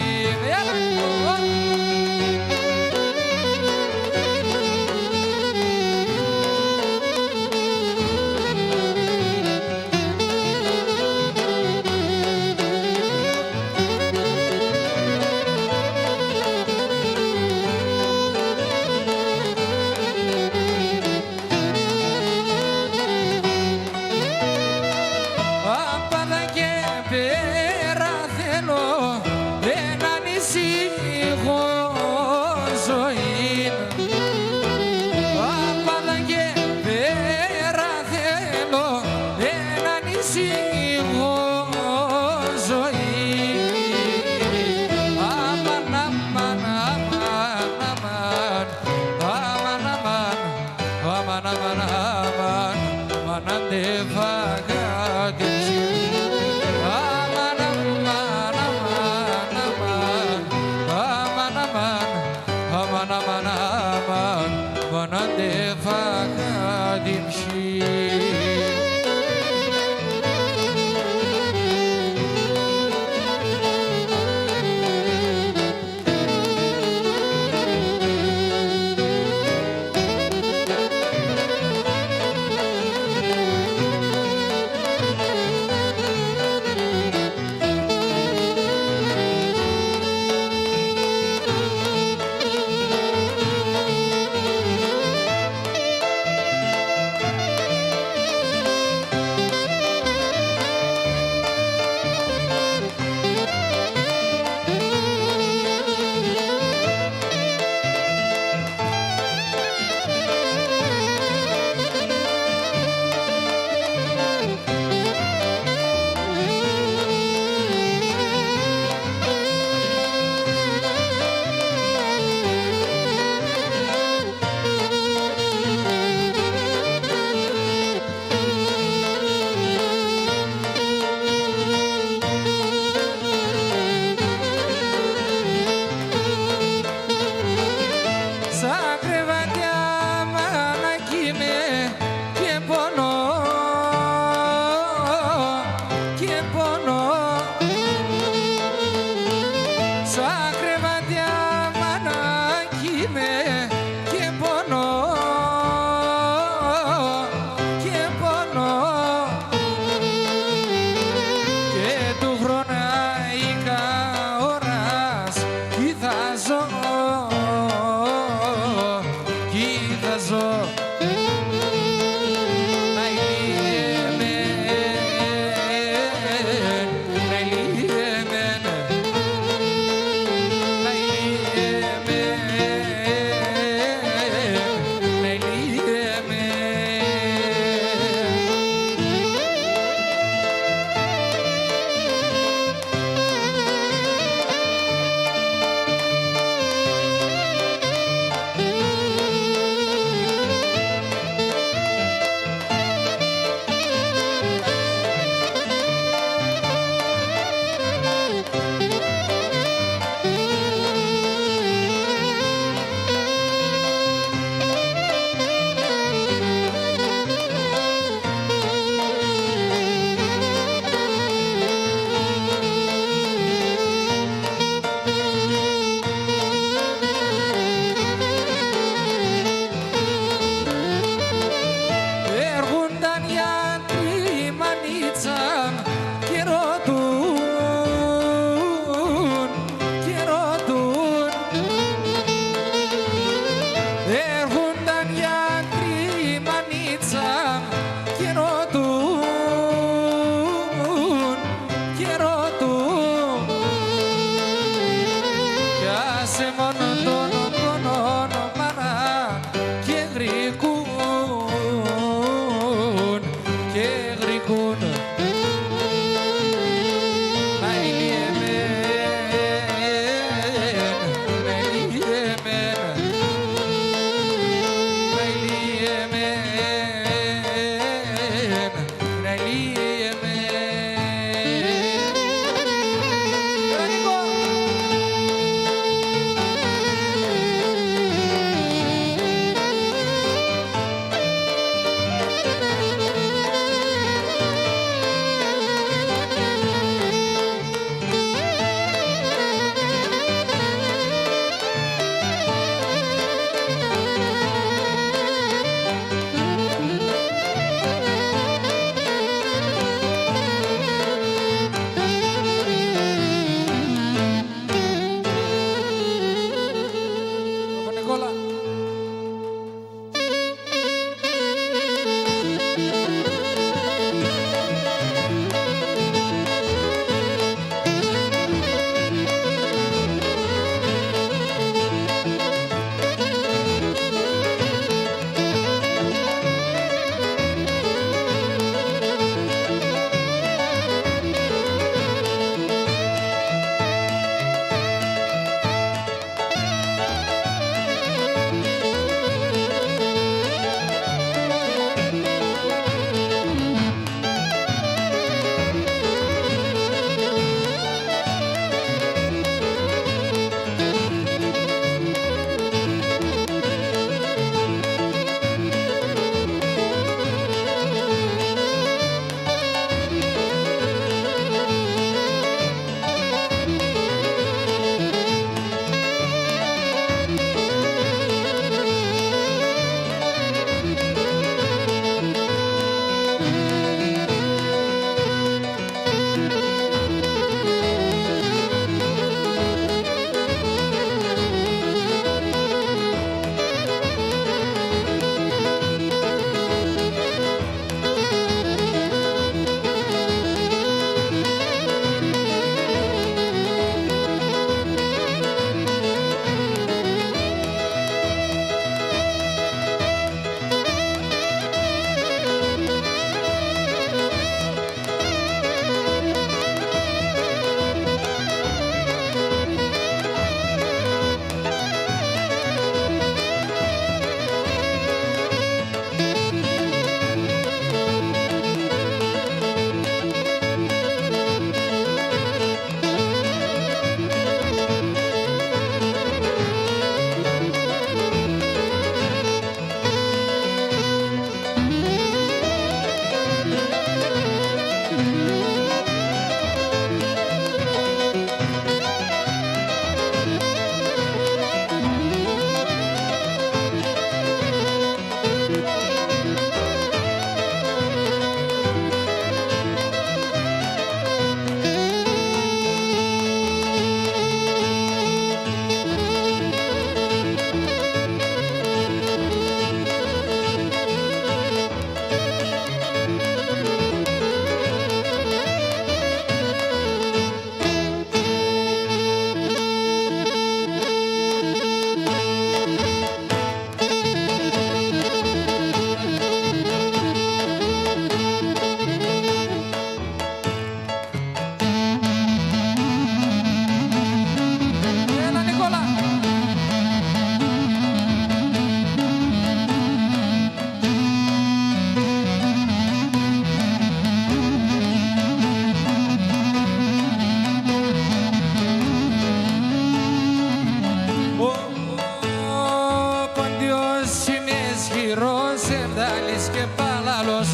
πάλαλος,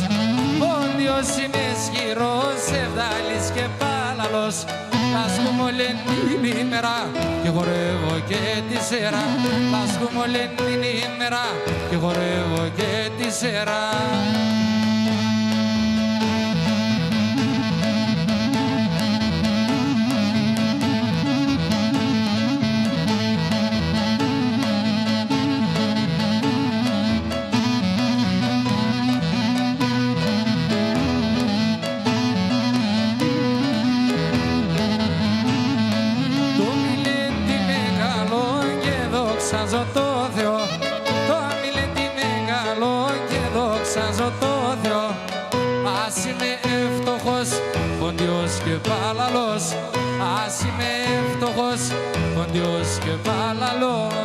πόντιος είναι ισχυρός, Σεβδάλης και πάλαλος. Λάσκουμε όλη την ημέρα και χορεύω και τη σέρα. Λάσκουμε όλη την ημέρα και χορεύω και τη σέρα. Ας είμαι εύτοχος, πόντιος και πάλαλος. Ας είμαι εύτοχος, πόντιος και πάλαλος.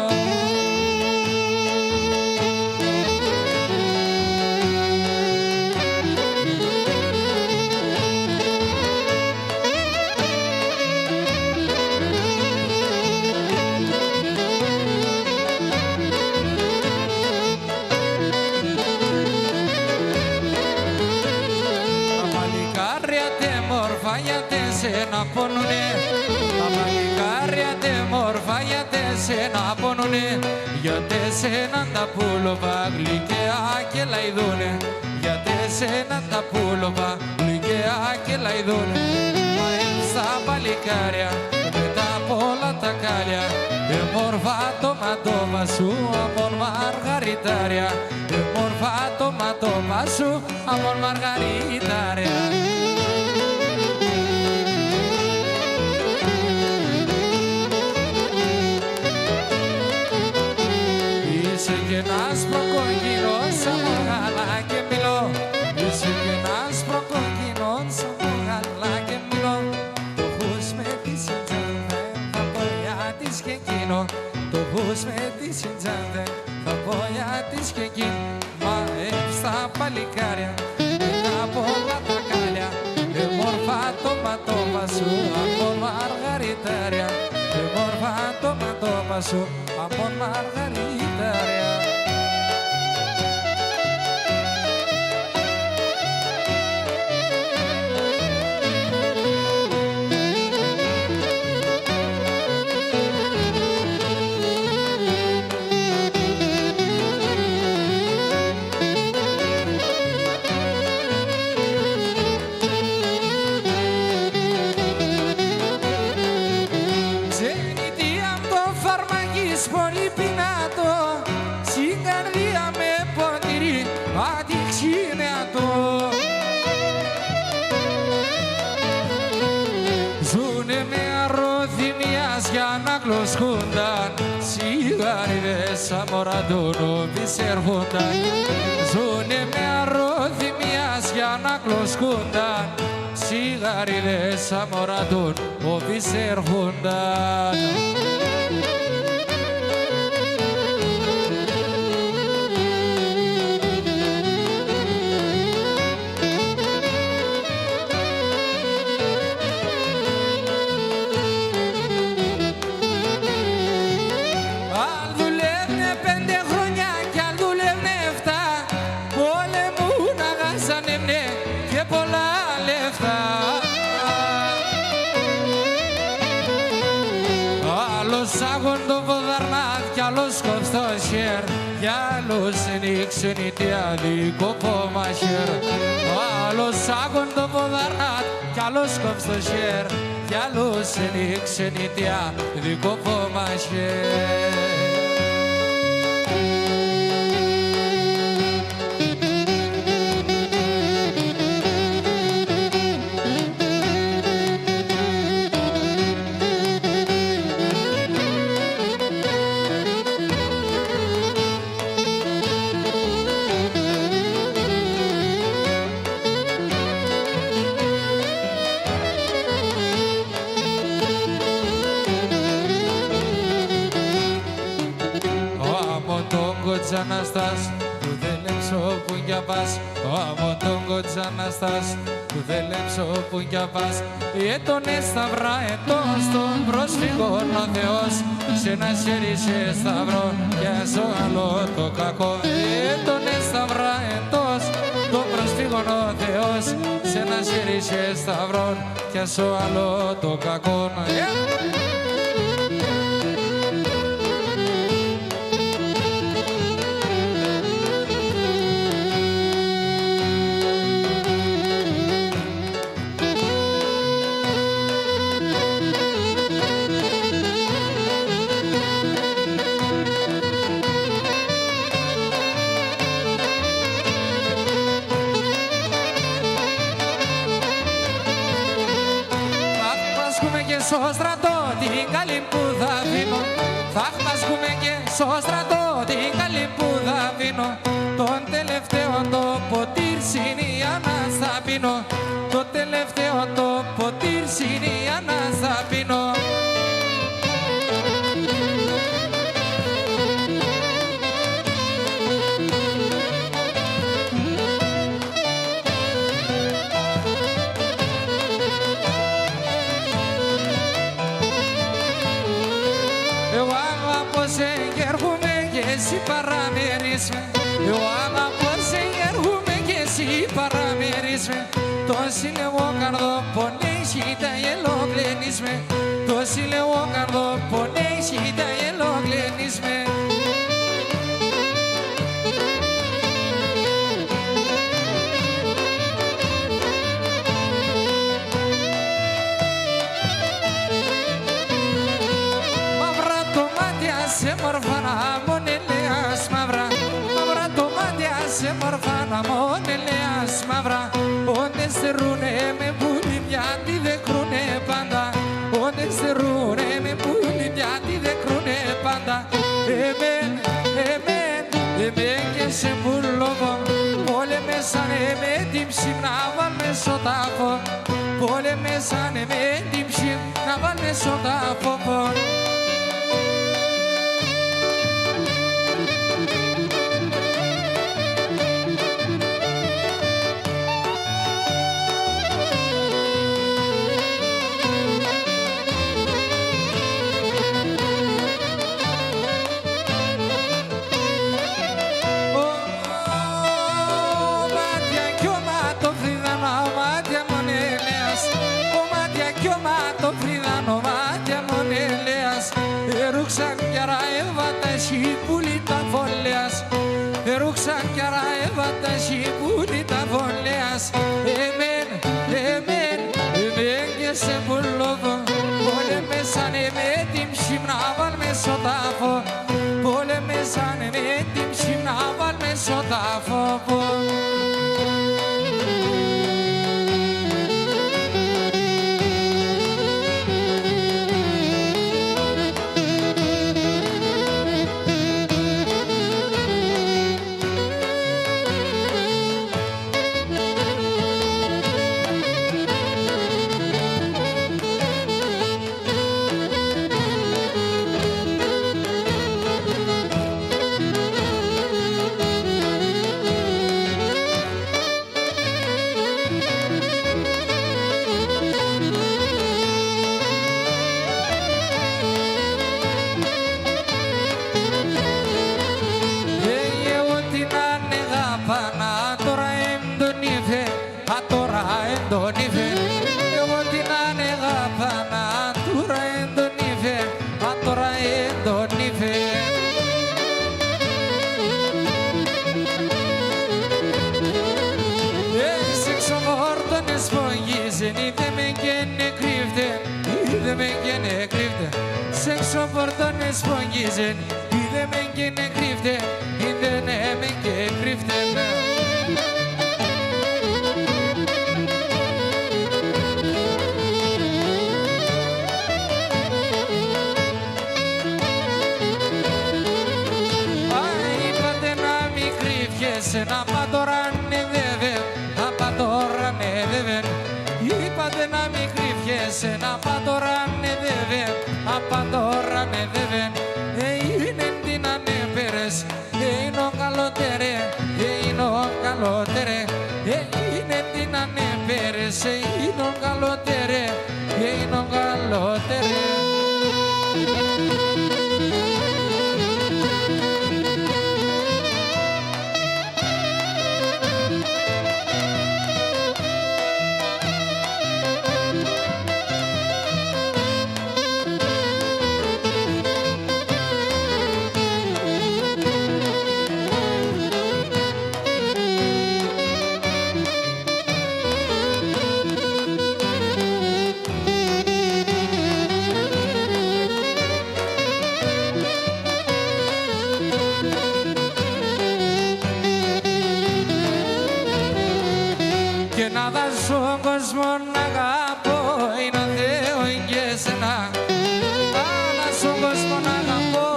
Να πονουνε, τα παλικάρια τε μόρφα γιατί σένα πονουνε, γιατί σένα τα πούλοβα γλυκαία και λαϊδούνε, γιατί σένα τα πούλοβα γλυκαία και λαϊδούνε. Μα στα παλικάρια μετά απ' όλα τα κάλια, μόρφα το ματώμα σου από μαργαριτάρια, μόρφα το ματώμα σου από μαργαριτάρια. Είσαι κι ένας προκοκκινός σαν μογάλα και μιλώ. Είσαι κι ένας προκοκκινός σαν μογάλα και μιλώ. Το χους με τη συντζάνδε θα πω για της και εκείνο. Το χους με τη συντζάνδε θα πω για της και εκείνο. Μα στα παλικάρια μετά από όλα τα κάλια, μόρφα το ματώμα σου από μαργαριτάρια, μόρφα το ματώμα σου από μαργαριτάρια. Πολύ πεινάτο, στην καρδία με ποτήρι αντιξίνατο. Ζουνε με αρρωθυμιάς για να κλωσκούνταν, σιγάριδες σαν μωραντώνο πισέρχονταν. Ζουνε με αρρωθυμιάς για να κλωσκούνταν, σιγάριδες σαν μωραντώνο πισέρχονταν. Άλλος κόψτο χέρ, κι άλλος ανοίξουν η διαδικό κόμμα χέρ. Άλλος άγον το ποδαρνάτ, κι άλλος κόψτο χέρ, κι άλλος ανοίξουν η διαδικό κόμμα χέρ. Αναστάς, που δεν λέψω που κι πας, από τον κοτσαναστάς, που δεν λέψω που κι πας. Έτωνε σταυρά ετός των προσφυγών ο Θεός, σε ένα χέρι σε σταυρό, και στο άλλο το κακό. Έτωνε σταυρά ετός των λίγον ο Θεός σε ένα χέρι σε σταυρόν κι ας ο άλλο το κακό. Στο στρατό την καλή που θα δίνω, θα χτασκούμε και στο στρατό την καλή που θα δίνω. Τον τελευταίο το ποτήρ συνιάνα θα πίνω, το τελευταίο το ποτήρ συνιάνα θα πίνω. Εγώ αγαπώ σε γεργούμε και εσύ παραμερείς με. Το συλλεγό καρδοπονέχει τα γελόγλενείς με. Το συλλεγό καρδοπονέχει τα γελόγλενείς με. Μαύρα το μάτια σε μορφάνα μονελέας μαύρα. Σε μορφάνα μονελέας μαύρα. Όντε στερούνε με πουλί γιατί δεν κρούνε πάντα. Όντε στερούνε με πουλί γιατί δεν κρούνε πάντα. Εμέν και σε πουλόβο. Πόλεμεσανε με την ψήμ να βάλμε στο τάφο. Πόλεμεσανε με την ψήμ να βάλμε στο τάφο. Ρούξαν κι αραεύατα σιπούλη τα βολέας. Ρούξαν κι αραεύατα σιπούλη τα βολέας. Εμέν και σε πουλόβο. Πόλεμεσανε με την ψήμ να βάλμε στο τάφο. Πόλεμεσανε με την ψήμ να βάλμε στο τάφο. Σεξοπορτώνες φωνγίζεν, είδε με και ναι κρύφτε, είδε ναι με και κρύφτε. Είπατε να μη κρύφιεσαι, να πά τώρα ναι βέβαια, να πά τώρα ναι βέβαια. Είπατε να μη κρύφιεσαι, να πά τώρα ναι βέβαια. Απ' τώρα με δεύεν, είναι την ανέπερες, είναι ο καλότερε, είναι ο καλότερε, είναι την ανέπερες, είναι ο καλότερε, είναι ο καλότερε. και να δω στον κόσμο να αγαπώ είναι Θεό και εσένα. Να στον κόσμο να αγαπώ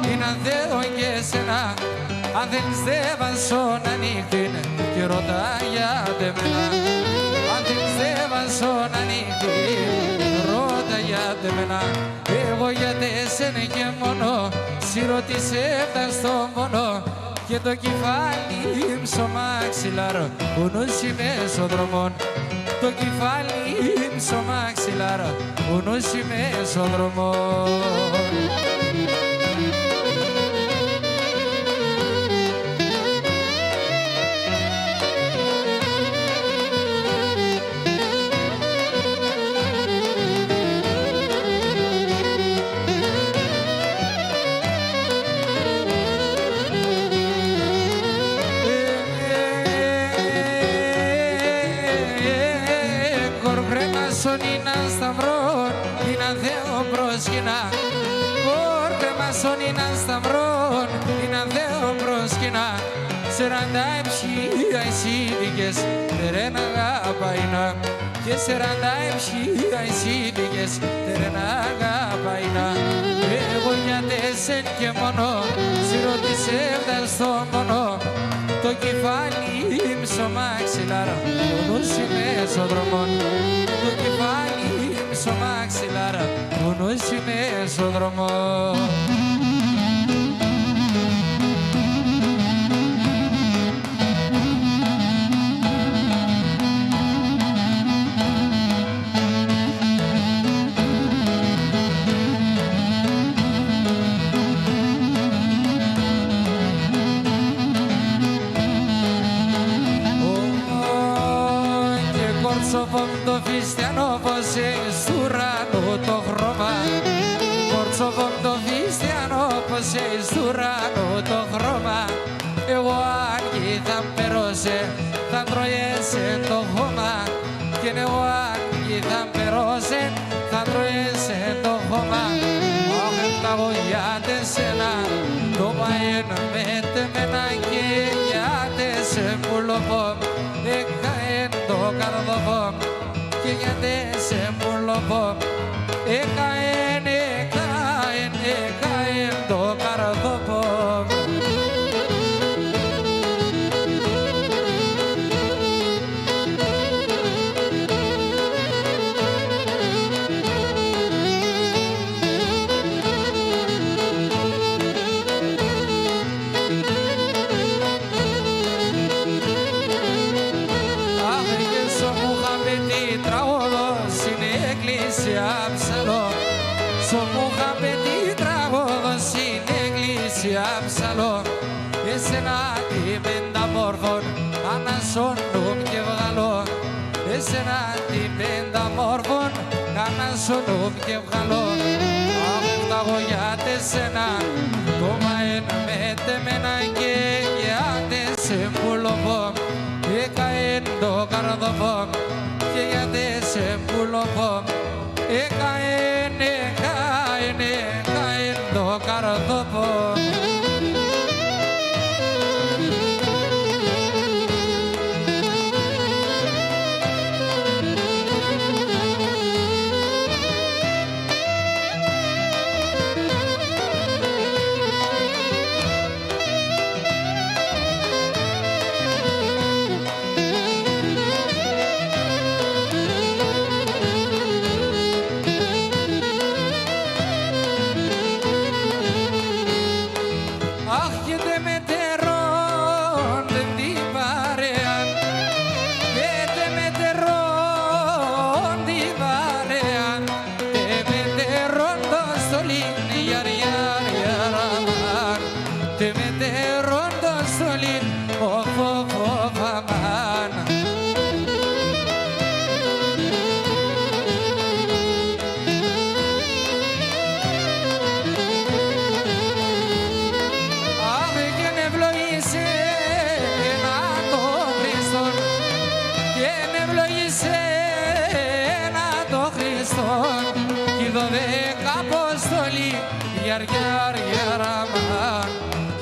είναι Θεό και εσένα. Αν θέλεις δεν βάζω να νύχτην και ρωτά για τεμένα. Αν θέλεις δεν βάζω να νύχτην ρώτα για τεμένα. Εγώ για τέσσερι και μόνο σιρωτήσε έφτας στο μόνο και το κεφάλι στο μαξιλάρο ουνούς είμαι στο δρόμο. Το κεφάλι στο μαξιλάρο ουνούς είμαι στο δρόμο. Κορκρέμασον είναι σταυρών, είναι Θεό προσκυνά. 47 εισίδικες δεν αγαπαϊνά και 47 εισίδικες δεν αγαπαϊνά. Εγώ για τέσσερι και μόνο σιρωτήσε έφτας στο μόνο το κεφάλι στο μαξιλάρο ουνούς είμαι στο δρόμο. Το κεφάλι στο μαξιλάρο ουνούς είμαι στο δρόμο. Το φιστιανό πως έχεις του ουρανού το χρώμα. Κορτσοβόν το φιστιανό πως έχεις του ουρανού το χρώμα. Εγώ αν θα περώσε θα τρώγεσαι το χώμα. Και εγώ αν θα περώσε θα τρώγεσαι το χώμα. Όχι τα γοιά τεσένα το παέν με τεμένα και γιατί σε πουλοπώ. Εκαέν το καρδοπώ και γιατί σε πουλοπώ. Εκαέν, εκαέν, εκαέν το καρδοπώ. Ψαλό, εσένα την πενταμόρφων ανασώνουν και βγαλώ. Εσένα την πενταμόρφων ανασώνουν και βγαλώ. Αφταγώ για τεσένα το μαέν με τεμένα και γιατί σε πουλοπώ. Εκαέν το καρδοπώ και γιατί σε πουλοπώ. Εκαέν, εκαέν, εκαέν το καρδοπώ.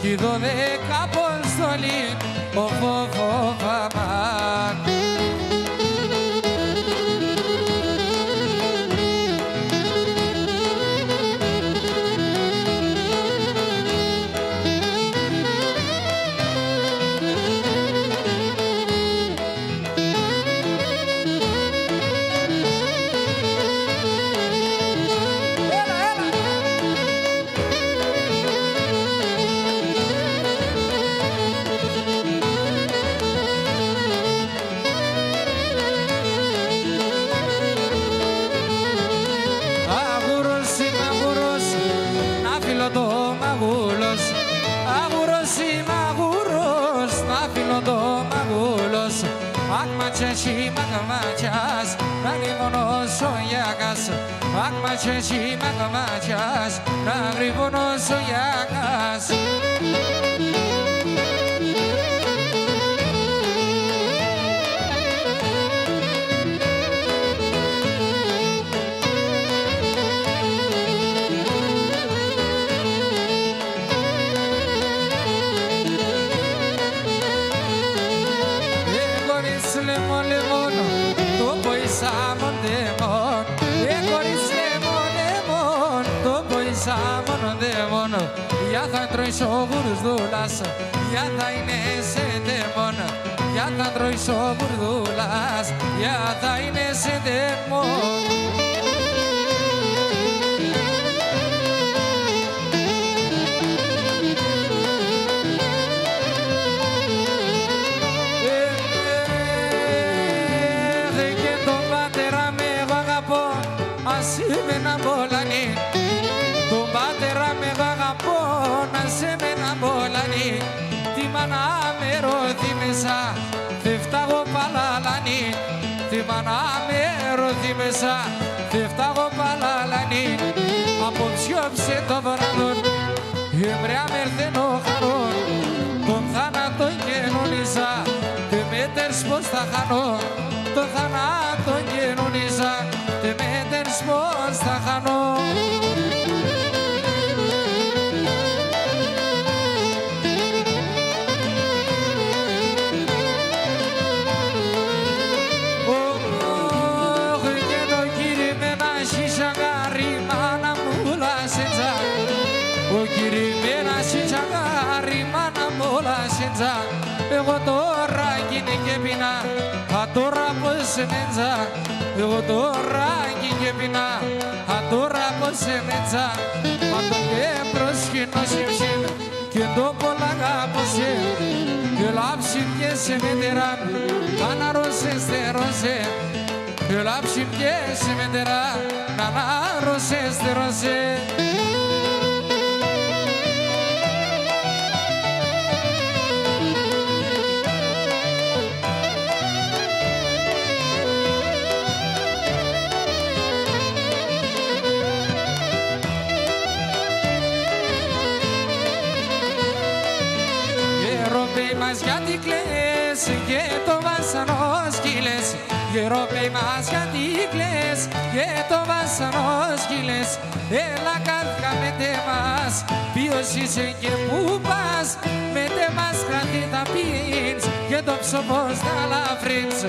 Κι 12 αποστολή, ο φοβάμαν. Ακματσέσι μακματσάς, να γρυβωνώσω γιάκας. Ακματσέσι μακματσάς, να γρυβωνώσω γιάκας. Για θα τρώεις ο γουρδούλας, για θα είναι σε δαίμον. Για θα τρώεις ο γουρδούλας, για θα είναι σε δαίμον. Και τον πατέρα με εγώ αγαπώ, ας είμαι να μπολανεί. Τον πατέρα με εγώ αγαπώ, να σε με να μπολανεί. Τη μάνα με ρώθη μέσα, δεν φτάγω παλαλανεί. Τη μάνα με ρώθη μέσα, δεν φτάγω παλαλανεί. Αποψιόψε το βράδον, εμπρέα μερθένω χαρόν. Τον θάνατο γενονίζα, τε μέτερς πως θα χανώ. Τον θάνατο γενονίζα, τε μέτερς πως θα χανώ. Εγώ τώρα γίνει και πεινά, τώρα πως σε μέτσα. Εγώ τώρα γίνει και πεινά, τώρα πως σε μέτσα. Μα το και προσκυνώ συμψήν και το πολλά αγαπωσέ. Και λάψιν και σε μετεράν, αναρρωσέ στερωσέ. Και λάψιν και σε μετεράν, αναρρωσέ στερωσέ. Γιατί κλαις και το βάσανο σκύλες. Γερόπαι μας γιατί κλαις και το βάσανο σκύλες. Έλα κάθηκα με τε μας, ποιος είσαι και πού πας. Με τε μας κρατή θα πίνεις και το ψωμός θα λαφρύνεις.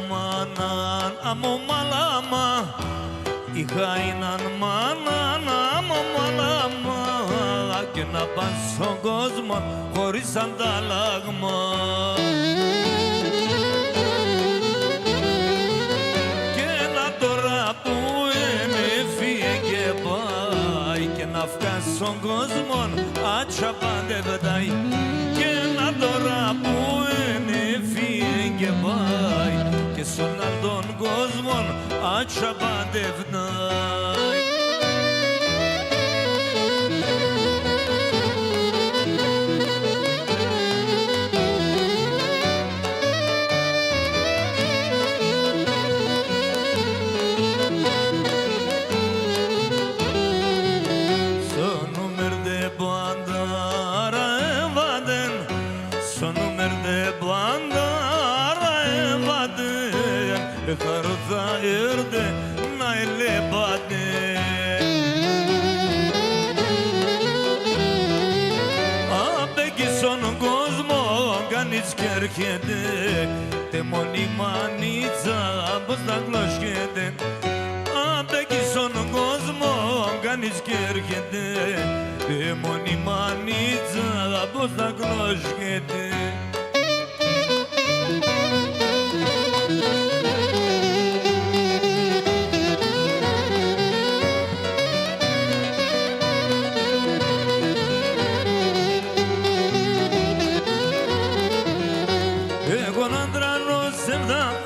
μάναν αμομαλάμα είχα έναν μάναν αμομαλάμα και να πας στον κόσμο χωρίς αντάλλαγμα. Και να τώρα που έφυγε και πάει και να βγάζει στον κόσμο άτσα παντεύταει. Και να τώρα που έφυγε και πάει και στον άλλον κόσμο άτσα παντεύταει. Χαρδά έρδε να ελέπατε. Απ' εκεί στον κόσμο κανείς κι έρχεται τε μόνη μανίτσα πως θα γλωσχέται. Απ' εκεί στον κόσμο κανείς κι έρχεται τε μόνη μανίτσα πως θα γλωσχέται.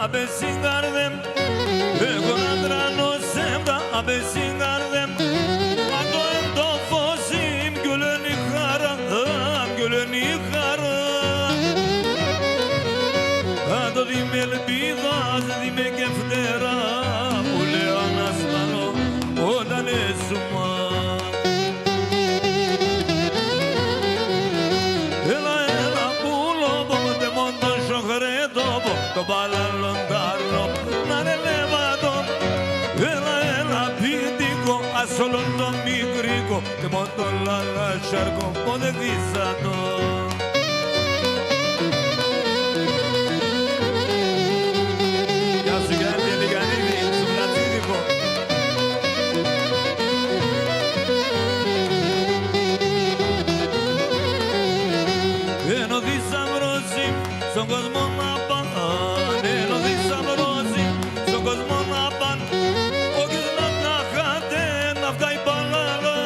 Απεσύγκαρδεμ, εγώ να τρανώ σέμτα απεσύγκαρδεμ. Αν το έντο φως κι όλεν η χαρά, κι όλεν η χαρά. Αν το δει με ελπίδας, δει με και φτερά, που λέω ανασταλώ όταν έσουμα. Έλα, έλα, πουλό, πότε μόντο σοχρέτο, το παλαλόν τάρνο, να είναι λεβάτο. Έλα, έλα, πίτικο, ασόλον το μικρίκο, και μόντο λαλασσάρκο, πότε δίσατο. Γεια σου, Γιάννη, Λιγανίδη, σου πλατσίδικο. Ενώ δισαυρώσει στον κόσμο να πάνε, ενώ δισαυρώσει στον κόσμο να πάνε, όχι να βγάτε, να φτάει παλάλα,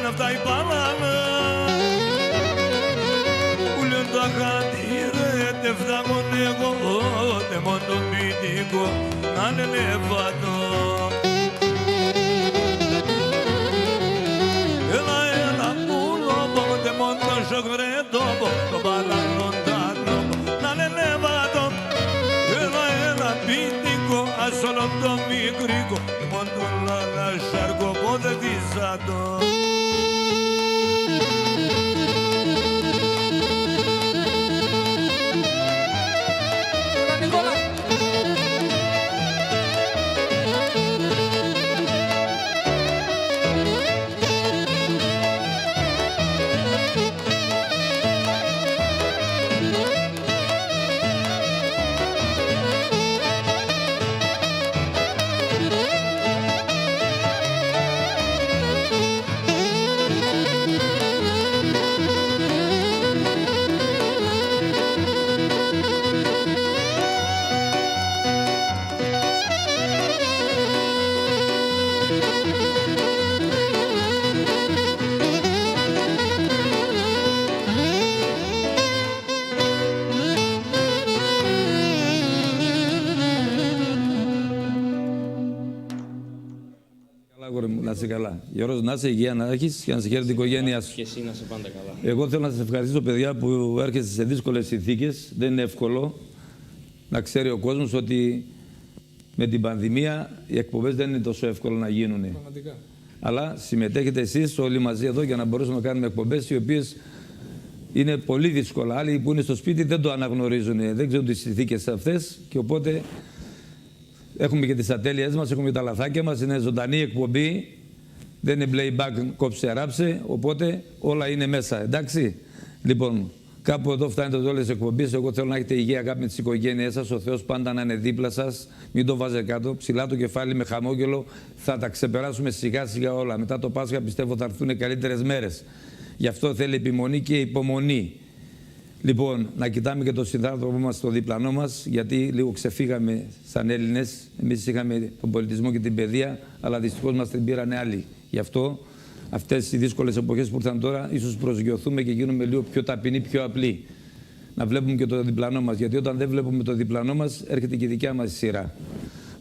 να φτάει παλάλα. Που λένε τα χατήρε, τε φτάγον εγώ, τε μόνο το πίτικο, να είναι λεβάτο. Έλα, έλα, πουλό, τε μόνο το σοκρέτο, το παλαλόν τάρνο, να είναι λεβάτο. Έλα, έλα, πίτικο, ασόλον το μικρίκο, και μόνο το λαλασσάρκο, πότε δίσατο.
Να είσαι καλά. Γιώργος, να είσαι υγεία να έχεις και να σε χαίρεται την οικογένειά σου.
Και εσύ να είσαι πάντα καλά.
Εγώ θέλω να σας ευχαριστήσω, παιδιά, που έρχεστε σε δύσκολες συνθήκες. Δεν είναι εύκολο να ξέρει ο κόσμος ότι με την πανδημία οι εκπομπές δεν είναι τόσο εύκολο να γίνουν.
Πραγματικά.
Αλλά συμμετέχετε εσείς όλοι μαζί εδώ για να μπορέσουμε να κάνουμε εκπομπές οι οποίες είναι πολύ δύσκολα. Άλλοι που είναι στο σπίτι δεν το αναγνωρίζουν, δεν ξέρουν τις συνθήκες αυτές και οπότε έχουμε και τις ατέλειές μας, έχουμε και τα λαθάκια μας, είναι ζωντανή εκπομπή, δεν είναι playback κόψε ράψε, οπότε όλα είναι μέσα, εντάξει. Λοιπόν, Κάπου εδώ φτάνετε όλες τις εκπομπές. Εγώ θέλω να έχετε υγεία, αγάπη με τις οικογένειές σας. Ο Θεός πάντα να είναι δίπλα σας. Μην το βάζετε κάτω. Ψηλά το κεφάλι με χαμόγελο. Θα τα ξεπεράσουμε σιγά σιγά όλα. Μετά το Πάσχα πιστεύω θα έρθουν καλύτερες μέρες. Γι' αυτό θέλει επιμονή και υπομονή. Λοιπόν, να κοιτάμε και τον συνάνθρωπό μας, το διπλανό μας, γιατί λίγο ξεφύγαμε σαν Έλληνες. Εμείς είχαμε τον πολιτισμό και την παιδεία, αλλά δυστυχώς μας την πήρανε άλλοι. Γι' αυτό αυτές οι δύσκολες εποχές που ήρθαν τώρα, ίσως προσγειωθούμε και γίνουμε λίγο πιο ταπεινοί, πιο απλοί. Να βλέπουμε και το διπλανό μας, γιατί όταν δεν βλέπουμε το διπλανό μας, έρχεται και η δικιά μας σειρά.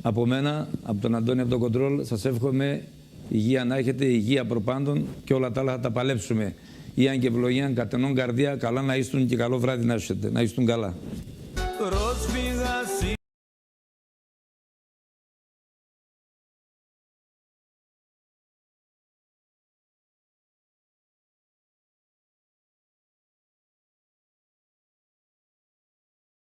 Από μένα, από τον Αντώνη, από το Κοντρόλ, σας εύχομαι υγεία να έχετε, υγεία προπάντων και όλα τα άλλα θα τα παλέψουμε. Ιαν και ευλογία, κατενών καρδία, καλά να είστε και καλό βράδυ να έχετε. Να είστε καλά.